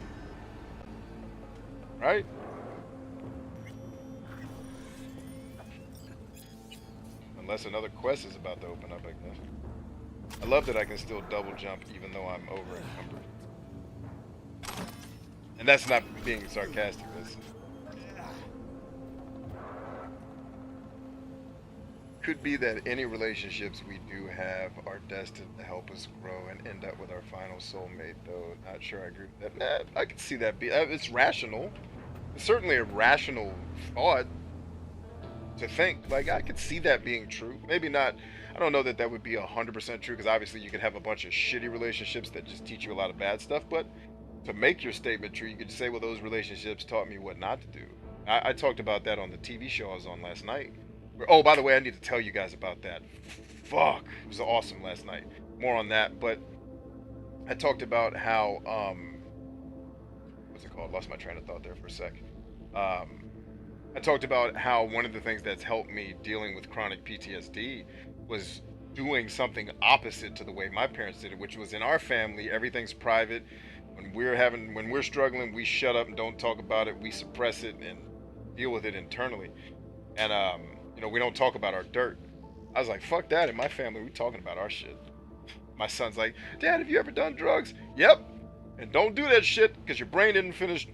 Right? Unless another quest is about to open up, I guess. I love that I can still double jump even though I'm over encumbered. And that's not being sarcastic. That's... Could be that any relationships we do have are destined to help us grow and end up with our final soulmate, though. Not sure I agree with that. Nah, I could see that be. It's rational. It's certainly a rational thought to think. Like, I could see that being true. Maybe not. I don't know that that would be 100% true, because obviously you could have a bunch of shitty relationships that just teach you a lot of bad stuff. But to make your statement true, you could say, well, those relationships taught me what not to do. I talked about that on the TV show I was on last night. Oh, by the way, I need to tell you guys about that. Fuck, it was awesome last night. More on that, but I talked about how, what's it called? Lost my train of thought there for a sec. I talked about how one of the things that's helped me dealing with chronic PTSD was doing something opposite to the way my parents did it, which was in our family, everything's private. When we're struggling, we shut up and don't talk about it. We suppress it and deal with it internally. And, you know, we don't talk about our dirt. I was like, fuck that. In my family, we talking about our shit. My son's like, Dad, have you ever done drugs? Yep. And don't do that shit because your brain didn't finish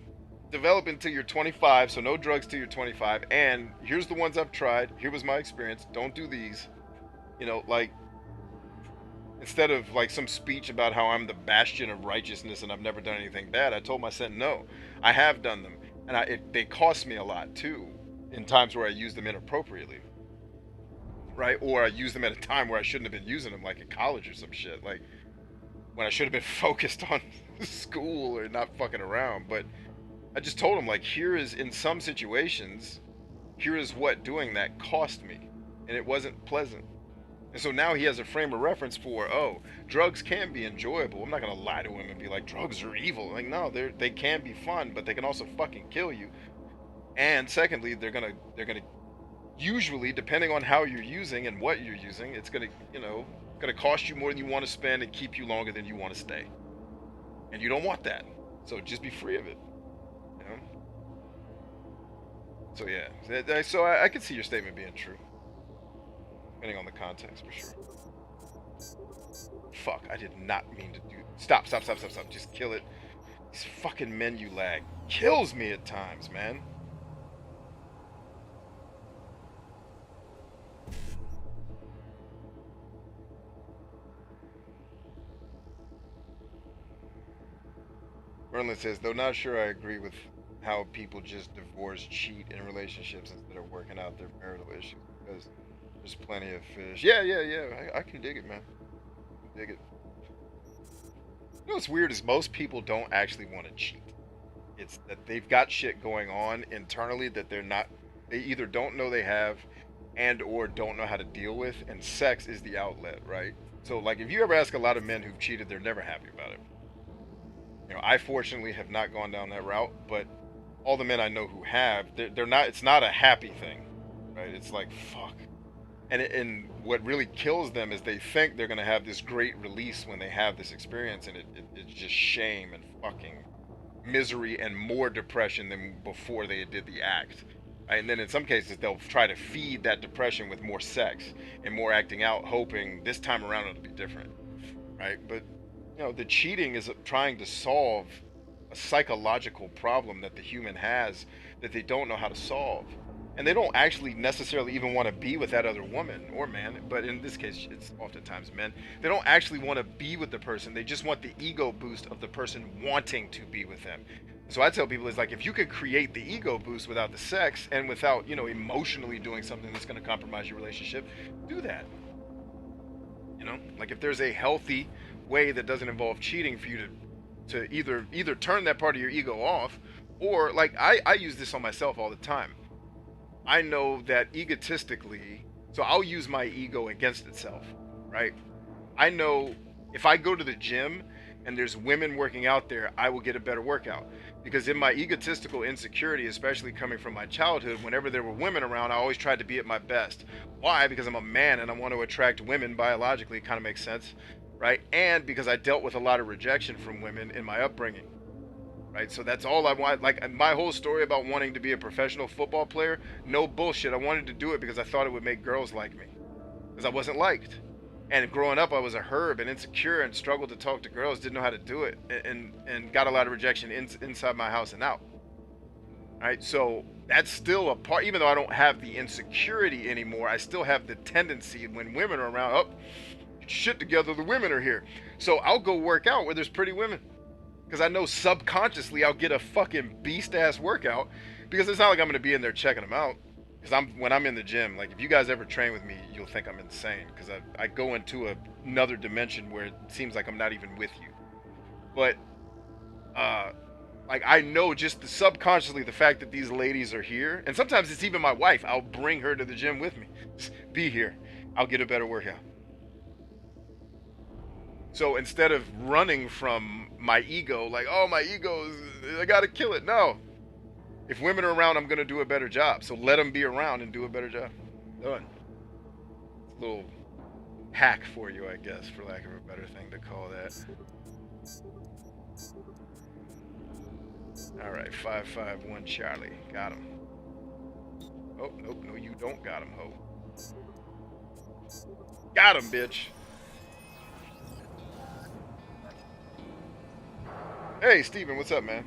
developing until you're 25. So no drugs till you're 25. And here's the ones I've tried. Here was my experience. Don't do these. You know, like, instead of like some speech about how I'm the bastion of righteousness and I've never done anything bad, I told my son, no, I have done them. And they cost me a lot too, in times where I used them inappropriately. Right? Or I used them at a time where I shouldn't have been using them, like in college or some shit. Like, when I should have been focused on school or not fucking around. But I just told him, like, here is, in some situations, here is what doing that cost me. And it wasn't pleasant. And so now he has a frame of reference for, oh, drugs can be enjoyable. I'm not going to lie to him and be like, drugs are evil. Like, no, they can be fun, but they can also fucking kill you. And secondly, they're going to usually, depending on how you're using and what you're using, it's going to, you know, going to cost you more than you want to spend and keep you longer than you want to stay. And you don't want that. So just be free of it. You know? So yeah. So I can see your statement being true. Depending on the context, for sure. Fuck, I did not mean to do... Stop. Just kill it. This fucking menu lag kills me at times, man. Merlin says, though not sure I agree with how people just divorce, cheat in relationships instead of working out their marital issues, because there's plenty of fish. Yeah. I can dig it, man. I can dig it. You know what's weird is most people don't actually want to cheat. It's that they've got shit going on internally that they either don't know they have and or don't know how to deal with, and sex is the outlet, right? So like if you ever ask a lot of men who've cheated, they're never happy about it. You know, I fortunately have not gone down that route, but all the men I know who have, they're not, it's not a happy thing, right? It's like, fuck. And what really kills them is they think they're going to have this great release when they have this experience, and it's just shame and fucking misery and more depression than before they did the act. Right? And then in some cases, they'll try to feed that depression with more sex and more acting out, hoping this time around it'll be different, right? But you know, the cheating is trying to solve a psychological problem that the human has that they don't know how to solve. And they don't actually necessarily even want to be with that other woman or man, but in this case, it's oftentimes men. They don't actually want to be with the person. They just want the ego boost of the person wanting to be with them. So I tell people, it's like, if you could create the ego boost without the sex and without, you know, emotionally doing something that's going to compromise your relationship, do that. You know, like if there's a healthy way that doesn't involve cheating for you to either turn that part of your ego off, or like I use this on myself all the time. I know that egotistically, so I'll use my ego against itself, right? I know if I go to the gym and there's women working out there, I will get a better workout. Because in my egotistical insecurity, especially coming from my childhood, whenever there were women around, I always tried to be at my best. Why? Because I'm a man and I want to attract women biologically. It kind of makes sense, right? And because I dealt with a lot of rejection from women in my upbringing, right? So that's all I want. Like my whole story about wanting to be a professional football player, no bullshit. I wanted to do it because I thought it would make girls like me, because I wasn't liked. And growing up, I was a herb and insecure and struggled to talk to girls, didn't know how to do it, and got a lot of rejection inside my house and out. All right, so that's still a part. Even though I don't have the insecurity anymore, I still have the tendency when women are around, oh, shit together, the women are here. So I'll go work out where there's pretty women, because I know subconsciously I'll get a fucking beast-ass workout, because it's not like I'm going to be in there checking them out. Because when I'm in the gym, like if you guys ever train with me, you'll think I'm insane, because I go into another dimension where it seems like I'm not even with you. But like I know just subconsciously the fact that these ladies are here, and sometimes it's even my wife. I'll bring her to the gym with me. Just be here. I'll get a better workout. So instead of running from my ego, like, oh, my ego, I gotta kill it. No. If women are around, I'm gonna do a better job. So let them be around and do a better job. Done. It's a little hack for you, I guess, for lack of a better thing to call that. All right, 551 Charlie, got him. Oh, nope, no, you don't got him, ho. Got him, bitch. Hey, Steven, what's up, man?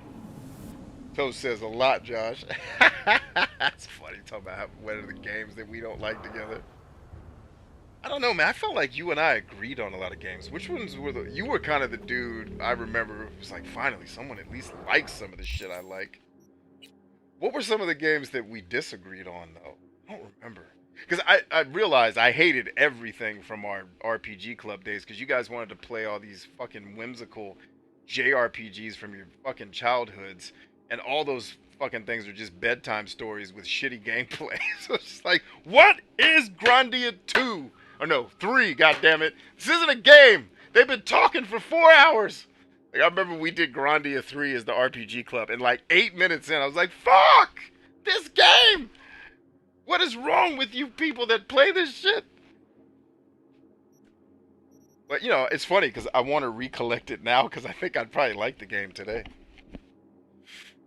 Toast says a lot, Josh. That's funny, talking about what are the games that we don't like together. I don't know, man. I felt like you and I agreed on a lot of games. Which ones were you were kind of the dude I remember who was like, finally, someone at least likes some of the shit I like. What were some of the games that we disagreed on, though? I don't remember. Because I realized I hated everything from our RPG club days, because you guys wanted to play all these fucking whimsical JRPGs from your fucking childhoods, and all those fucking things are just bedtime stories with shitty gameplay. So it's just like, what is Grandia 2? Or no, 3, goddammit. This isn't a game. They've been talking for 4 hours. Like, I remember we did Grandia 3 as the RPG club, and like 8 minutes in, I was like, fuck! This game! What is wrong with you people that play this shit? But, you know, it's funny because I want to recollect it now because I think I'd probably like the game today.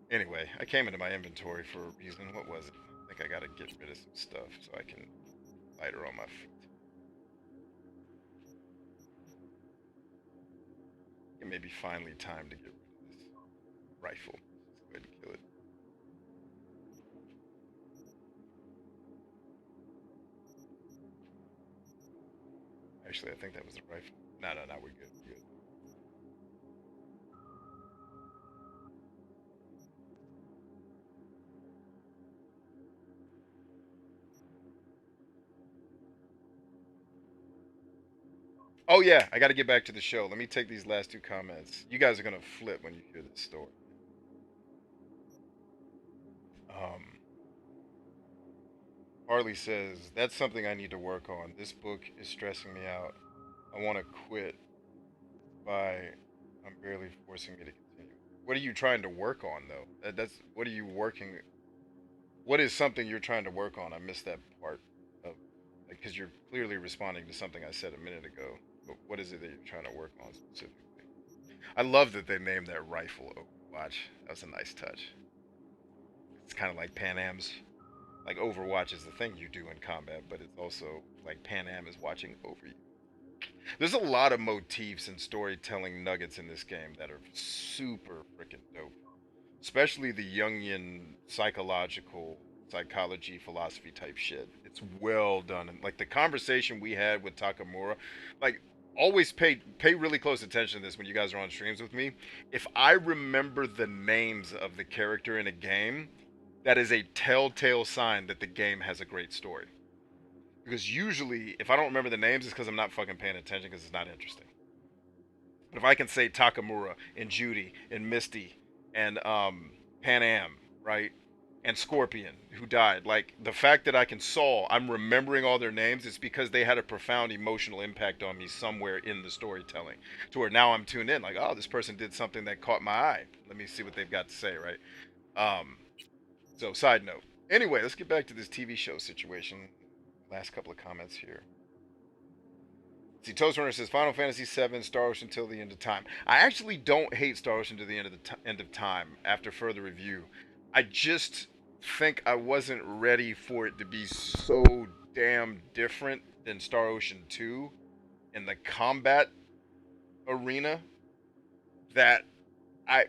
Anyway, I came into my inventory for a reason. What was it? I think I gotta get rid of some stuff so I can light her on my feet. It may be finally time to get rid of this rifle. Let's go ahead and kill it. Actually, I think that was the rifle. No, we're good. We're good. Oh yeah, I got to get back to the show. Let me take these last 2 comments. You guys are gonna flip when you hear this story. Harley says, that's something I need to work on. This book is stressing me out. I want to quit I'm barely forcing me to continue. What are you trying to work on though? What are you working? What is something you're trying to work on? I missed that part of, because you're clearly responding to something I said a minute ago. But what is it that you're trying to work on specifically? I love that they named that rifle Overwatch. That was a nice touch. It's kind of like Pan Am's. Like Overwatch is the thing you do in combat, but it's also like Pan Am is watching over you. There's a lot of motifs and storytelling nuggets in this game that are super freaking dope. Especially the Jungian psychology, philosophy type shit. It's well done. And like the conversation we had with Takamura, like always pay really close attention to this when you guys are on streams with me. If I remember the names of the character in a game, that is a telltale sign that the game has a great story. Because usually, if I don't remember the names, it's because I'm not fucking paying attention because it's not interesting. But if I can say Takamura and Judy and Misty and Pan Am, right? And Scorpion, who died. Like, the fact that I can I'm remembering all their names, it's because they had a profound emotional impact on me somewhere in the storytelling. To where now I'm tuned in, like, oh, this person did something that caught my eye. Let me see what they've got to say, right? So, side note. Anyway, let's get back to this TV show situation. Last couple of comments here. See, Toast Runner says Final Fantasy VII, Star Ocean till the end of time. I actually don't hate Star Ocean to the end of time after further review. I just think I wasn't ready for it to be so damn different than Star Ocean 2 in the combat arena that I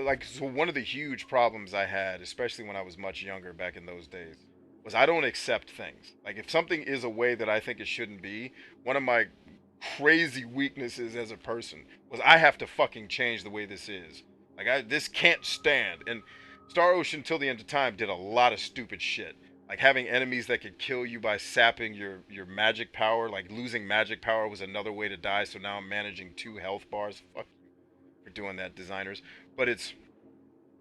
like. So one of the huge problems I had, especially when I was much younger back in those days, was I don't accept things. Like, if something is a way that I think it shouldn't be, one of my crazy weaknesses as a person was I have to fucking change the way this is. Like, this can't stand. And Star Ocean till the end of time did a lot of stupid shit. Like having enemies that could kill you by sapping your magic power. Like losing magic power was another way to die, so now I'm managing 2 health bars. Fuck you for doing that, designers. But it's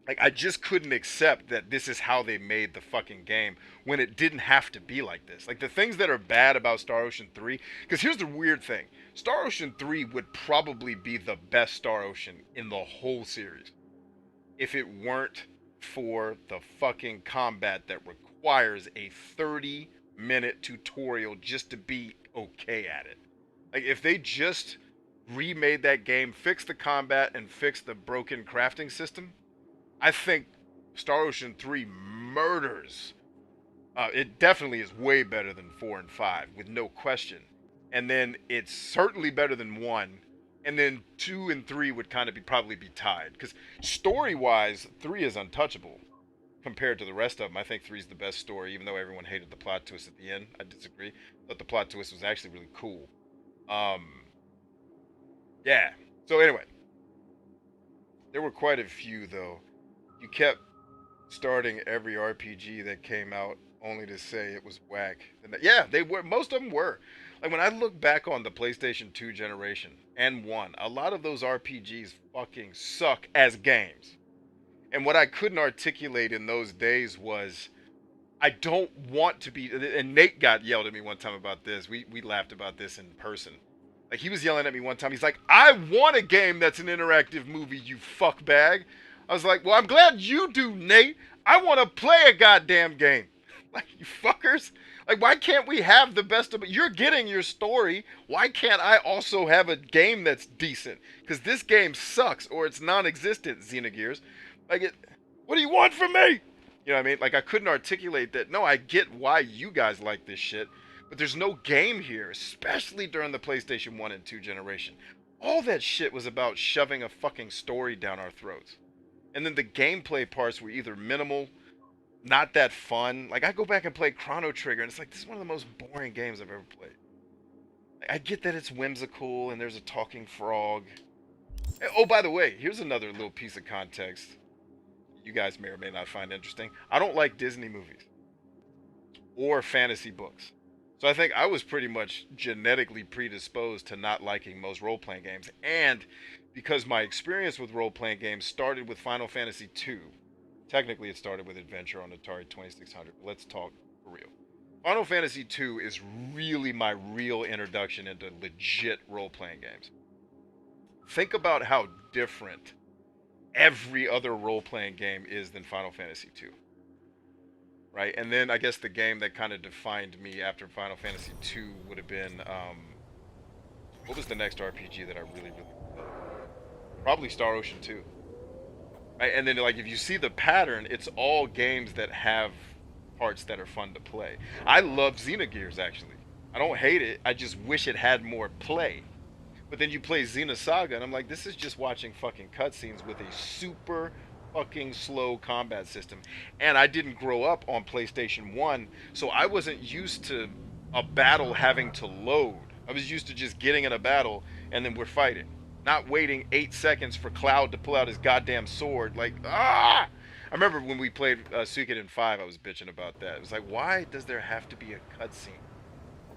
like, I just couldn't accept that this is how they made the fucking game when it didn't have to be like this. Like, the things that are bad about Star Ocean 3, because here's the weird thing. Star Ocean 3 would probably be the best Star Ocean in the whole series if it weren't for the fucking combat that requires a 30-minute tutorial just to be okay at it. Like, if they just remade that game, fixed the combat, and fixed the broken crafting system, I think Star Ocean 3 murders. It definitely is way better than 4 and 5, with no question. And then it's certainly better than 1. And then 2 and 3 would kind of probably be tied. Because story-wise, 3 is untouchable compared to the rest of them. I think 3 is the best story, even though everyone hated the plot twist at the end. I disagree. I thought the plot twist was actually really cool. Yeah. So anyway. There were quite a few, though. You kept starting every RPG that came out only to say it was whack. And yeah, they were. Most of them were. Like, when I look back on the PlayStation 2 generation and 1, a lot of those RPGs fucking suck as games. And what I couldn't articulate in those days was I don't want to be. And Nate got yelled at me one time about this. We laughed about this in person. Like, he was yelling at me one time. He's like, I want a game that's an interactive movie, you fuckbag. I was like, well, I'm glad you do, Nate. I want to play a goddamn game. Like, you fuckers. Like, why can't we have the best of it? You're getting your story. Why can't I also have a game that's decent? Because this game sucks, or it's non-existent, Xenogears. Like, what do you want from me? You know what I mean? Like, I couldn't articulate that. No, I get why you guys like this shit, but there's no game here, especially during the PlayStation 1 and 2 generation. All that shit was about shoving a fucking story down our throats. And then the gameplay parts were either minimal, not that fun. Like, I go back and play Chrono Trigger, and it's like, this is one of the most boring games I've ever played. Like, I get that it's whimsical, and there's a talking frog. Oh, by the way, here's another little piece of context you guys may or may not find interesting. I don't like Disney movies or fantasy books. So I think I was pretty much genetically predisposed to not liking most role-playing games. And because my experience with role-playing games started with Final Fantasy II. Technically, it started with Adventure on Atari 2600. But let's talk for real. Final Fantasy II is really my real introduction into legit role-playing games. Think about how different every other role-playing game is than Final Fantasy II. Right? And then I guess the game that kind of defined me after Final Fantasy II would have been, what was the next RPG that I really loved? Probably Star Ocean 2. Right? And then, like, if you see the pattern, it's all games that have parts that are fun to play. I love Xenogears, actually. I don't hate it. I just wish it had more play. But then you play Xenosaga, and I'm like, this is just watching fucking cutscenes with a super fucking slow combat system. And I didn't grow up on PlayStation 1, so I wasn't used to a battle having to load. I was used to just getting in a battle, and then we're fighting. Not waiting 8 seconds for Cloud to pull out his goddamn sword. Like, ah! I remember when we played Suikoden 5, I was bitching about that. It was like, why does there have to be a cutscene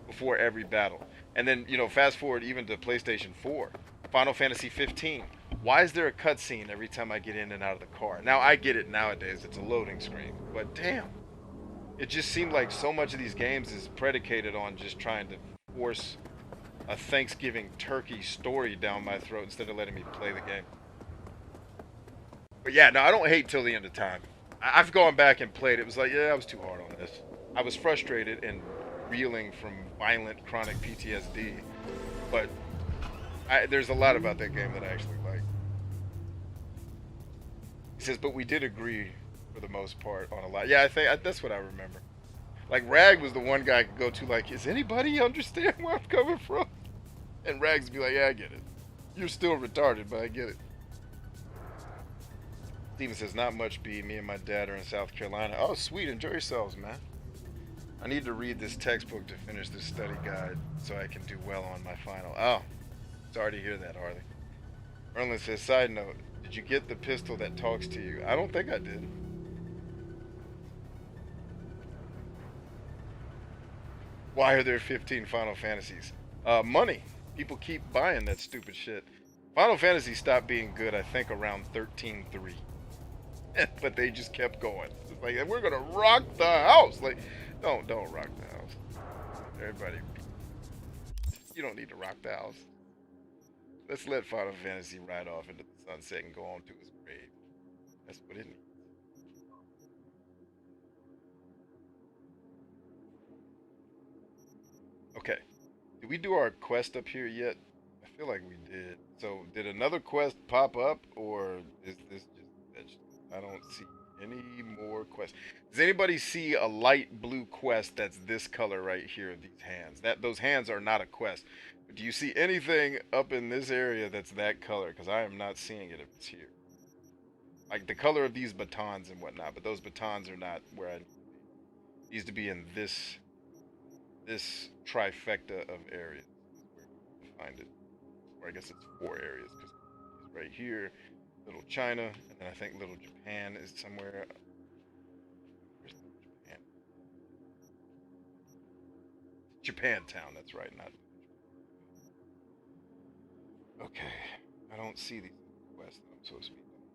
before every battle? And then, you know, fast forward even to PlayStation 4, Final Fantasy 15. Why is there a cutscene every time I get in and out of the car? Now, I get it nowadays. It's a loading screen. But damn. It just seemed like so much of these games is predicated on just trying to force a Thanksgiving turkey story down my throat instead of letting me play the game. But yeah, no, I don't hate Till the End of Time. I've gone back and played it. It was like, yeah, I was too hard on this. I was frustrated and reeling from violent chronic PTSD, but there's a lot about that game that I actually like. He says, but we did agree for the most part on a lot. Yeah, I think that's what I remember. Like, Rag was the one guy I could go to, like, does anybody understand where I'm coming from? And Rags would be like, yeah, I get it. You're still retarded, but I get it. Steven says, not much, B. Me and my dad are in South Carolina. Oh, sweet. Enjoy yourselves, man. I need to read this textbook to finish this study guide so I can do well on my final. Oh, sorry to hear that, Harley. Merlin says, side note, did you get the pistol that talks to you? I don't think I did. Why are there 15 Final Fantasies? Money. People keep buying that stupid shit. Final Fantasy stopped being good, I think, around 13.3. But they just kept going. It's like, we're gonna rock the house. Like, don't rock the house. Everybody, you don't need to rock the house. Let's let Final Fantasy ride off into the sunset and go on to his grave. That's what it needs. Okay. Did we do our quest up here yet? I feel like we did. So, did another quest pop up, or is this just... I don't see any more quests. Does anybody see a light blue quest that's this color right here, these hands? Those hands are not a quest. But do you see anything up in this area that's that color? Because I am not seeing it if it's here. Like the color of these batons and whatnot, but those batons are not where I need to be. It needs to be in this trifecta of areas. Where you find it. Or I guess it's 4 areas, because it's right here. Little China, and then I think Little Japan is somewhere. Where's Little Japan? Japantown, that's right, not. Okay, I don't see these quests that I'm supposed to be doing.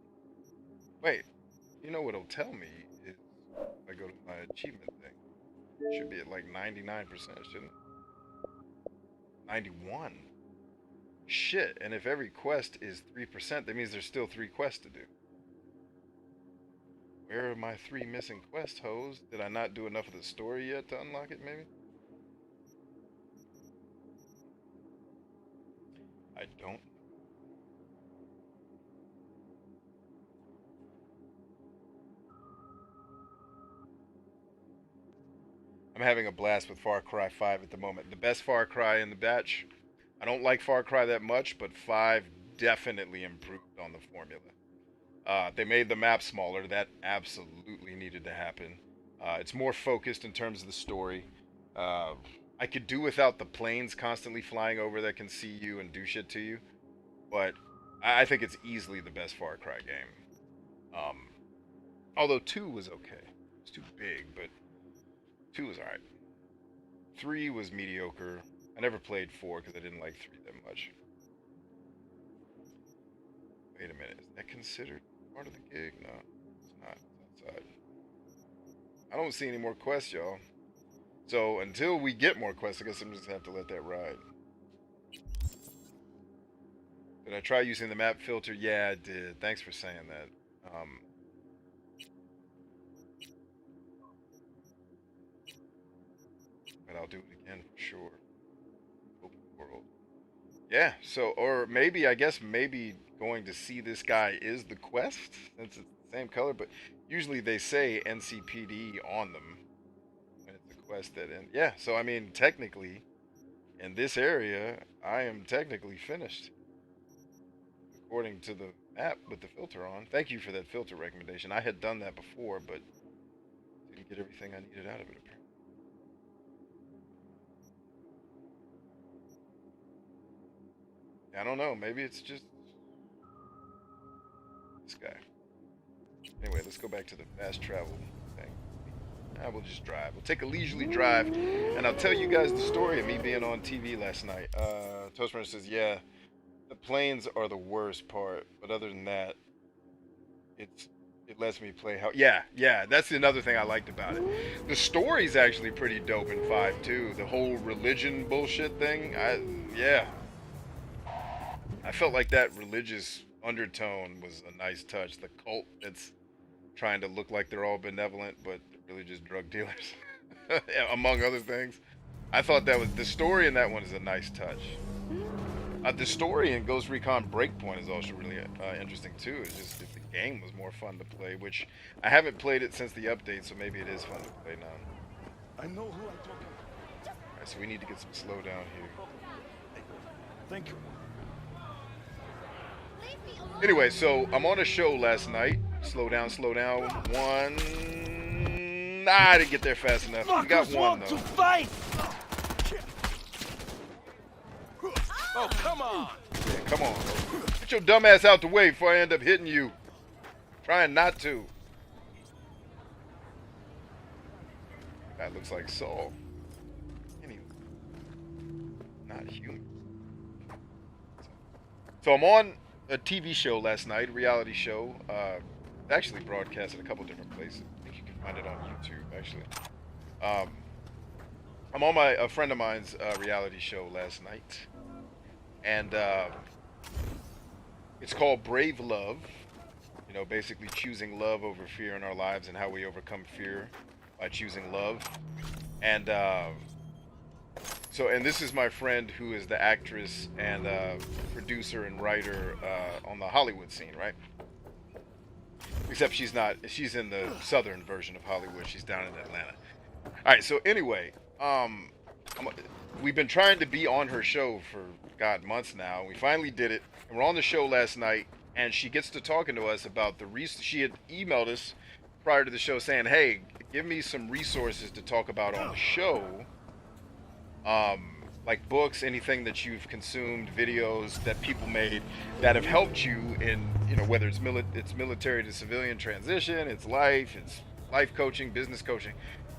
Wait, You know what'll tell me is if I go to my achievement thing. It should be at like 99%, shouldn't it? 91. Shit, and if every quest is 3%, that means there's still 3 quests to do. Where are my 3 missing quest hoes? Did I not do enough of the story yet to unlock it, maybe? I don't. I'm having a blast with Far Cry 5 at the moment. The best Far Cry in the batch. I don't like Far Cry that much, but 5 definitely improved on the formula. They made the map smaller. That absolutely needed to happen. It's more focused in terms of the story. I could do without the planes constantly flying over that can see you and do shit to you. But I think it's easily the best Far Cry game. Although 2 was okay. It's too big, but 2 was alright. 3 was mediocre. I never played 4 because I didn't like 3 that much. Wait a minute. Is that considered part of the gig? No, it's not. It's outside. I don't see any more quests, y'all. So until we get more quests, I guess I'm just going to have to let that ride. Did I try using the map filter? Yeah, I did. Thanks for saying that. But I'll do it again for sure. Open world. Yeah, so, or maybe, I guess maybe going to see this guy is the quest, since it's the same color, but usually they say NCPD on them when it's a quest that end. Yeah, so I mean, technically, in this area, I am technically finished. According to the map with the filter on. Thank you for that filter recommendation. I had done that before, but didn't get everything I needed out of it, apparently. I don't know. Maybe it's just this guy. Anyway, let's go back to the fast travel thing. We'll just drive. We'll take a leisurely drive, and I'll tell you guys the story of me being on TV last night. Toastmaster says, yeah, the planes are the worst part, but other than that, it lets me play how. Yeah, that's another thing I liked about it. The story's actually pretty dope in 5 too. The whole religion bullshit thing. I felt like that religious undertone was a nice touch. The cult that's trying to look like they're all benevolent, but really just drug dealers, among other things. I thought that was the story in that one is a nice touch. The story in Ghost Recon Breakpoint is also really interesting too. It's just if the game was more fun to play, which I haven't played it since the update, so maybe it is fun to play now. I know who I'm talking about. Alright, so we need to get some slowdown here. Thank you. Anyway, so I'm on a show last night. Slow down. One. I didn't get there fast enough. We got one though. Oh, come on! Yeah, come on. Get your dumb ass out the way before I end up hitting you. Trying not to. That looks like Saul. Anyway. Not human. So I'm on a TV show last night, a reality show. Actually broadcast in a couple different places. I think you can find it on YouTube, actually. I'm on a friend of mine's reality show last night. And it's called Brave Love. You know, basically choosing love over fear in our lives and how we overcome fear by choosing love. And and this is my friend who is the actress and producer and writer on the Hollywood scene, right? Except she's not. She's in the southern version of Hollywood. She's down in Atlanta. All right. So anyway, we've been trying to be on her show for months now. We finally did it. And we're on the show last night, and she gets to talking to us about she had emailed us prior to the show saying, "Hey, give me some resources to talk about on the show. Like books, anything that you've consumed, videos that people made that have helped you in, whether it's military to civilian transition, it's life coaching, business coaching.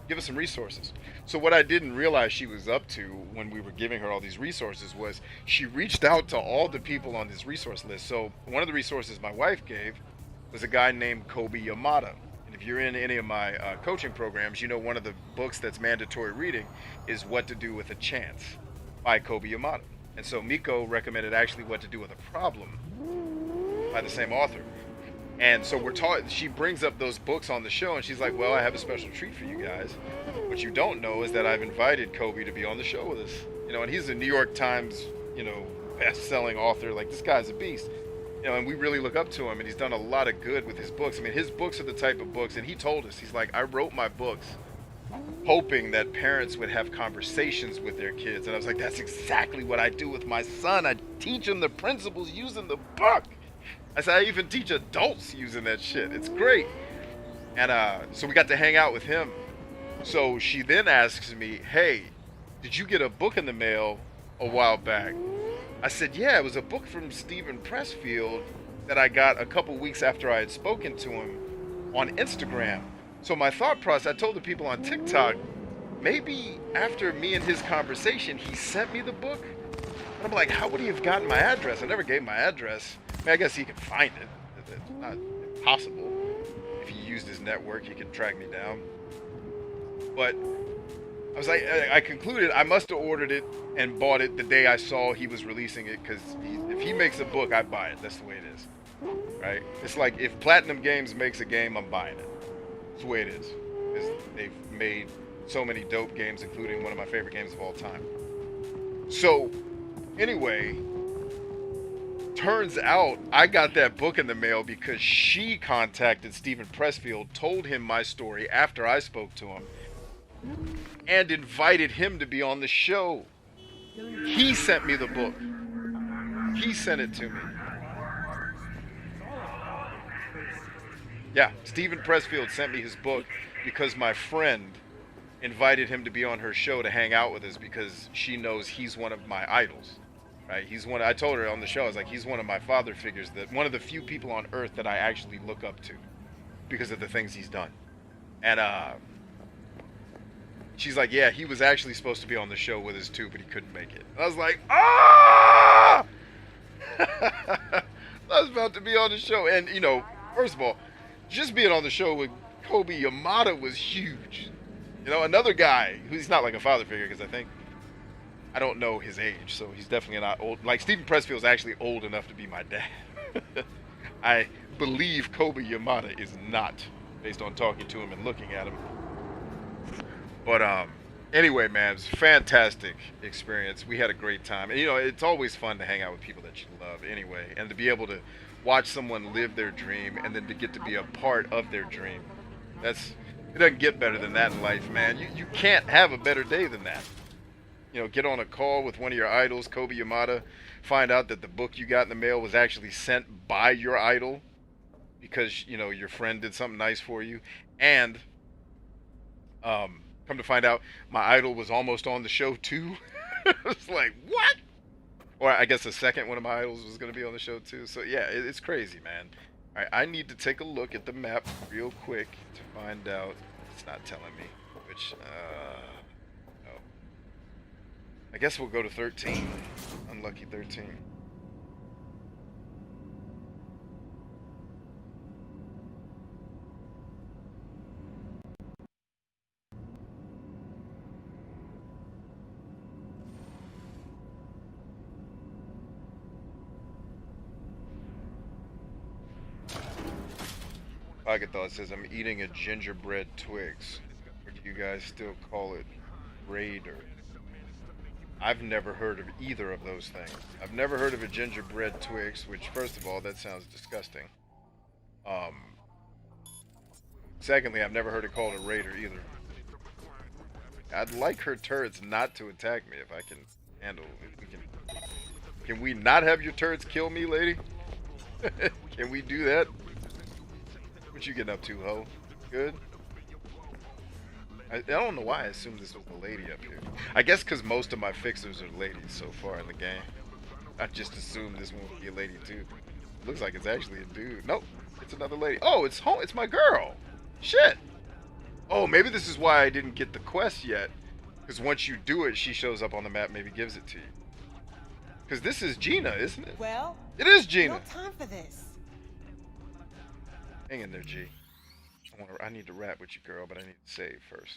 Give us some resources." So what I didn't realize she was up to when we were giving her all these resources was she reached out to all the people on this resource list. So one of the resources my wife gave was a guy named Kobe Yamada. And if you're in any of my coaching programs, you know one of the books that's mandatory reading is What to Do with a Chance by Kobe Yamada. And so Miko recommended actually What to Do with a Problem by the same author. And so we're taught, she brings up those books on the show and she's like, well, I have a special treat for you guys. What you don't know is that I've invited Kobe to be on the show with us. You know, and he's a New York Times, you know, best-selling author. Like, this guy's a beast. You know, and we really look up to him, and he's done a lot of good with his books. I mean, his books are the type of books, and he told us, he's like, I wrote my books hoping that parents would have conversations with their kids. And I was like, that's exactly what I do with my son. I teach him the principles using the book. I said, I even teach adults using that shit. It's great. And so we got to hang out with him. So she then asks me, hey, did you get a book in the mail a while back? I said, yeah, it was a book from Steven Pressfield that I got a couple weeks after I had spoken to him on Instagram. So my thought process, I told the people on TikTok, maybe after me and his conversation, he sent me the book. And I'm like, how would he have gotten my address? I never gave my address. I mean, I guess he could find it. It's not impossible. If he used his network, he could track me down. But I was like, I concluded I must have ordered it and bought it the day I saw he was releasing it, because if he makes a book, I buy it. That's the way it is, right? It's like if Platinum Games makes a game, I'm buying it. That's the way it is. Because they've made so many dope games, including one of my favorite games of all time. So, anyway, turns out I got that book in the mail because she contacted Steven Pressfield, told him my story after I spoke to him, and invited him to be on the show. He sent me the book. He sent it to me. Yeah, Steven Pressfield sent me his book because my friend invited him to be on her show to hang out with us because she knows he's one of my idols. Right? He's one. I told her on the show, I was like, he's one of my father figures, that one of the few people on earth that I actually look up to because of the things he's done. And she's like, yeah, he was actually supposed to be on the show with us too, but he couldn't make it. I was like, ah! I was about to be on the show. And, you know, first of all, just being on the show with Kobe Yamada was huge. You know, another guy who's not like a father figure, because I don't know his age, so he's definitely not old. Like, Steven Pressfield's actually old enough to be my dad. I believe Kobe Yamada is not, based on talking to him and looking at him. But anyway, man, it was a fantastic experience. We had a great time. And, you know, it's always fun to hang out with people that you love anyway. And to be able to watch someone live their dream and then to get to be a part of their dream. It doesn't get better than that in life, man. You can't have a better day than that. You know, get on a call with one of your idols, Kobe Yamada, find out that the book you got in the mail was actually sent by your idol because, you know, your friend did something nice for you. And come to find out, my idol was almost on the show too. It's like, what? Or I guess the second one of my idols was going to be on the show too. So yeah, it's crazy, man. All right, I need to take a look at the map real quick to find out. It's not telling me which. No. I guess we'll go to 13. Unlucky 13. Pocket Thought says, I'm eating a gingerbread Twix. Or do you guys still call it Raider? I've never heard of either of those things. I've never heard of a gingerbread Twix, which, first of all, that sounds disgusting. Secondly, I've never heard it called a Raider either. I'd like her turrets not to attack me if I can handle it. Can we not have your turrets kill me, lady? Can we do that? What you getting up to, ho? Good? I don't know why I assumed this was a lady up here. I guess because most of my fixers are ladies so far in the game. I just assumed this one would be a lady too. Looks like it's actually a dude. Nope, it's another lady. Oh, it's my girl. Shit. Oh, maybe this is why I didn't get the quest yet. Because once you do it, she shows up on the map, maybe gives it to you. Because this is Gina, isn't it? Well, it is Gina. no time for this. Hang in there, G. I need to rap with you, girl, but I need to save first.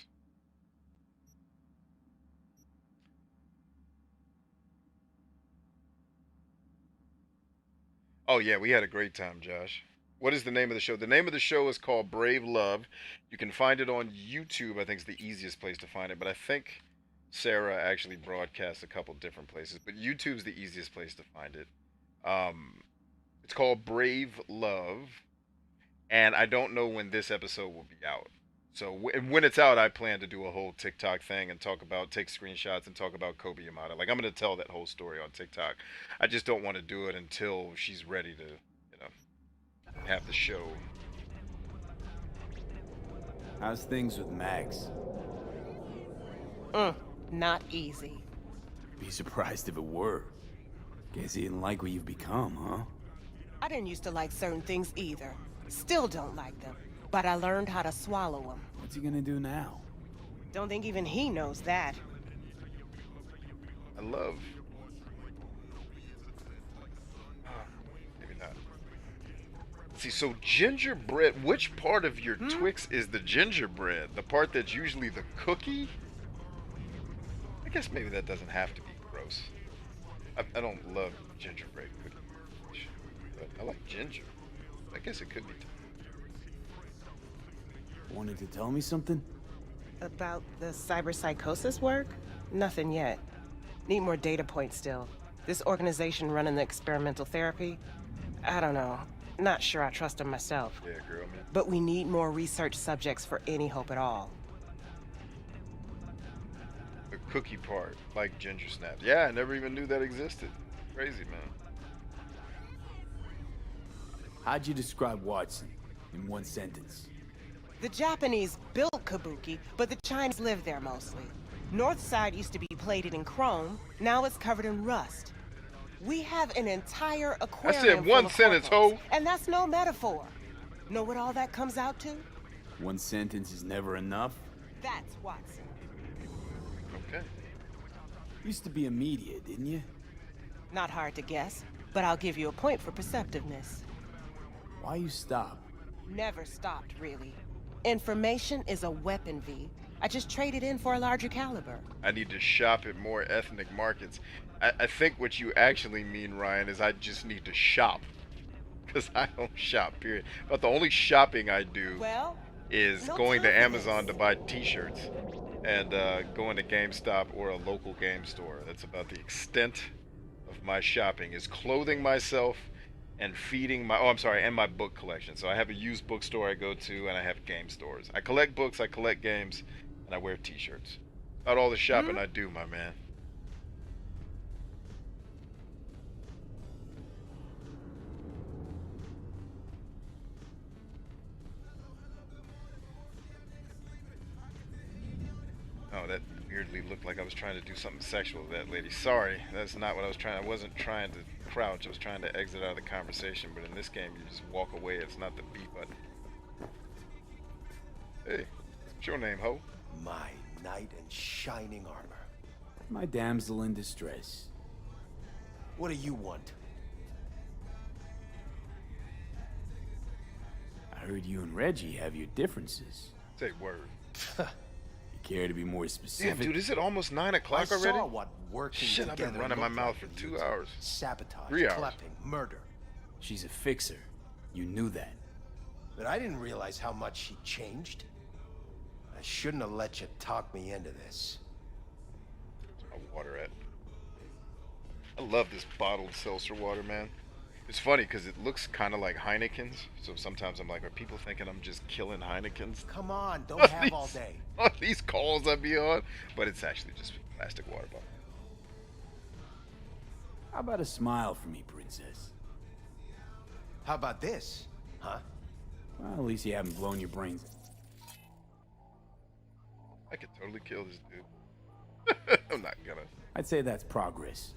Oh yeah, we had a great time, Josh. What is the name of the show? The name of the show is called Brave Love. You can find it on YouTube. I think it's the easiest place to find it, but I think Sarah actually broadcasts a couple different places, but YouTube's the easiest place to find it. It's called Brave Love, and I don't know when this episode will be out. So when it's out, I plan to do a whole TikTok thing and take screenshots and talk about Kobe Yamada. Like, I'm going to tell that whole story on TikTok. I just don't want to do it until she's ready to, have the show. How's things with Max? Not easy. Be surprised if it were. Guess he didn't like what you've become, huh? I didn't used to like certain things either. Still don't like them. But I learned how to swallow them. What's he gonna do now? Don't think even he knows that. I love. Maybe not. See, so gingerbread, which part of your Twix is the gingerbread? The part that's usually the cookie? I guess maybe that doesn't have to be gross. I don't love gingerbread cookies, but I like ginger. I guess it could be. Wanted to tell me something? About the cyberpsychosis work? Nothing yet. Need more data points still. This organization running the experimental therapy? I don't know. Not sure I trust them myself. Yeah, girl, man. But we need more research subjects for any hope at all. The cookie part, like ginger snaps. Yeah, I never even knew that existed. Crazy, man. How'd you describe Watson in one sentence? The Japanese built Kabuki, but the Chinese live there mostly. North side used to be plated in chrome, now it's covered in rust. We have an entire aquarium. I said one sentence, ho. And that's no metaphor. Know what all that comes out to? One sentence is never enough? That's Watson. Okay. Used to be a media, didn't you? Not hard to guess, but I'll give you a point for perceptiveness. Why you stop? Never stopped, really. Information is a weapon, V. I just traded in for a larger caliber. I need to shop at more ethnic markets. I think what you actually mean, Ryan, is I just need to shop. Because I don't shop, period. But the only shopping I do is going to Amazon to buy t-shirts. And going to GameStop or a local game store. That's about the extent of my shopping, is clothing myself and feeding my, and my book collection. So I have a used bookstore I go to, and I have game stores. I collect books, I collect games, and I wear t-shirts. About all the shopping I do, my man. Oh, that weirdly looked like I was trying to do something sexual with that lady. Sorry, that's not what I was trying. I wasn't trying to crouch. I was trying to exit out of the conversation. But in this game, you just walk away. It's not the B button. Hey, what's your name, ho? My knight in shining armor. My damsel in distress. What do you want? I heard you and Reggie have your differences. Say word. You care to be more specific? Damn, dude, is it almost 9 o'clock already? I saw what working Shit, I've been together running my looked mouth like for with 2 hours. Sabotage, 3 hours. collecting, murder. She's a fixer. You knew that. But I didn't realize how much she changed. I shouldn't have let you talk me into this. Where's my water at? I love this bottled seltzer water, man. It's funny because it looks kind of like Heineken's, so sometimes I'm like, are people thinking I'm just killing Heineken's? Come on, don't have all day. On these calls I be on, but it's actually just plastic water bottle. How about a smile for me, princess? How about this, huh? Well, at least you haven't blown your brains. I could totally kill this dude. I'm not gonna. I'd say that's progress.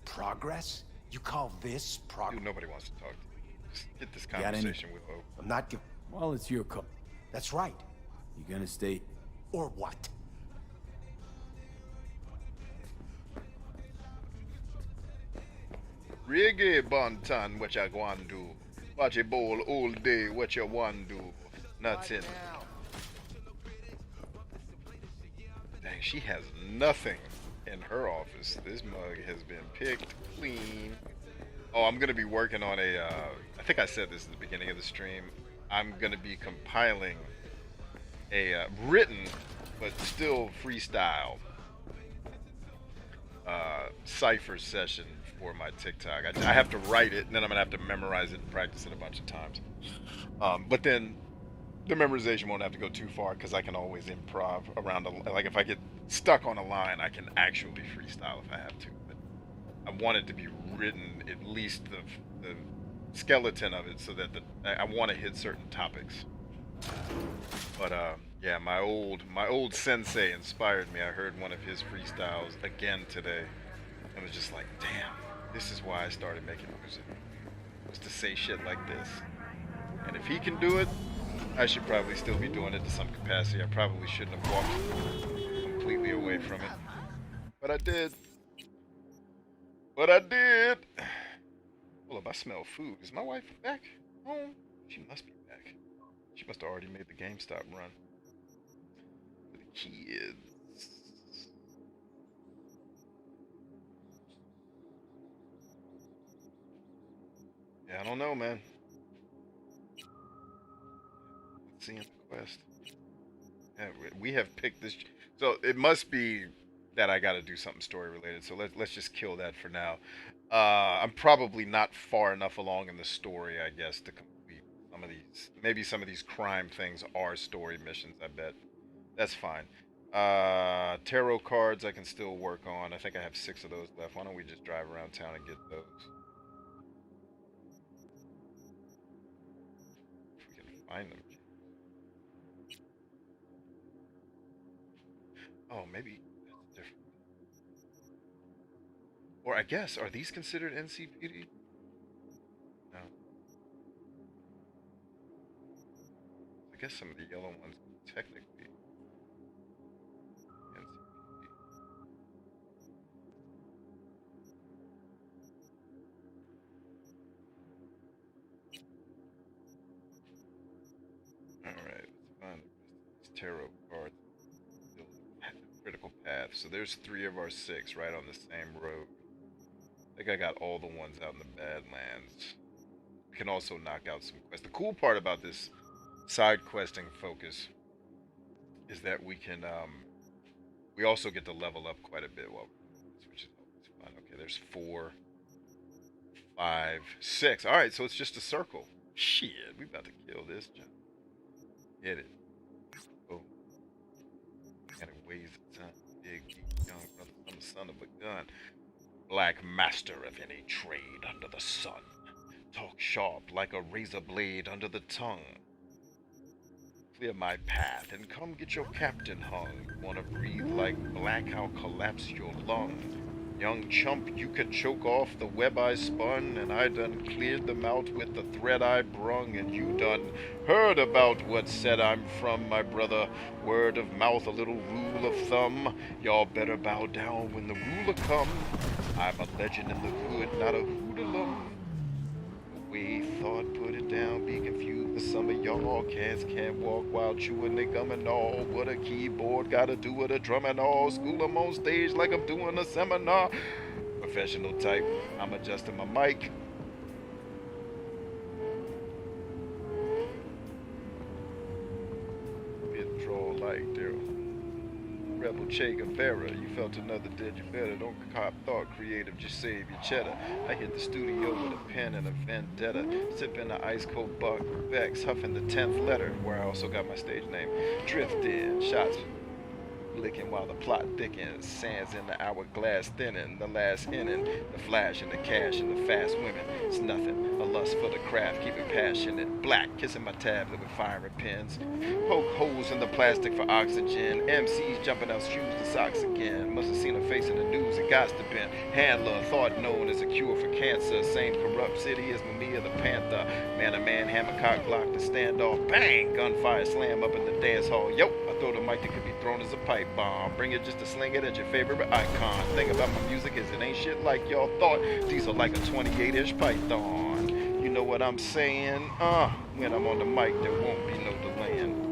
Progress? You call this progress? Dude, nobody wants to talk to me. Just get this Got any- conversation with Hope. I'm not giving... Well, it's your call. That's right. You gonna stay? Or what? Reggae Bontan, which I want to do. Watch a bowl all day. What you want do? Nothing. Dang, she has nothing in her office. This mug has been picked clean. Oh, I'm gonna be working on a. I think I said this at the beginning of the stream. I'm gonna be compiling a written but still freestyle cipher session for my TikTok. I have to write it, and then I'm gonna have to memorize it and practice it a bunch of times. But then the memorization won't have to go too far because I can always improv around. Like if I get stuck on a line, I can actually freestyle if I have to. But I want it to be written, at least the skeleton of it, so that I want to hit certain topics. But yeah, my old sensei inspired me. I heard one of his freestyles again today, and was just like, damn, this is why I started making music, was to say shit like this. And if he can do it, I should probably still be doing it to some capacity. I probably shouldn't have walked completely away from it, but I did. But I did. Hold up, I smell food. Is my wife back home? She must be back. She must have already made the GameStop run for the kids. Yeah, I don't know, man. Let's see in the quest. Yeah, we have picked this. So it must be that I got to do something story related. So let's just kill that for now. I'm probably not far enough along in the story, I guess, to complete some of these. Maybe some of these crime things are story missions, I bet. That's fine. Tarot cards I can still work on. I think I have 6 of those left. Why don't we just drive around town and get those? If we can find them. Oh, maybe that's different. Or I guess, are these considered NCPD? No. I guess some of the yellow ones technically NCPD. Alright, let's find these tarot cards. Critical path. So there's 3 of our 6 right on the same road. I think I got all the ones out in the Badlands. We can also knock out some quests. The cool part about this side questing focus is that we can we also get to level up quite a bit while we're doing this, which is always fun. Okay, there's 4, 5, 6. Alright, so it's just a circle. Shit, we about to kill this junk. Get it. Oh. And it weighs a ton. Big, young brother, I'm the son of a gun. Black master of any trade under the sun. Talk sharp like a razor blade under the tongue. Clear my path and come get your captain hung. Wanna breathe like black, I'll collapse your lung. Young chump, you can choke off the web I spun, and I done cleared them out with the thread I brung, and you done heard about what said I'm from, my brother. Word of mouth, a little rule of thumb. Y'all better bow down when the ruler come. I'm a legend in the hood, not a hoodlum. The way thought, put it down, be confused with some of y'all. Cats can't walk while chewing they gum and all. What a keyboard gotta do with a drum and all. School 'em on stage like I'm doing a seminar. Professional type, I'm adjusting my mic. Bit draw like Daryl. Rebel Che Guevara, you felt another dead, you better. Don't cop thought creative, just save your cheddar. I hit the studio with a pen and a vendetta, sipping an ice cold buck Vex, huffing the 10th letter, where I also got my stage name. Drift in, shots licking while the plot thickens, sands in the hourglass thinning, the last inning, the flash and the cash and the fast women. It's nothing, a lust for the craft, keep it passionate. Black, kissing my tablet with firing pins. Poke holes in the plastic for oxygen. MCs jumping out shoes to socks again. Must have seen a face in the news, it gots to been. Handler, thought known as a cure for cancer. Same corrupt city as Mamiya the Panther. Man to man, hammer cock block the standoff. Bang! Gunfire slam up in the dance hall. Yo! I throw the mic that could be thrown as a pipe bomb. Bring it just to sling it at your favorite icon. Thing about my music is it ain't shit like y'all thought. These are like a 28-inch python. You know what I'm saying? When I'm on the mic, there won't be no delaying.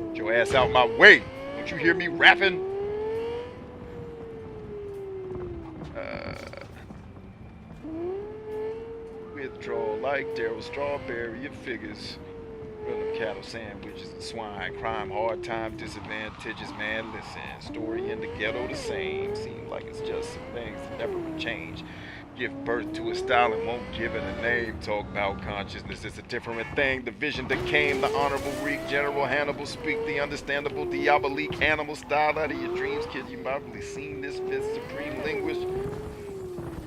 Get your ass out my way. Don't you hear me rapping? Withdraw like Daryl Strawberry, it figures. Rhythm cattle sandwiches and swine, crime, hard times, disadvantages, man, listen. Story in the ghetto the same. Seems like it's just some things that never would change. Give birth to a style and won't give it a name. Talk about consciousness, it's a different thing. The vision that came, the honorable Greek General Hannibal speak the understandable diabolique animal style out of your dreams, kid. You probably seen this fifth supreme linguist.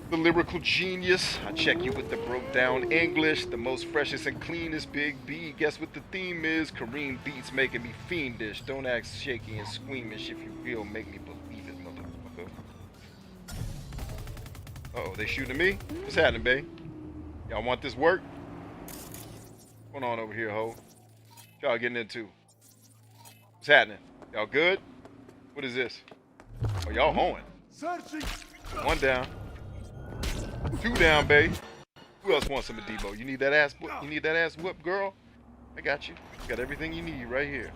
The lyrical genius. I check you with the broke down English. The most freshest and cleanest Big B. Guess what the theme is? Kareem beats making me fiendish. Don't act shaky and squeamish. If you will, make me believe it, motherfucker. Uh-oh, they shooting me? What's happening, babe? Y'all want this work? What's going on over here, ho? What y'all getting into? What's happening? Y'all good? What is this? Oh, y'all hoeing. Searching. One down. Two down, babe. Who else wants some of Debo? You need that ass whoop? You need that ass whoop, girl? I got you. Got everything you need right here.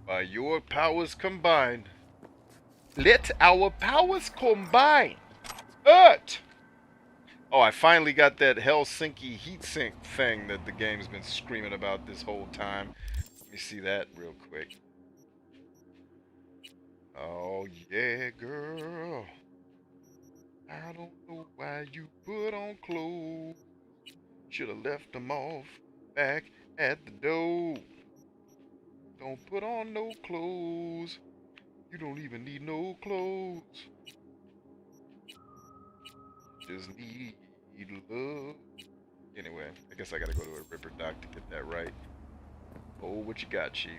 By your powers combined. Let our powers combine. Earth! Oh, I finally got that Helsinki heatsink thing that the game's been screaming about this whole time. Let me see that real quick. Oh, yeah, girl. I don't know why you put on clothes. Should have left them off back at the door. Don't put on no clothes. You don't even need no clothes. Just need love. Anyway, I guess I gotta go to a Ripper Doc to get that right. Oh, what you got, Chief?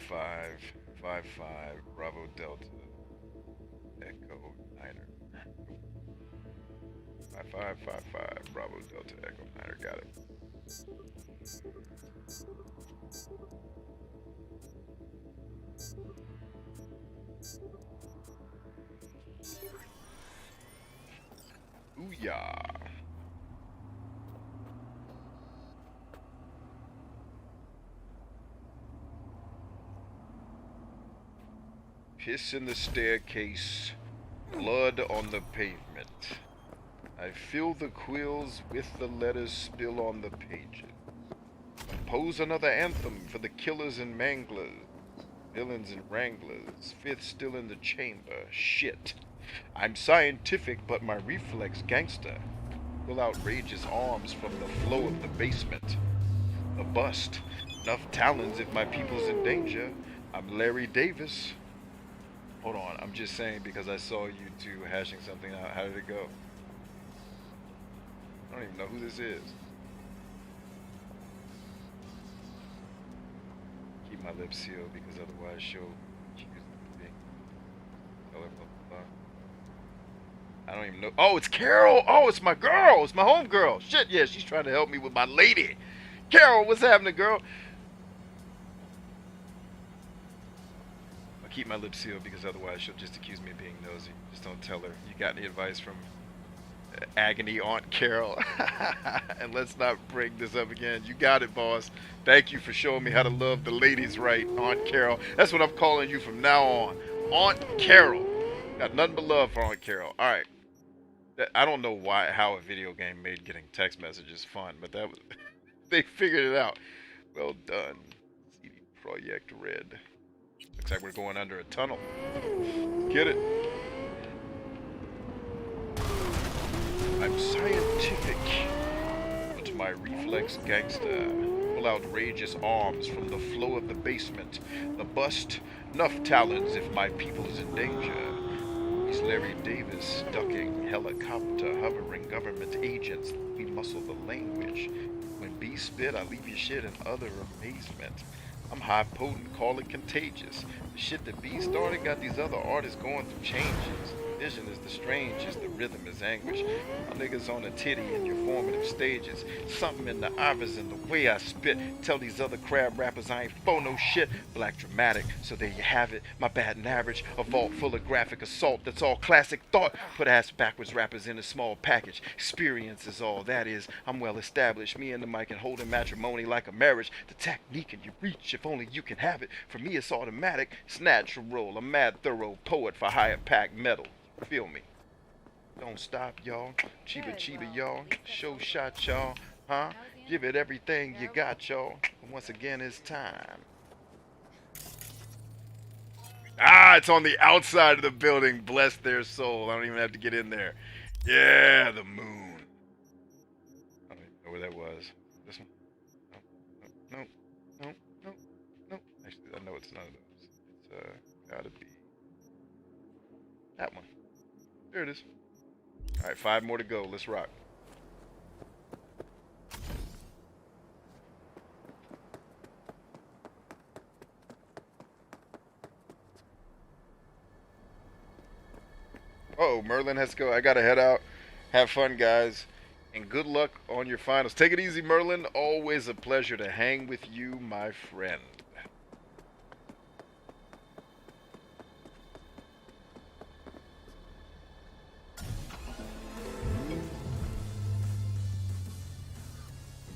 Five, 5-5, Bravo Delta, Echo Niner. 5-5, Bravo Delta, Echo Niner, got it. Ooh-yah. Piss in the staircase, blood on the pavement. I fill the quills with the letters spill on the pages. Compose another anthem for the killers and manglers, villains and wranglers, fifth still in the chamber. Shit. I'm scientific, but my reflex gangster. Pull outrageous arms from the flow of the basement. A bust. Enough talons if my people's in danger. I'm Larry Davis. Hold on, I'm just saying because I saw you two hashing something out. How did it go? I don't even know who this is. Keep my lips sealed because otherwise she'll accuse me. Tell her blah, blah, blah. I don't even know. Oh, it's Carol! Oh, it's my girl! It's my homegirl! Shit, yeah, she's trying to help me with my lady. Carol, what's happening, girl? Keep my lips sealed because otherwise she'll just accuse me of being nosy. Just don't tell her. You got any advice from agony Aunt Carol? And let's not bring this up again. You got it, boss. Thank you for showing me how to love the ladies right, Aunt Carol. That's what I'm calling you from now on. Aunt Carol. Got nothing but love for Aunt Carol. Alright. I don't know how a video game made getting text messages fun, but that was they figured it out. Well done. CD Projekt Red. Looks like we're going under a tunnel. Get it? I'm scientific, but my reflex gangster. Pull outrageous arms from the flow of the basement. The bust, enough talons if my people is in danger. He's Larry Davis, ducking, helicopter, hovering, government agents. We muscle the language. When B spit, I leave your shit in utter amazement. I'm high potent, call it contagious. The shit that B started got these other artists going through changes. Vision is the strangest, the rhythm is anguish. My niggas on a titty in your formative stages. Something in the iris and the way I spit. Tell these other crab rappers I ain't for no shit. Black dramatic, so there you have it. My bad and average, a vault full of graphic assault. That's all classic thought. Put ass backwards rappers in a small package. Experience is all that is. I'm well established. Me and the mic and holding matrimony like a marriage. The technique and your reach, if only you can have it. For me it's automatic, it's natural. A mad thorough poet for higher pack metal. Feel me? Don't stop, y'all. Chiba chiba, y'all. Show shot, y'all. Huh? Give it everything you got, y'all. And once again, it's time. Ah, it's on the outside of the building. Bless their soul. I don't even have to get in there. Yeah, the moon. I don't even know where that was. This one? No, no, no, no, no. Actually, I know it's none of those. It's gotta be that one. There it is. Alright, 5 more to go. Let's rock. Uh-oh, Merlin has to go. I gotta head out. Have fun, guys. And good luck on your finals. Take it easy, Merlin. Always a pleasure to hang with you, my friend.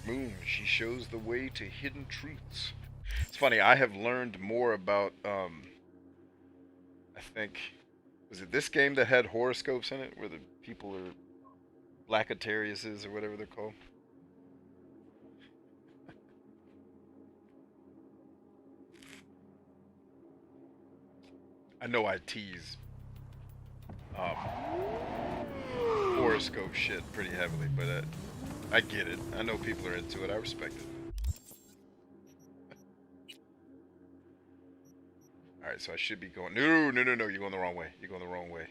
Moon, she shows the way to hidden truths. It's funny, I have learned more about, I think, was it this game that had horoscopes in it, where the people are Blackatariuses or whatever they're called? I know I tease horoscope shit pretty heavily, but I get it. I know people are into it. I respect it. Alright, so I should be going... No, no, no, no. You're going the wrong way. You're going the wrong way.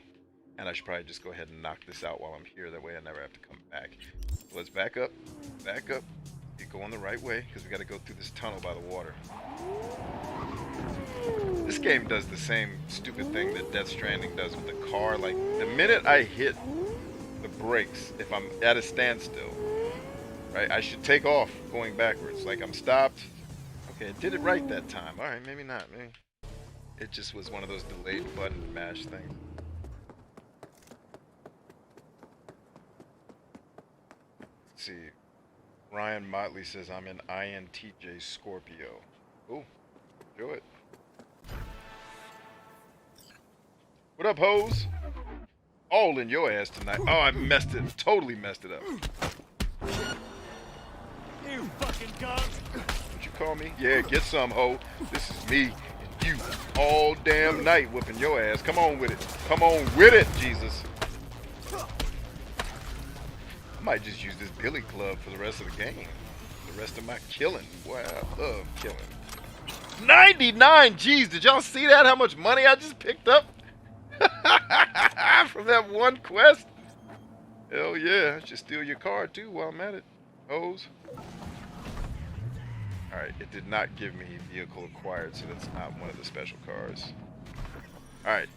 And I should probably just go ahead and knock this out while I'm here. That way I never have to come back. So let's back up. Back up. You're going the right way, because we got to go through this tunnel by the water. This game does the same stupid thing that Death Stranding does with the car. Like, the minute I hit the brakes, if I'm at a standstill, right, I should take off going backwards. Like, I'm stopped. Okay, it did it right that time. Alright, maybe not. Maybe it just was one of those delayed button mash things. Let's see. Ryan Motley says I'm an INTJ Scorpio. Cool. Do it. What up, hoes? All in your ass tonight. Oh, I messed it. Totally messed it up. You fucking gun! What you call me? Yeah, get some, ho. This is me and you all damn night whipping your ass. Come on with it. Come on with it, Jesus. I might just use this billy club for the rest of the game. The rest of my killing. Boy, I love killing. 99 G's. Did y'all see that? How much money I just picked up? From that one quest? Hell yeah. I should steal your car too while I'm at it. Hoes. Alright, it did not give me vehicle acquired, so that's not one of the special cars. Alright.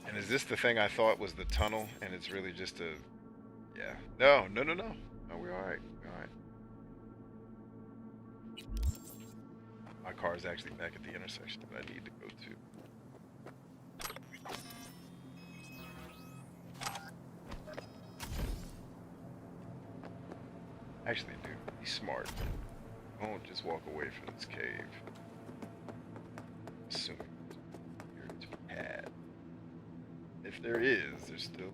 And is this the thing I thought was the tunnel, and it's really just a... Yeah. No, no, no, no. No, we're alright. We're alright. My car is actually back at the intersection that I need to go to. Actually, dude, be smart. Don't just walk away from this cave. Assuming there's a pad. If there is, there's still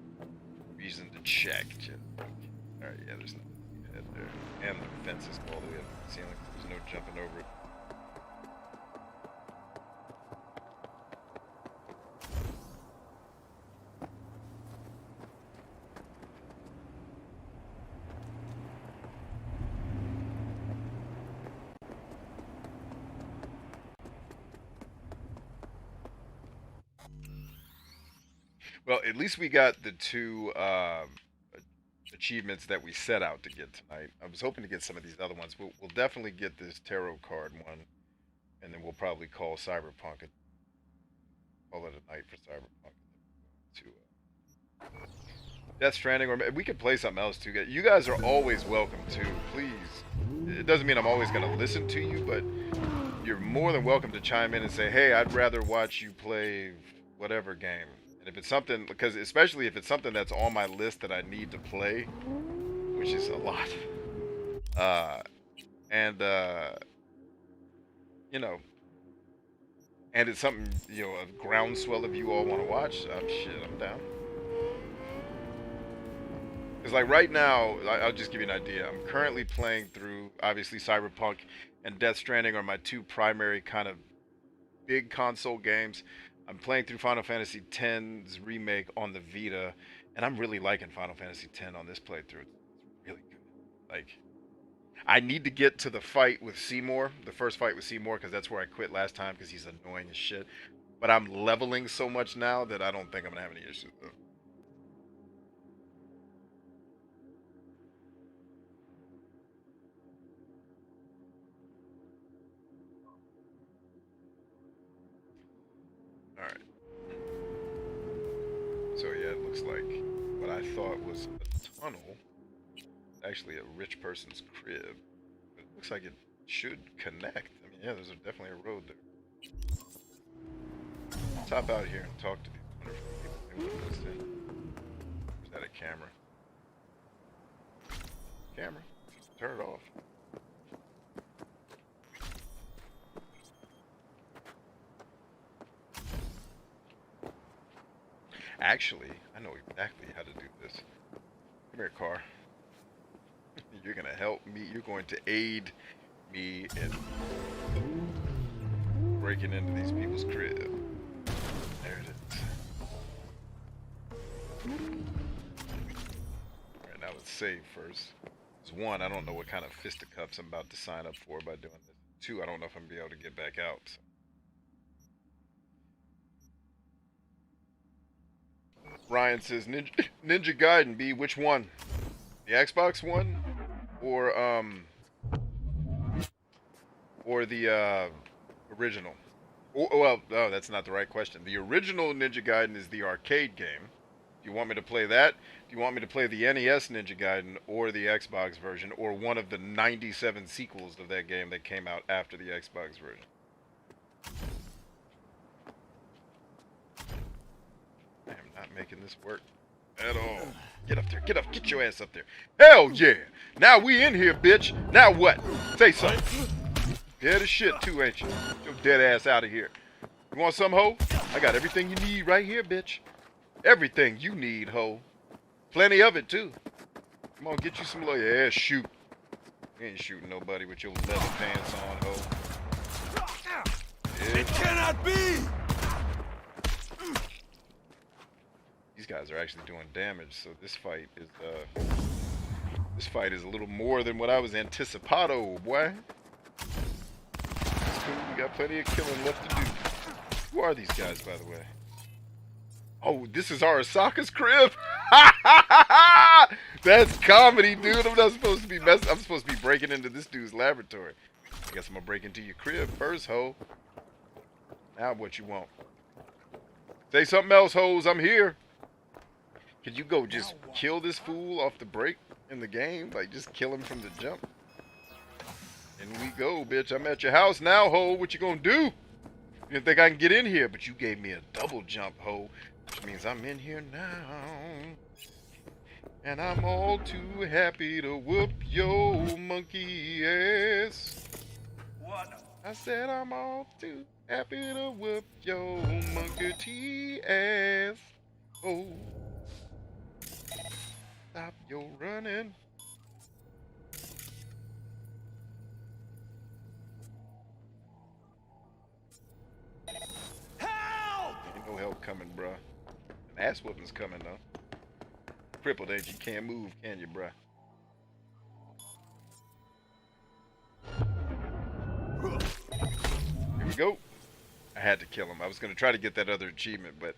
reason to check. Alright, yeah, there's nothing ahead there. And the fence is all the way up to the ceiling. There's no jumping over it. Well, at least we got the two achievements that we set out to get tonight. I was hoping to get some of these other ones. We'll definitely get this tarot card one, and then we'll probably call Cyberpunk and call it a night for Cyberpunk. To Death Stranding, or we could play something else too. You guys are always welcome too. Please, it doesn't mean I'm always going to listen to you, but you're more than welcome to chime in and say, "Hey, I'd rather watch you play whatever game." And if it's something, because especially if it's something that's on my list that I need to play, which is a lot, and you know, and it's something, you know, a groundswell of you all want to watch, shit, I'm down. Because like right now, I'll just give you an idea. I'm currently playing through, obviously Cyberpunk and Death Stranding are my two primary kind of big console games. I'm playing through Final Fantasy X's remake on the Vita, and I'm really liking Final Fantasy X on this playthrough. It's really good. Like, I need to get to the fight with Seymour, the first fight with Seymour, because that's where I quit last time because he's annoying as shit. But I'm leveling so much now that I don't think I'm going to have any issues with him. Alright. So yeah, it looks like what I thought was a tunnel is actually a rich person's crib. But it looks like it should connect. I mean, yeah, there's definitely a road there. I'll top out here and talk to these wonderful people. Maybe we'll listen in. Is that a camera? Camera? Turn it off. Actually, I know exactly how to do this. Come here, car. You're gonna help me. You're going to aid me in breaking into these people's crib. There it is. Alright, now let's save first. There's one, I don't know what kind of fisticuffs I'm about to sign up for by doing this. Two, I don't know if I'm gonna be able to get back out. So. Ryan says, Ninja Gaiden, B, which one? The Xbox one? Or the, original? Well, no, that's not the right question. The original Ninja Gaiden is the arcade game. Do you want me to play that? Do you want me to play the NES Ninja Gaiden or the Xbox version, or one of the 97 sequels of that game that came out after the Xbox version? I am not making this work at all. Get up there. Get up. Get your ass up there. Hell yeah. Now we in here, bitch. Now what? Say something. Dead as shit too, ain't you? Get your dead ass out of here. You want some, hoe? I got everything you need right here, bitch. Everything you need, hoe. Plenty of it, too. Come on, get you some love. Yeah, shoot. You ain't shooting nobody with your leather pants on, hoe. Yeah. It cannot be! These guys are actually doing damage, so this fight is a little more than what I was anticipado, boy. It's cool, we got plenty of killing left to do. Who are these guys, by the way? Oh, this is Arasaka's crib? That's comedy, dude. I'm not supposed to be I'm supposed to be breaking into this dude's laboratory. I guess I'm gonna break into your crib first, ho. Now what you want? Say something else, hoes. I'm here. Could you go just kill this fool off the break in the game? Like, just kill him from the jump. In we go, bitch. I'm at your house now, ho. What you gonna do? You didn't think I can get in here, but you gave me a double jump, ho. Which means I'm in here now. And I'm all too happy to whoop your monkey ass. What? I said I'm all too happy to whoop your monkey ass. Oh. Stop your running. Help! Ain't no help coming, bruh. An ass whooping's coming, though. Crippled, ain't you? Can't move, can you, bruh? Here we go. I had to kill him. I was going to try to get that other achievement, but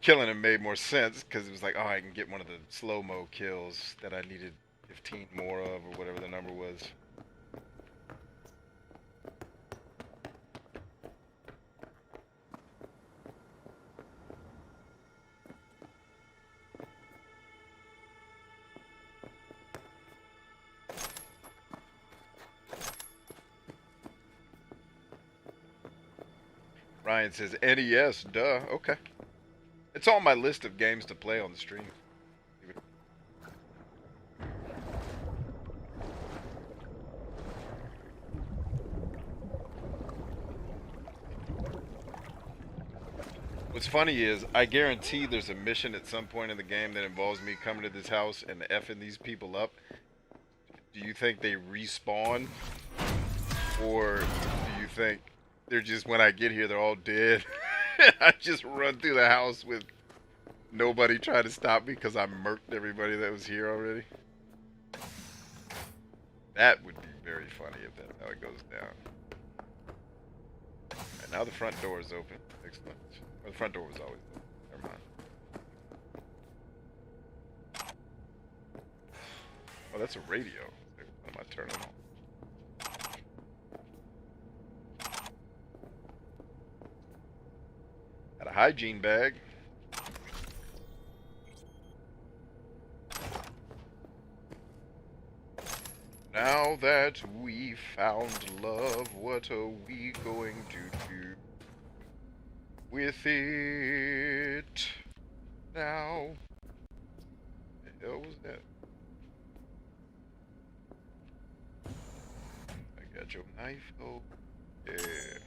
killing him made more sense because it was like, oh, I can get one of the slow-mo kills that I needed 15 more of, or whatever the number was. Ryan says NES, duh. Okay. It's on my list of games to play on the stream. What's funny is, I guarantee there's a mission at some point in the game that involves me coming to this house and effing these people up. Do you think they respawn? Or do you think they're just, when I get here, they're all dead? I just run through the house with nobody trying to stop me because I murked everybody that was here already. That would be very funny if that's how it goes down. And now the front door is open. Excellent. Well, the front door was always open. Never mind. Oh, that's a radio. What am I turning on? Got a hygiene bag. Now that we found love, what are we going to do with it now? What the hell was that? I got your knife. Oh, yeah.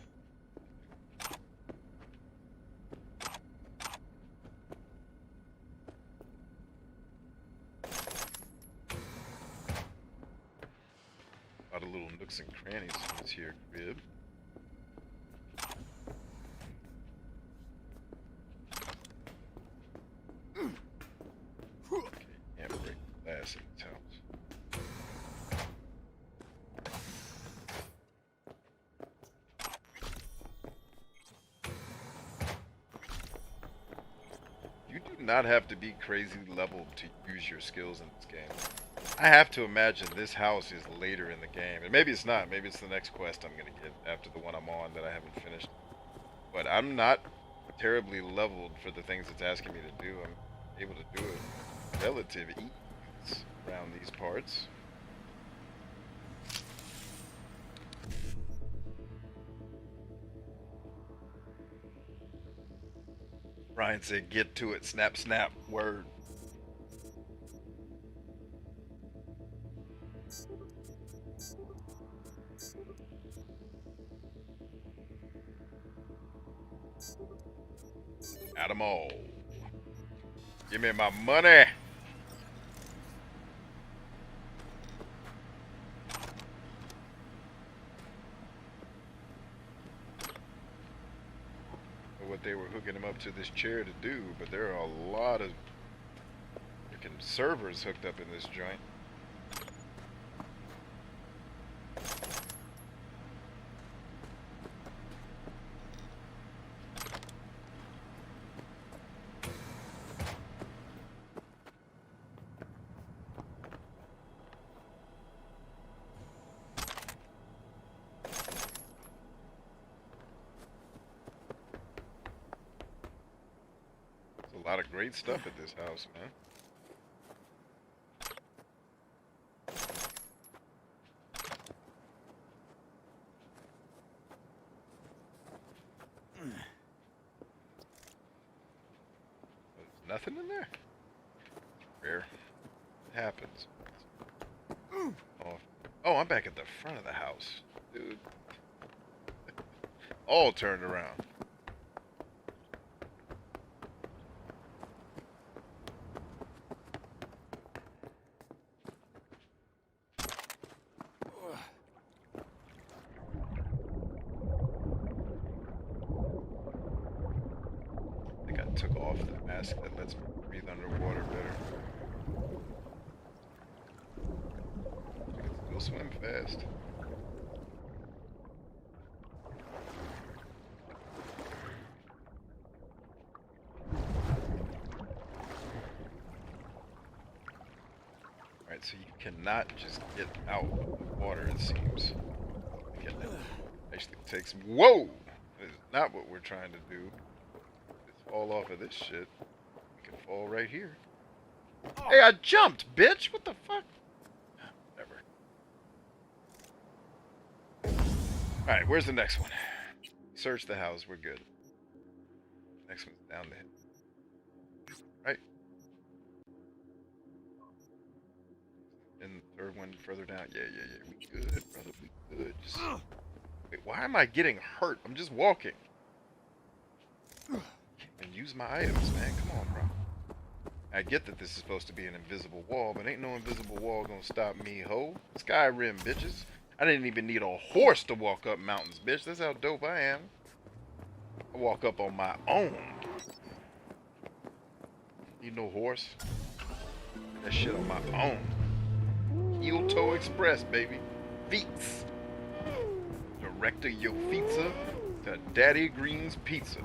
A lot of little nooks and crannies in this here crib. Okay, can't break glass in this house. You do not have to be crazy leveled to use your skills in this game. I have to imagine this house is later in the game. And maybe it's not. Maybe it's the next quest I'm going to get after the one I'm on that I haven't finished. But I'm not terribly leveled for the things it's asking me to do. I'm able to do it relative ease around these parts. Ryan said, get to it, snap, snap, word. Got 'em all. Give me my money. What they were hooking him up to this chair to do, but there are a lot of freaking servers hooked up in this joint. A lot of great stuff at this house, man. There's nothing in there. Rare. It happens. Oh, I'm back at the front of the house, dude. All turned around. Took off the mask that lets me breathe underwater better. I can still swim fast. not just get out of the water, it seems. Okay. Actually takes... Whoa! That is not what we're trying to do. Just fall off of this shit. We can fall right here. Hey, I jumped, bitch! What the fuck? Whatever. Alright, where's the next one? Search the house, we're good. Next one's down the hill. Right? And the third one further down. Yeah. We good, brother. We good. Just... Wait, why am I getting hurt? I'm just walking. And use my items, man. Come on, bro. I get that this is supposed to be an invisible wall, but ain't no invisible wall gonna stop me, ho. Skyrim, bitches. I didn't even need a horse to walk up mountains, bitch. That's how dope I am. I walk up on my own. Need no horse. That shit on my own. Heel toe express, baby. Feets. Director your pizza to Daddy Green's Pizza.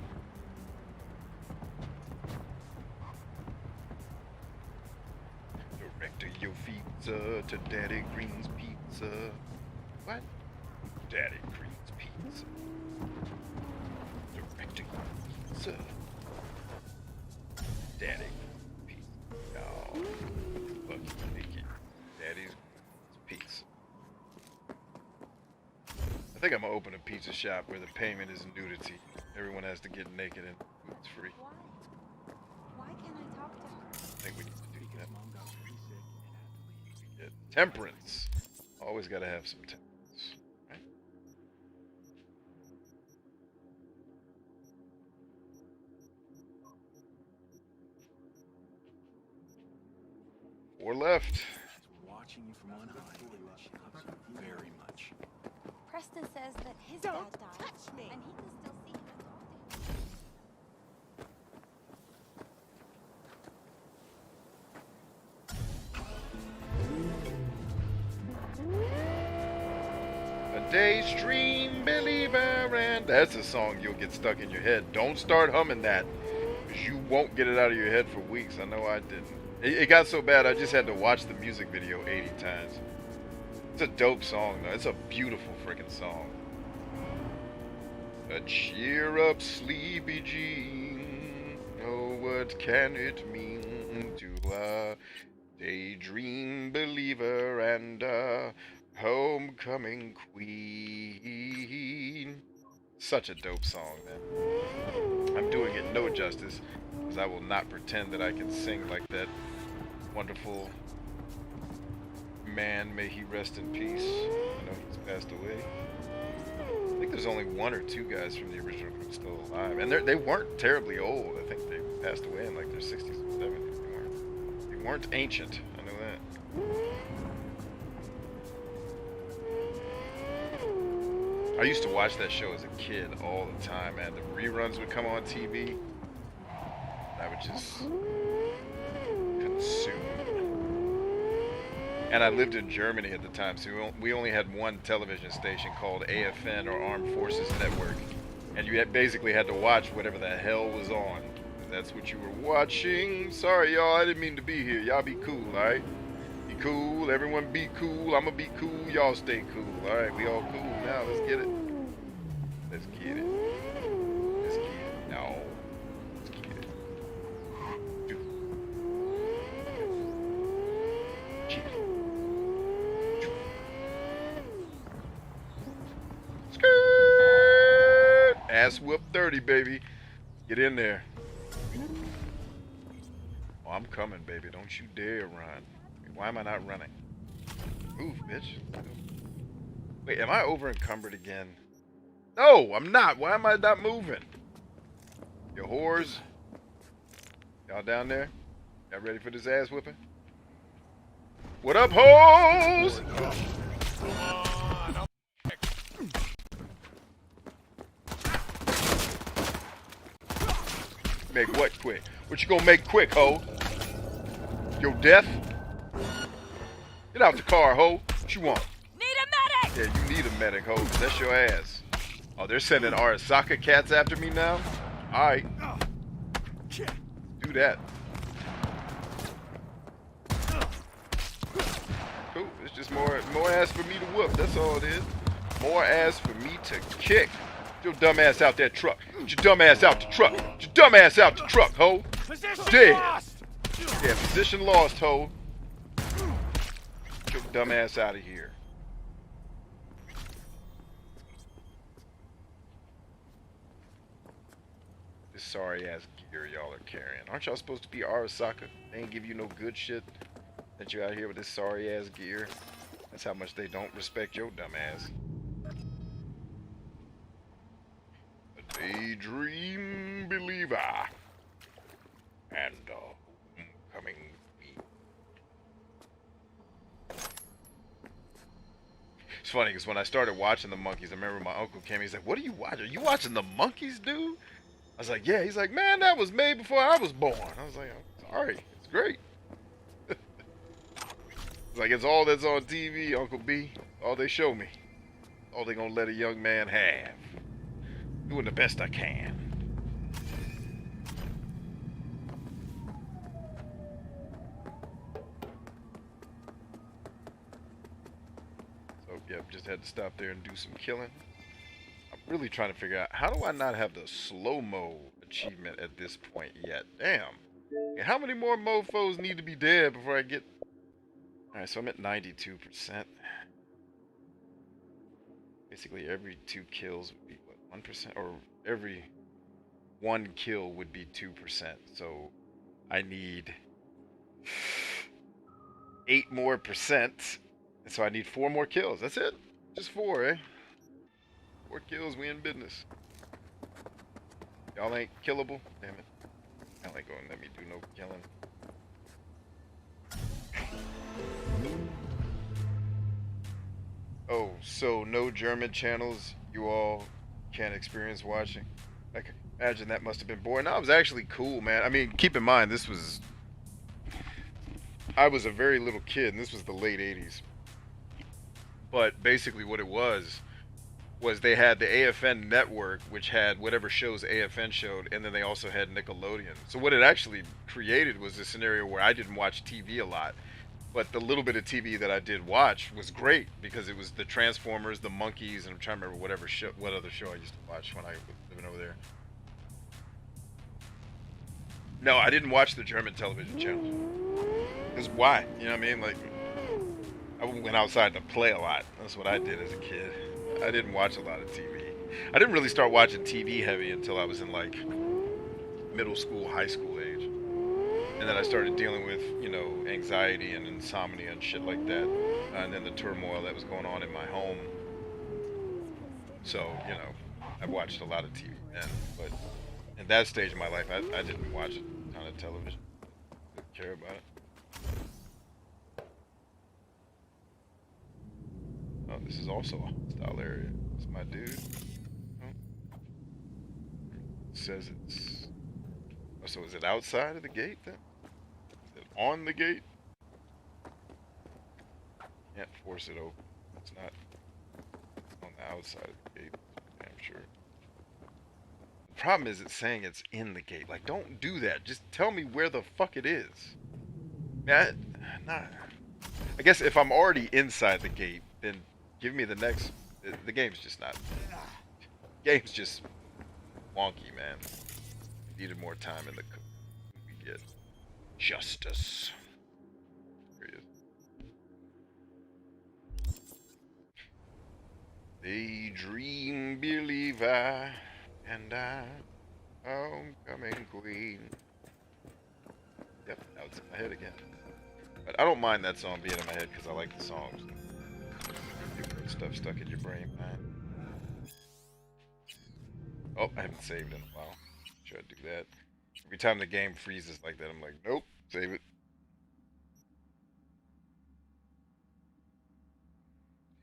Director your pizza to Daddy Green's Pizza. What? Daddy Green's Pizza. Director your pizza. Daddy Green's Pizza. Oh, fucking naked. Daddy's Pizza. I think I'm gonna open a pizza shop where the payment is nudity. Everyone has to get naked and it's free. Why can't I talk to her? I think we need to do that. Yeah, temperance. Always gotta have some temperance. Right? Four left. Watching you from on high. She loves you very much. Preston says that his dad died, and he can still see him and talk to him. A daydream believer, and that's a song you'll get stuck in your head. Don't start humming that, because you won't get it out of your head for weeks. I know I didn't. It got so bad I just had to watch the music video 80 times. It's a dope song, though. It's a beautiful freaking song. Cheer up, sleepy Jean. Oh, what can it mean to a daydream believer and a homecoming queen? Such a dope song, man. I'm doing it no justice, because I will not pretend that I can sing like that wonderful man. May he rest in peace. I know he's passed away. I think there's only one or two guys from the original group still alive, and they weren't terribly old. I think they passed away in like their 60s and 70s. They weren't ancient. I know that. I used to watch that show as a kid all the time, man. The reruns would come on TV. I would just consume. And I lived in Germany at the time, so we only had one television station called AFN, or Armed Forces Network. And you basically had to watch whatever the hell was on. That's what you were watching. Sorry, y'all, I didn't mean to be here. Y'all be cool, alright? Be cool, everyone be cool. I'ma be cool, y'all stay cool. Alright, we all cool now, let's get it. Let's get it. Let's get it. No. Let's get it. Skirt! Ass whoop 30, baby. Get in there. Oh, I'm coming, baby. Don't you dare run. Why am I not running? Move, bitch. Wait, am I over encumbered again? No, I'm not. Why am I not moving? You whores. Y'all down there? Y'all ready for this ass whipping? What up, hoes? Make what quick? What you gonna make quick, ho? Your death? Get out the car, ho. What you want? Need a medic! Yeah, you need a medic, ho. That's your ass. Oh, they're sending Arasaka cats after me now? Alright. Do that. Cool. Just more ass for me to whoop. That's all it is. More ass for me to kick. Get your dumb ass out that truck. Get your dumb ass out the truck. Get your dumb ass out the truck, ho. Dead. Yeah, position lost, ho. Get your dumb ass out of here. This sorry ass gear y'all are carrying. Aren't y'all supposed to be Arasaka? They ain't give you no good shit. That you out here with this sorry ass gear. That's how much they don't respect your dumb ass. A daydream believer and a homecoming queen. It's funny because when I started watching the monkeys, I remember my uncle came. He's like, "What are you watching? Are you watching the monkeys, dude?" I was like, "Yeah." He's like, "Man, that was made before I was born." I was like, "I'm sorry, it's great." It's like, it's all that's on TV, Uncle B. All they show me. All they gonna let a young man have. Doing the best I can. So, yep, just had to stop there and do some killing. I'm really trying to figure out, how do I not have the slow-mo achievement at this point yet? Damn. And how many more mofos need to be dead before I get... Alright, so I'm at 92%. Basically, every 2 kills would be, what, 1%? Or every 1 kill would be 2%. So, I need 8 more percent. And so I need 4 more kills. That's it. Just 4, eh? 4 kills, we in business. Y'all ain't killable? Damn it. Y'all ain't gonna let me do no killing. Oh, so no German channels you all can't experience watching? I can imagine that must have been boring. No, it was actually cool, man. I mean, keep in mind, this was... I was a very little kid, and this was the late 80s. But basically what it was they had the AFN network, which had whatever shows AFN showed, and then they also had Nickelodeon. So what it actually created was a scenario where I didn't watch TV a lot. But the little bit of TV that I did watch was great because it was the Transformers, the Monkeys, and I'm trying to remember what other show I used to watch when I was living over there. No, I didn't watch the German television channels. Because why? You know what I mean? Like, I went outside to play a lot. That's what I did as a kid. I didn't watch a lot of TV. I didn't really start watching TV heavy until I was in like middle school, high school age. And then I started dealing with, you know, anxiety and insomnia and shit like that. And then the turmoil that was going on in my home. So, you know, I watched a lot of TV then. But in that stage of my life, I didn't watch a ton of television. Didn't care about it. Oh, this is also a hostile area. It's my dude. Oh. It says it's... Oh, so is it outside of the gate then? Is it on the gate? Can't force it open. It's not on the outside of the gate. I'm sure. The problem is it's saying it's in the gate. Like, don't do that. Just tell me where the fuck it is. I guess if I'm already inside the gate, then give me the next... The game's just not... The game's just wonky, man. Needed more time in the cook. We get justice. Here he is. Daydream believer and I, homecoming queen. Yep, now it's in my head again. But I don't mind that song being in my head because I like the songs. Different stuff stuck in your brain, man. Oh, I haven't saved in a while. Should I do that? Every time the game freezes like that, I'm like, nope, save it.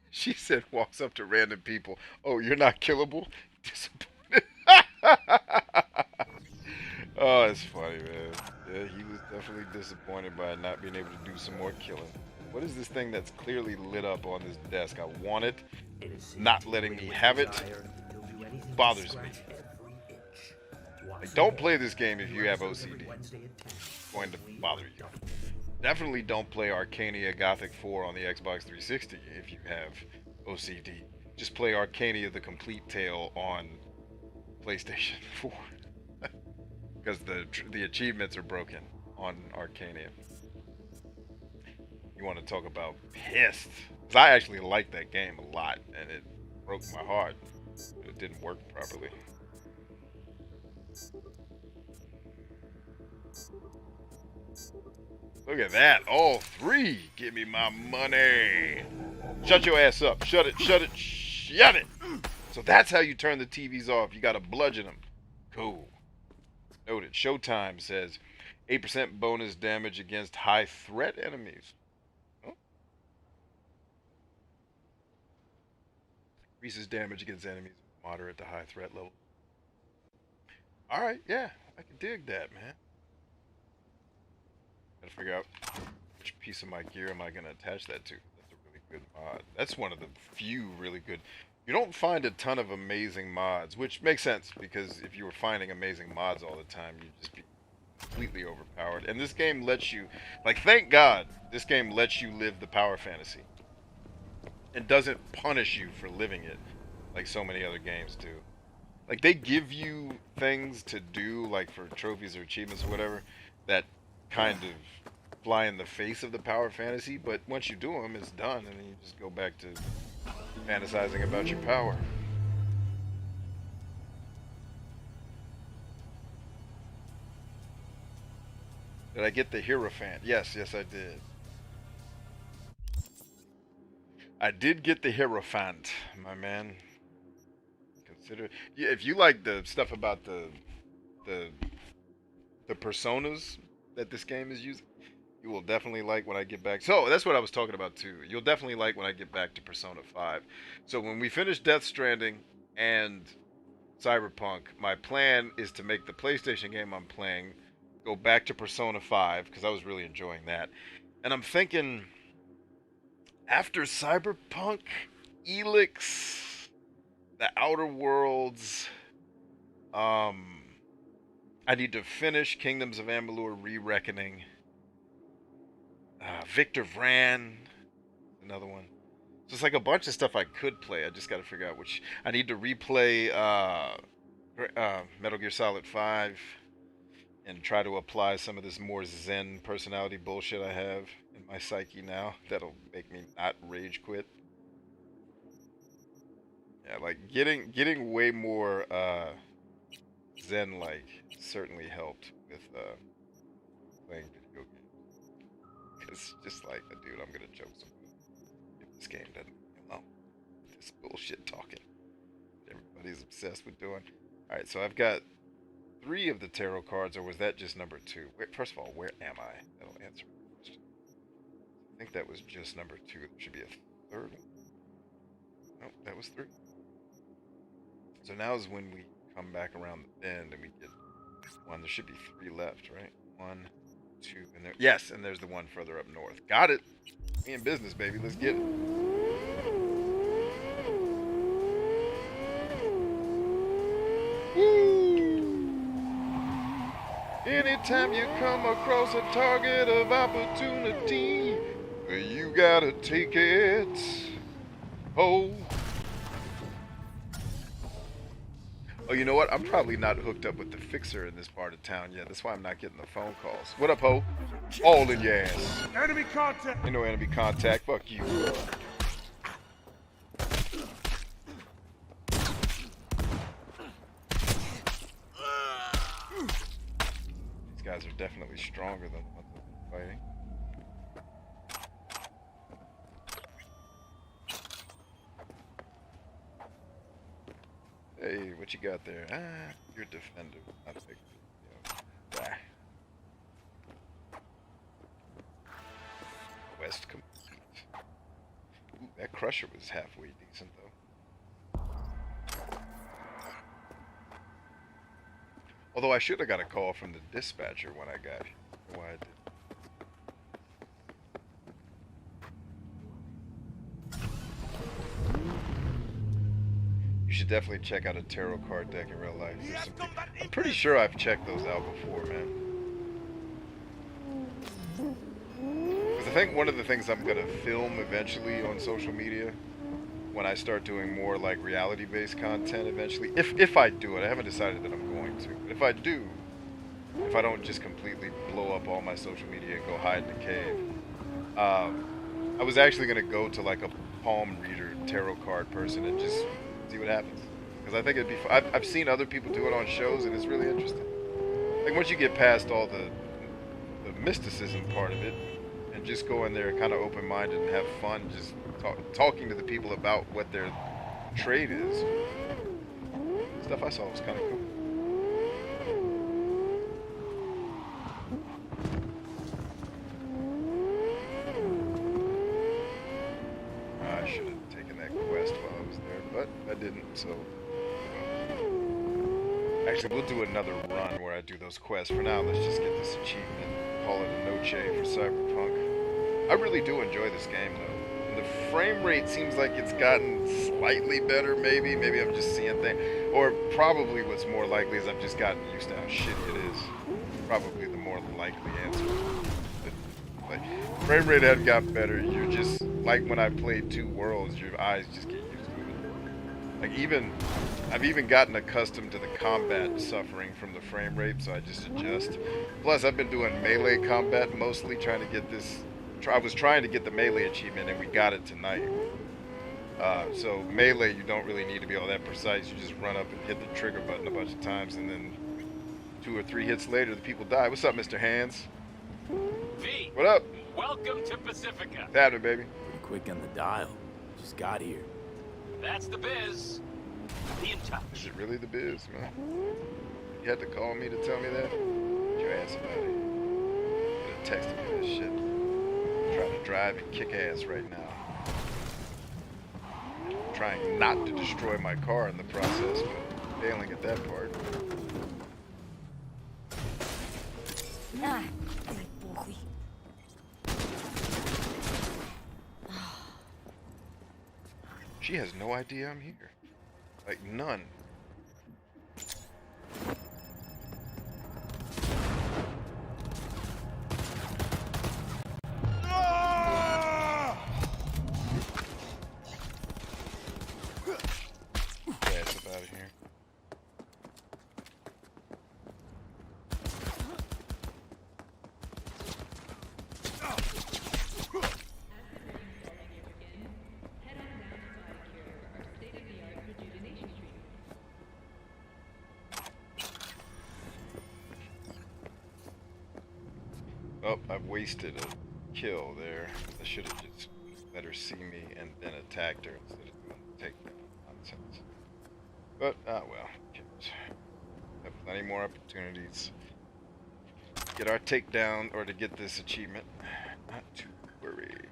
She said, walks up to random people. Oh, you're not killable? Disappointed. Oh, it's funny, man. Yeah, he was definitely disappointed by not being able to do some more killing. What is this thing that's clearly lit up on this desk? I want it. Not letting me have it bothers me. Like, don't play this game if you have OCD. It's going to bother you. Definitely don't play Arcania Gothic 4 on the Xbox 360 if you have OCD. Just play Arcania the Complete Tale on PlayStation 4. Because the achievements are broken on Arcania. You want to talk about pissed? Because I actually liked that game a lot, and it broke my heart. It didn't work properly. Look at that. All three. Give me my money. Shut your ass up. Shut it. Shut it. Shut it. So that's how you turn the TVs off. You got to bludgeon them. Cool. Noted. Showtime says 8% bonus damage against high threat enemies. Oh. Increases damage against enemies with moderate to high threat level. Alright, yeah. I can dig that, man. Gotta figure out which piece of my gear am I gonna attach that to. That's a really good mod. That's one of the few really good. You don't find a ton of amazing mods, which makes sense because if you were finding amazing mods all the time, you'd just be completely overpowered. And this game lets you, like, thank God, this game lets you live the power fantasy. And doesn't punish you for living it, like so many other games do. Like, they give you things to do, like for trophies or achievements or whatever, that kind of fly in the face of the power fantasy, but once you do them, it's done, and then you just go back to fantasizing about your power. Did I get the Hierophant? Yes, yes I did. I did get the Hierophant, my man. Consider, yeah, if you like the stuff about the personas that this game is using, you will definitely like when I get back. So that's what I was talking about too. You'll definitely like when I get back to Persona 5. So when we finish Death Stranding and Cyberpunk, my plan is to make the PlayStation game I'm playing go back to Persona 5 because I was really enjoying that. And I'm thinking after Cyberpunk, Elix, the Outer Worlds, I need to finish Kingdoms of Amalur Re-Reckoning. Victor Vran, another one. So it's like a bunch of stuff I could play. I just got to figure out which. I need to replay Metal Gear Solid 5 and try to apply some of this more Zen personality bullshit I have in my psyche now. That'll make me not rage quit. Yeah, like getting way more Zen-like certainly helped with playing video games. Because just like, dude, I'm gonna choke some. If this game doesn't, this bullshit talking everybody's obsessed with doing. All right, so I've got 3 of the tarot cards, or was that just number 2? Wait, first of all, where am I? That'll answer my question. I think that was just number 2. There should be a 3rd one. Nope, that was 3. So now is when we come back around the bend and we get 1. There should be 3 left, right? 1, 2, and there. Yes, and there's the one further up north. Got it. We in business, baby. Let's get it. Anytime you come across a target of opportunity, you gotta take it. Oh. Oh, you know what? I'm probably not hooked up with the fixer in this part of town yet. That's why I'm not getting the phone calls. What up, ho? All in your ass. Enemy contact. Ain't no enemy contact. Fuck you. These guys are definitely stronger than the ones that are fighting. Hey, what you got there? Ah, you're a defender. I think. Yeah. Quest complete. Ooh, that crusher was halfway decent though. Although I should have got a call from the dispatcher when I got here. Why I did. You should definitely check out a tarot card deck in real life. I'm pretty sure I've checked those out before, man. I think one of the things I'm gonna film eventually on social media when I start doing more like reality-based content eventually, if I do it, I haven't decided that I'm going to, but if I do, if I don't just completely blow up all my social media and go hide in a cave, I was actually gonna go to like a palm reader tarot card person and just see what happens, because I think it'd be fun. I've seen other people do it on shows and it's really interesting. Like once you get past all the mysticism part of it and just go in there kind of open-minded and have fun, just talking to the people about what their trade is. Stuff I saw was kind of cool. I should have taken that quest while I was there, but I didn't, so... Actually, we'll do another run where I do those quests. For now, let's just get this achievement. Call it a noche for Cyberpunk. I really do enjoy this game, though. And the frame rate seems like it's gotten slightly better, maybe. Maybe I'm just seeing things. Or probably what's more likely is I've just gotten used to how shitty it is. Probably the more likely answer. But, like, frame rate had got better. You're just, like when I played Two Worlds, your eyes just get used to it. Like, I've even gotten accustomed to the combat suffering from the frame rate, so I just adjust. Plus, I've been doing melee combat mostly, trying to get this... I was trying to get the melee achievement, and we got it tonight. So melee, you don't really need to be all that precise. You just run up and hit the trigger button a bunch of times, and then 2 or 3 hits later, the people die. What's up, Mr. Hands? V. What up? Welcome to Pacifica. What's happening, baby? Pretty quick on the dial. Just got here. That's the biz. Be in touch. Is it really the biz, man? You had to call me to tell me that? Get your ass about it. You could have texted me this shit. I'm trying to drive and kick ass right now. I'm trying not to destroy my car in the process, but failing at that part. She has no idea I'm here. Like, none. Ass up out of here. Oh, I've wasted a kill there. I should have just let her see me and then attacked her instead of doing the takedown nonsense. But, well, who cares? Have plenty more opportunities to get our takedown or to get this achievement. Not to worry.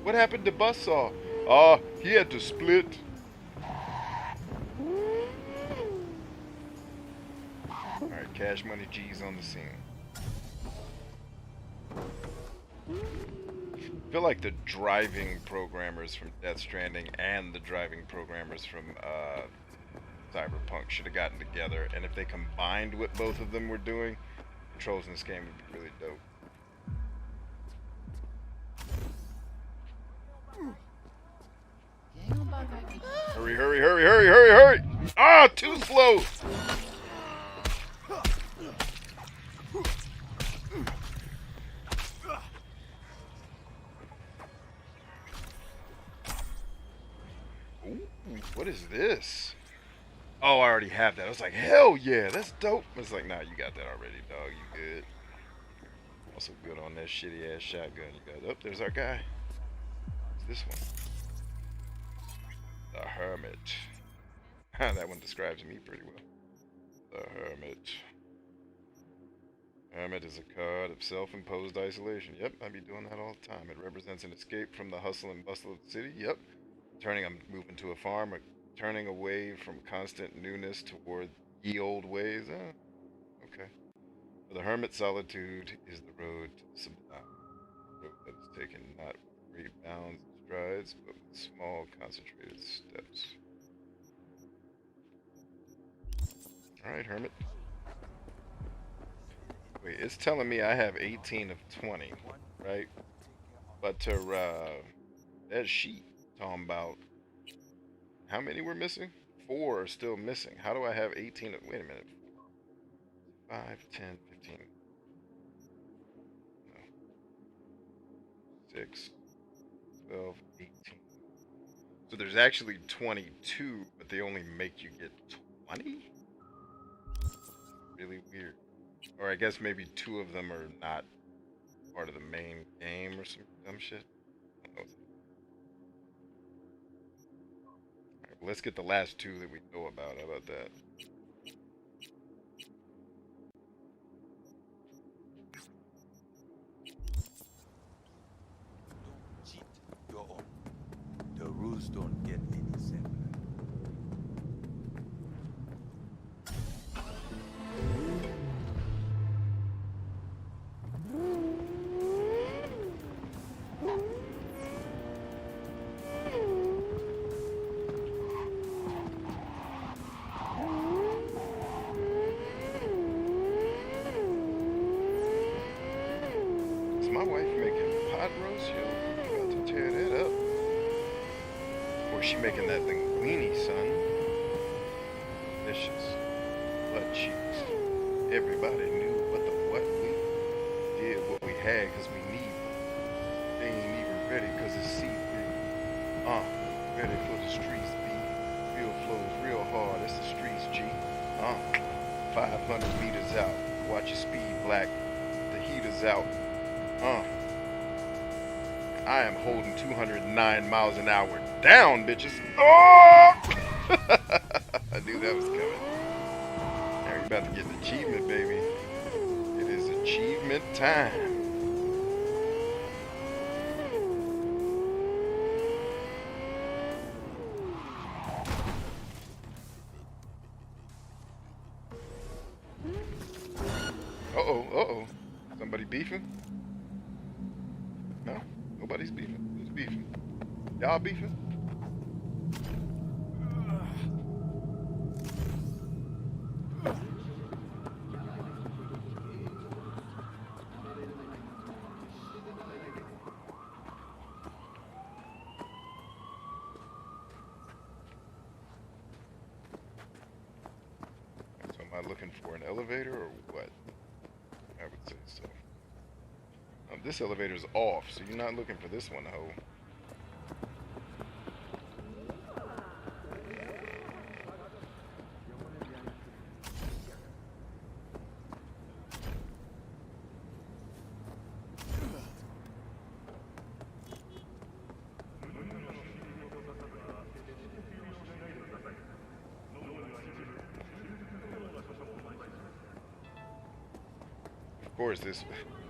What happened to Buzzsaw? Oh, he had to split. Alright, Cash Money G's on the scene. I feel like the driving programmers from Death Stranding and the driving programmers from Cyberpunk should have gotten together, and if they combined what both of them were doing, controls in this game would be really dope. Hurry, hurry, hurry, hurry, hurry, hurry! Ah, too slow! Ooh, what is this? Oh, I already have that. I was like, hell yeah, that's dope. I was like, nah, you got that already, dog. You good. Also good on that shitty ass shotgun you got. Oh, there's our guy. What's this one? The Hermit. That one describes me pretty well. The Hermit. Hermit is a card of self-imposed isolation. Yep, I be doing that all the time. It represents an escape from the hustle and bustle of the city. Yep. I'm moving to a farm, or turning away from constant newness toward ye old ways. Okay. For the Hermit, solitude is the road to the sublime. Road that is taken not with great bounds and strides, but with small, concentrated steps. Alright, Hermit. Wait, it's telling me I have 18 of 20, right? But to, that sheet talking about how many we're missing? 4 are still missing. How do I have 18 of, wait a minute. 5, 10, 15. No. 6, 12, 18. So there's actually 22, but they only make you get 20? Really weird. Or I guess maybe 2 of them are not part of the main game or some dumb shit. I don't know. Alright, well, let's get the last 2 that we know about. How about that? Cheat your own. The rules don't get any simpler. Is my wife making pot roast? Yo, I'm about to tear that up. Or is she making that linguine, son? Delicious. Butt cheeks. Everybody knew what we did, what we had, cause we need. They ain't even ready, cause it's secret. Ready for the streets, B. Real flows real hard, it's the streets, G. 500 meters out. Watch your speed, black. The heater's out. I am holding 209 miles an hour down, bitches. Oh! I knew that was coming. Now you're about to get an achievement, baby. It is achievement time. Uh-oh. Somebody beefing? No? Nobody's beefing. Who's beefing? Y'all beefing? So am I looking for an elevator or what? I would say so. This elevator's off, so you're not looking for this one, ho. Of course, this,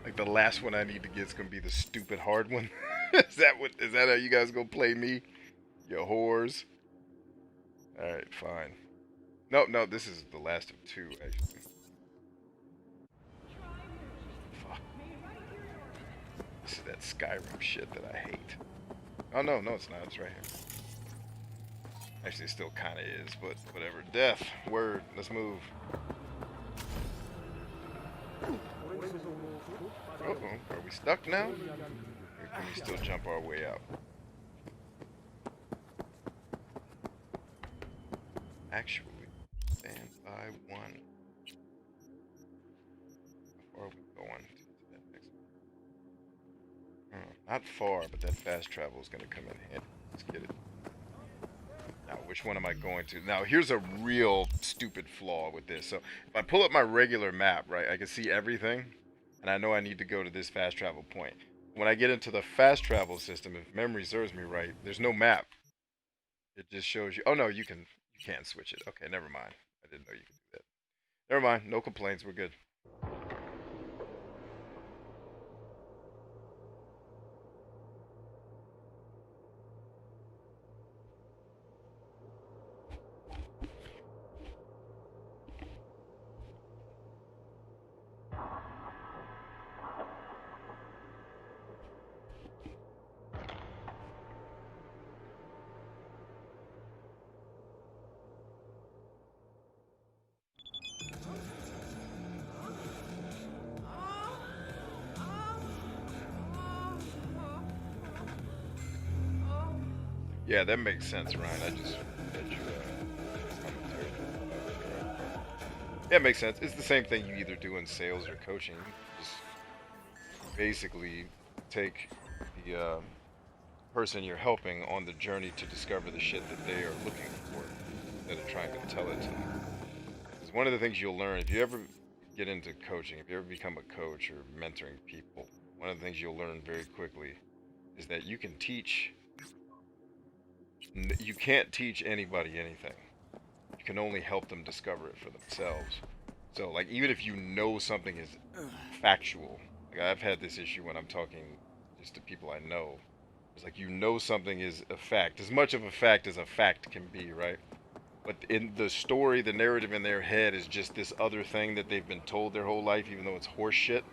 like the last one I need to get is gonna be the stupid hard one. Is that how you guys gonna play me? You whores. Alright, fine. No, this is the last of 2, actually. Fuck. This is that Skyrim shit that I hate. Oh, no, it's not. It's right here. Actually, it still kind of is, but whatever. Death. Word. Let's move. Uh-oh. Are we stuck now? Or can we still jump our way out? Actually, stand by 1. How far are we going to that next one? Not far, but that fast travel is going to come in handy. Let's get it. Now, which one am I going to? Now, here's a real stupid flaw with this. So, if I pull up my regular map, right, I can see everything. And I know I need to go to this fast travel point. When I get into the fast travel system, if memory serves me right, there's no map. It just shows you. Oh no, you can switch it. Okay, never mind. I didn't know you could do that. Never mind. No complaints. We're good. Yeah, that makes sense, Ryan. I just read your commentary. Yeah, it makes sense. It's the same thing you either do in sales or coaching. You just basically take the person you're helping on the journey to discover the shit that they are looking for instead of trying to tell it to them. Because one of the things you'll learn if you ever get into coaching, if you ever become a coach or mentoring people, one of the things you'll learn very quickly is that you can teach. You can't teach anybody anything. You can only help them discover it for themselves. So, like, even if you know something is factual, like I've had this issue when I'm talking just to people I know. It's like you know something is a fact, as much of a fact as a fact can be, right? But in the story, the narrative in their head is just this other thing that they've been told their whole life, even though it's horse shit.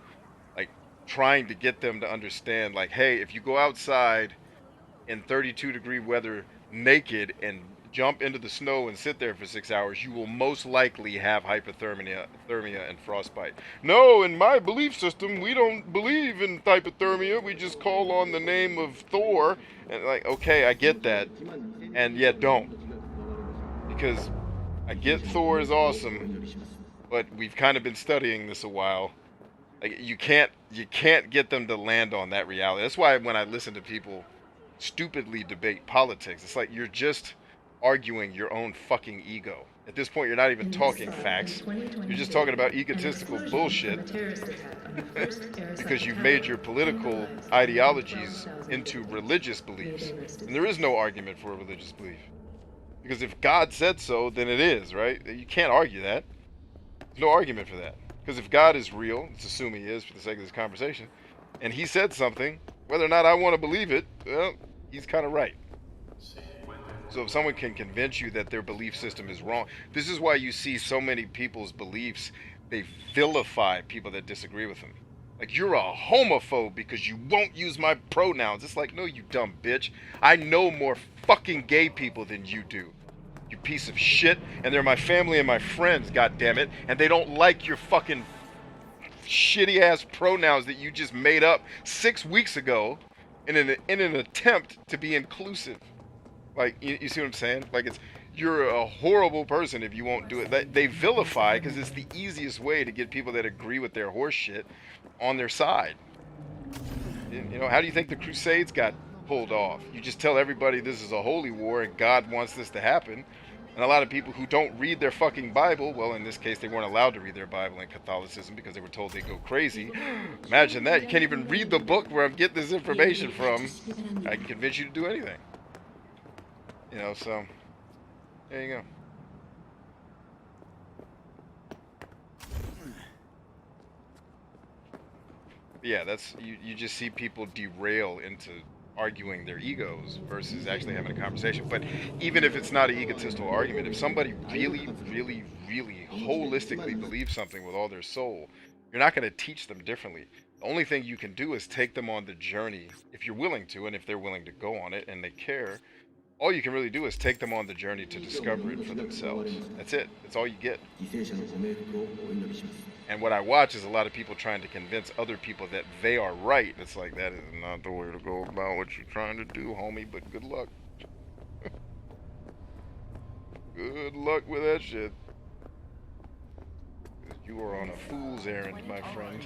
Like, trying to get them to understand, like, hey, if you go outside in 32-degree weather naked and jump into the snow and sit there for 6 hours, you will most likely have hypothermia and frostbite. No, in my belief system, we don't believe in hypothermia. We just call on the name of Thor. And like, okay, I get that. And yet don't. Because I get Thor is awesome, but we've kind of been studying this a while. Like, you can't get them to land on that reality. That's why when I listen to people stupidly debate politics, it's like you're just arguing your own fucking ego. At this point, you're not even talking facts. You're just talking about egotistical bullshit because you've made your political ideologies into religious beliefs. And there is no argument for a religious belief. Because if God said so, then it is, right? You can't argue that. There's no argument for that. Because if God is real, let's assume he is for the sake of this conversation, and he said something, whether or not I want to believe it, well, he's kind of right. So if someone can convince you that their belief system is wrong, this is why you see so many people's beliefs, they vilify people that disagree with them. Like, you're a homophobe because you won't use my pronouns. It's like, no, you dumb bitch. I know more fucking gay people than you do. You piece of shit. And they're my family and my friends, goddammit. And they don't like your fucking shitty ass pronouns that you just made up 6 weeks ago in an attempt to be inclusive. Like, you see what I'm saying? Like, you're a horrible person if you won't do it. They vilify because it's the easiest way to get people that agree with their horse shit on their side. You know, how do you think the Crusades got pulled off? You just tell everybody this is a holy war and God wants this to happen. And a lot of people who don't read their fucking Bible, well, in this case, they weren't allowed to read their Bible in Catholicism because they were told they'd go crazy. Imagine that. You can't even read the book where I'm getting this information from. I can convince you to do anything. You know, so there you go. Yeah, that's you just see people derail into arguing their egos versus actually having a conversation. But even if it's not an egotistical argument, if somebody really, really, really holistically believes something with all their soul, you're not going to teach them differently. The only thing you can do is take them on the journey, if you're willing to, and if they're willing to go on it and they care. All you can really do is take them on the journey to discover it for themselves. That's it. That's all you get. And what I watch is a lot of people trying to convince other people that they are right. It's like, that is not the way to go about what you're trying to do, homie, but good luck. Good luck with that shit. You are on a fool's errand, my friend.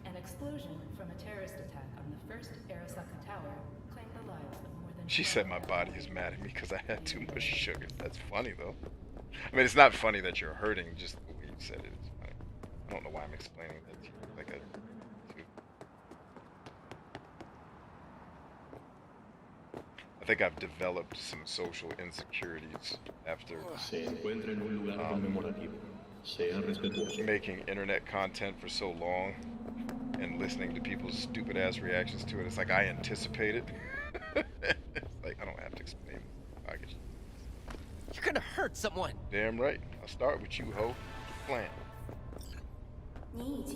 An explosion from a terrorist attack on the first Arasaka Tower claimed the lives of more than... She said my body is mad at me because I had too much sugar. That's funny, though. I mean, it's not funny that you're hurting, just the way you said it. It's funny. I don't know why I'm explaining that to you. Like I think I've developed some social insecurities after making internet content for so long and listening to people's stupid ass reactions to it. It's like I anticipate it. It's like I don't have to explain it. I guess. You're gonna hurt someone. Damn right. I'll start with you, ho. Plan. Let's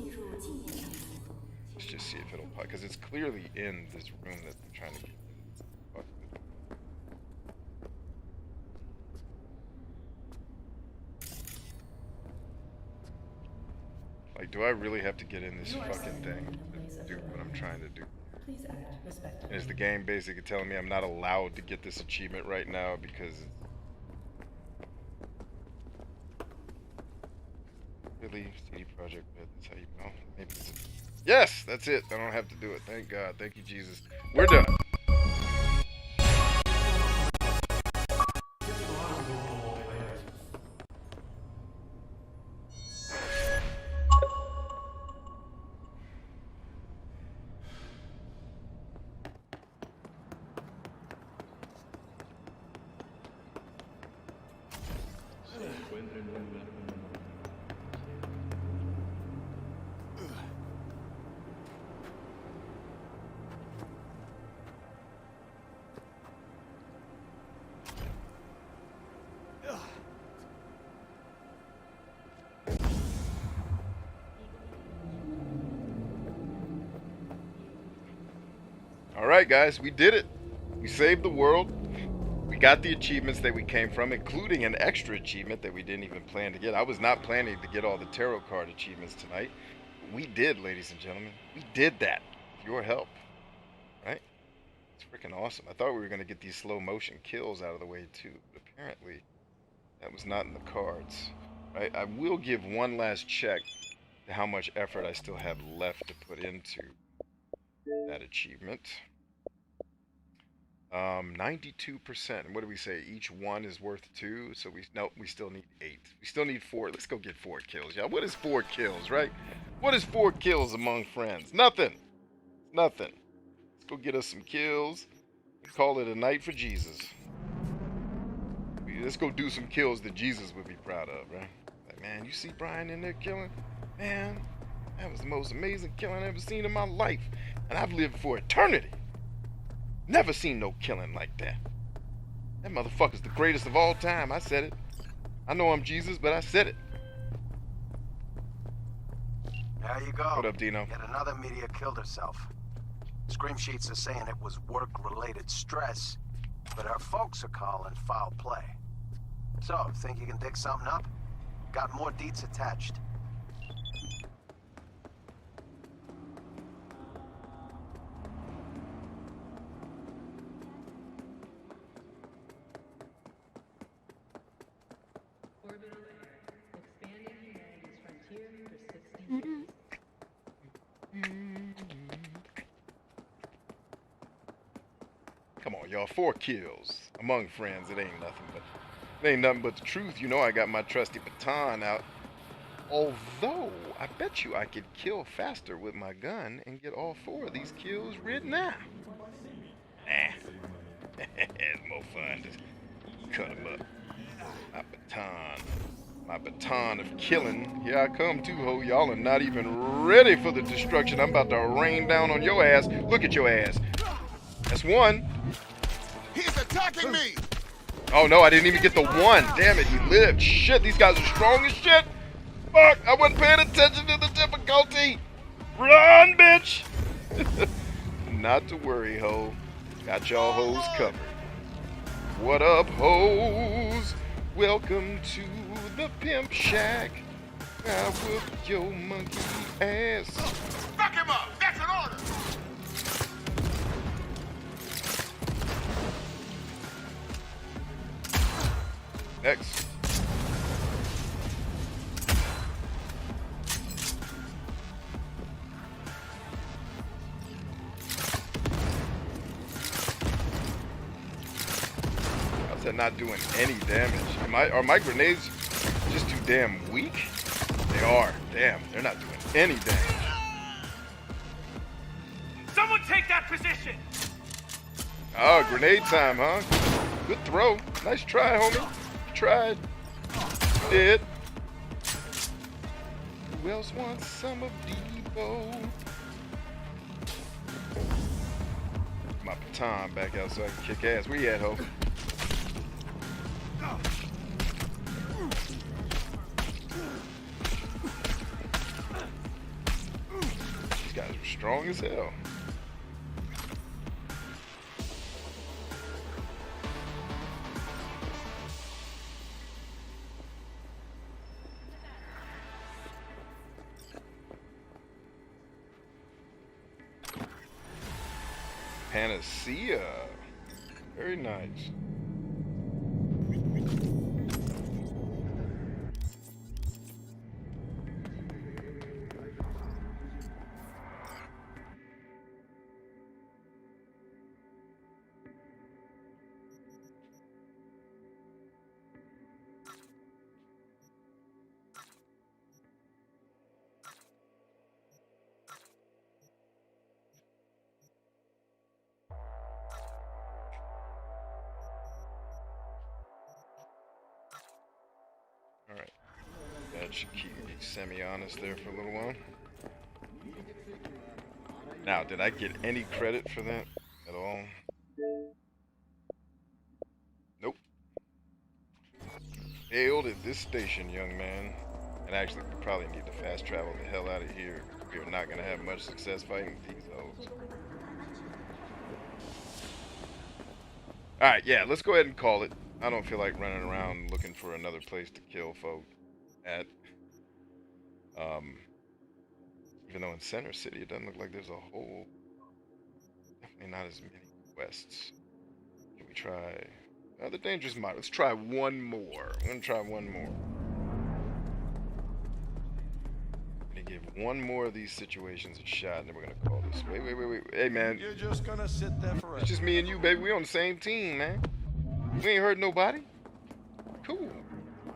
just see if it'll pop, because it's clearly in this room that I'm trying to get. Like, do I really have to get in this fucking thing to do what I'm trying to do? Please act respectfully. Is the game basically telling me I'm not allowed to get this achievement right now because it's... Really? CD Projekt Red, that's how you know. Maybe it's a... Yes! That's it. I don't have to do it. Thank God. Thank you, Jesus. We're done. Alright guys, we did it. We saved the world. We got the achievements that we came from, including an extra achievement that we didn't even plan to get. I was not planning to get all the tarot card achievements tonight. We did, ladies and gentlemen. We did that with your help. Right? It's freaking awesome. I thought we were going to get these slow motion kills out of the way too, but apparently that was not in the cards. Right? I will give one last check to how much effort I still have left to put into that achievement. 92%. What do we say? Each one is worth 2. So we still need 8. We still need 4. Let's go get 4 kills, y'all. What is 4 kills, right? What is 4 kills among friends? Nothing. Nothing. Let's go get us some kills and call it a night for Jesus. Let's go do some kills that Jesus would be proud of, right? Like, man, you see Brian in there killing? Man, that was the most amazing killing I've ever seen in my life. And I've lived for eternity. Never seen no killing like that. That motherfucker's the greatest of all time. I said it. I know I'm Jesus, but I said it. There you go. What up, Dino? Yet another media killed herself. Scream sheets are saying it was work-related stress, but our folks are calling foul play. So, think you can dig something up? Got more deets attached. Come on, y'all. 4 kills. Among friends, it ain't nothing but the truth. You know I got my trusty baton out. Although, I bet you I could kill faster with my gun and get all 4 of these kills right now. Nah. It's more fun to cut them up. My baton of killing. Here I come too, ho. Y'all are not even ready for the destruction I'm about to rain down on your ass. Look at your ass. That's 1. He's attacking me! Oh no, I didn't even get the 1. Damn it, he lived. Shit, these guys are strong as shit. Fuck, I wasn't paying attention to the difficulty. Run, bitch! Not to worry, ho. Got y'all hoes covered. What up, hoes? Welcome to the Pimp Shack. I whoop your monkey ass. Back him up! That's an order! Next. How's that not doing any damage? Are my grenades just too damn weak? They are. Damn, they're not doing any damage. Someone take that position! Oh, grenade time, huh? Good throw. Nice try, homie. Tried. Did. Who else wants some of Debo? My baton back out so I can kick ass. Where you at, ho? These guys are strong as hell. Panacea. Very nice. Alright. That should keep me semi-honest there for a little while. Now, did I get any credit for that at all? Nope. Failed at this station, young man. And actually, we probably need to fast travel the hell out of here. We are not going to have much success fighting these hoes. Alright, yeah, let's go ahead and call it. I don't feel like running around looking for another place to kill folk at. Even though in Center City it doesn't look like there's a whole, definitely not as many quests. Can we try the dangerous mod? Let's try one more. I'm gonna try one more. I'm gonna give one more of these situations a shot, and then we're gonna call this. Wait. Hey man, You're just gonna sit there forever. it's just me and you, baby. We on the same team, man. We ain't hurt nobody. Cool.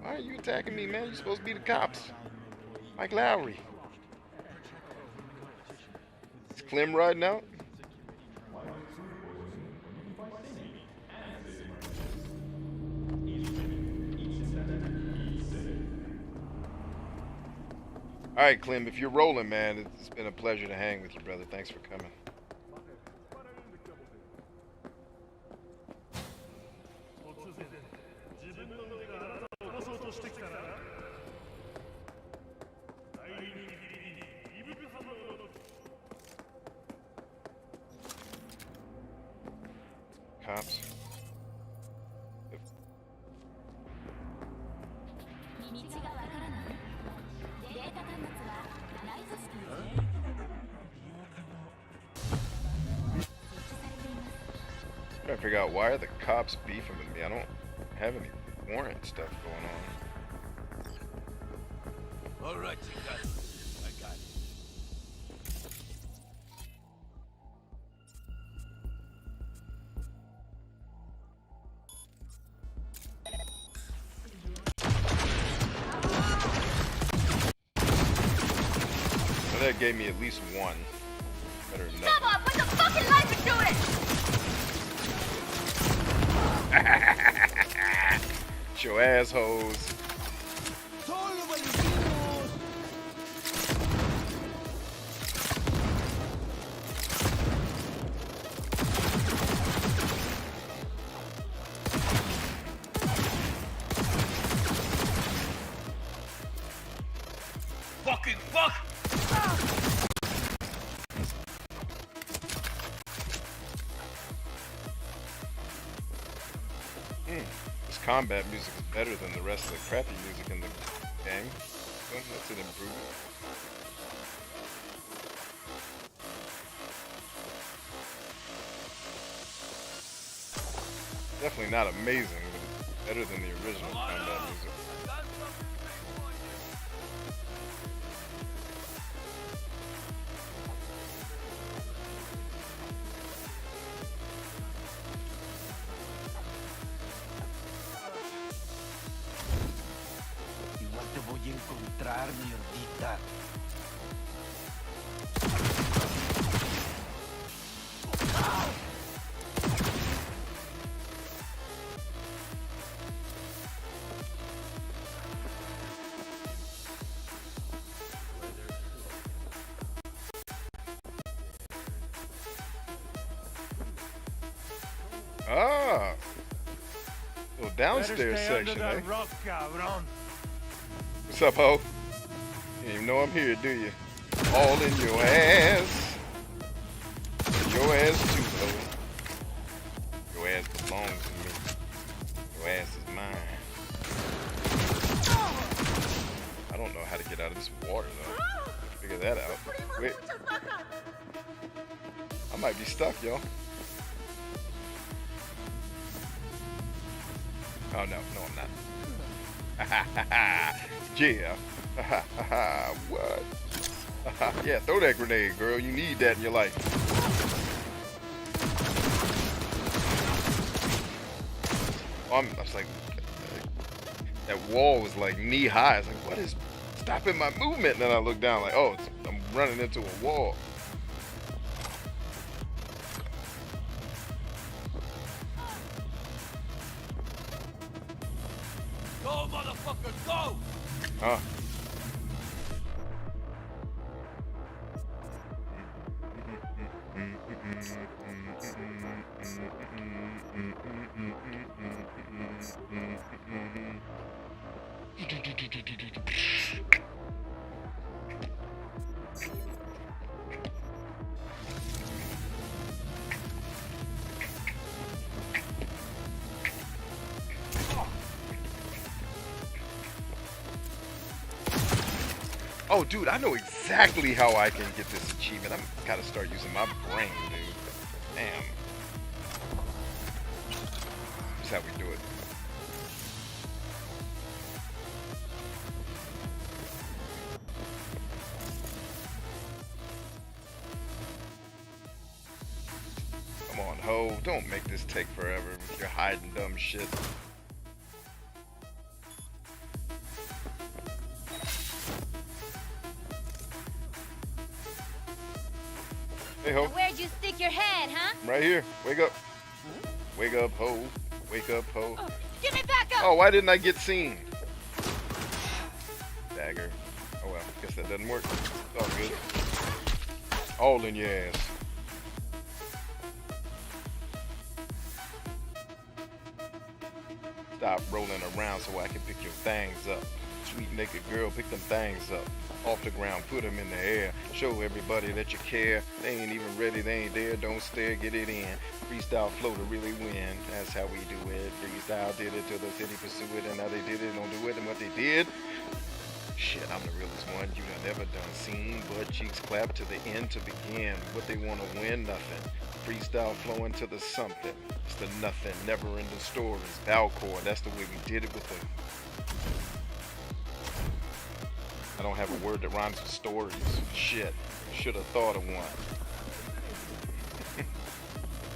Why are you attacking me, man? You're supposed to be the cops. Mike Lowry. Is Clem riding out? Alright, Clem, if you're rolling, man, it's been a pleasure to hang with you, brother. Thanks for coming. Cops. Yep. Trying to figure out why are the cops beefing with me. I don't have any warrant stuff going on. All right, you got it. I got it. So that gave me at least one. Better than nothing. Come on, put the fucking life into it! Show assholes. Fucking fuck! This combat music is better than the rest of the crappy music in the game. So that's an improvement. Definitely not amazing, but it's better than the original combat music. Igual te voy a encontrar, mierdita. Ah! Little downstairs section, eh? Rock, cabron. What's up, ho? You didn't even know I'm here, do you? All in your ass. Your ass too, ho. Your ass belongs to me. Your ass is mine. I don't know how to get out of this water, though. Figure that out. Wait. I might be stuck, y'all. Oh no, I'm not. Yeah. What? Yeah, throw that grenade, girl. You need that in your life. I was like, that wall was like knee high. I was like, what is stopping my movement? And then I looked down, like, oh, I'm running into a wall. Go, motherfucker, go! Huh? Oh, dude, I know exactly how I can get this achievement. I'm gotta start using my brain, dude. Damn. That's how we do it. Come on, ho. Don't make this take forever with your hiding dumb shit. Hey, ho. Now where'd you stick your head, huh? Right here. Wake up. Wake up, ho. Wake up, ho. Oh, get me back up! Oh, why didn't I get seen? Dagger. Oh well, guess that doesn't work. It's all good. All in your ass. Stop rolling around so I can pick your things up. Sweet naked girl, pick them things up. Off the ground, put them in the air. Show everybody that you care. They ain't even ready, they ain't there. Don't stare, get it in. Freestyle flow to really win. That's how we do it. Freestyle did it till the city pursue it. And now they did it, don't do it. And what they did, shit, I'm the realest one you done never done seen. Butt cheeks clap to the end to begin. What they want to win, nothing. Freestyle flowing to the something. It's the nothing, never ending stories. Valcor, that's the way we did it with the... I don't have a word that rhymes with stories. Shit. Should have thought of one.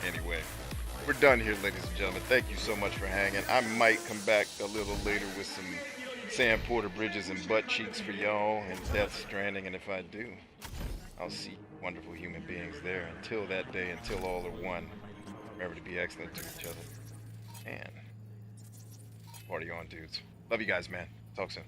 Anyway, we're done here, ladies and gentlemen. Thank you so much for hanging. I might come back a little later with some Sam Porter Bridges and butt cheeks for y'all and Death Stranding, and if I do, I'll see wonderful human beings there. Until that day, until all are one, remember to be excellent to each other. And party on, dudes. Love you guys, man. Talk soon.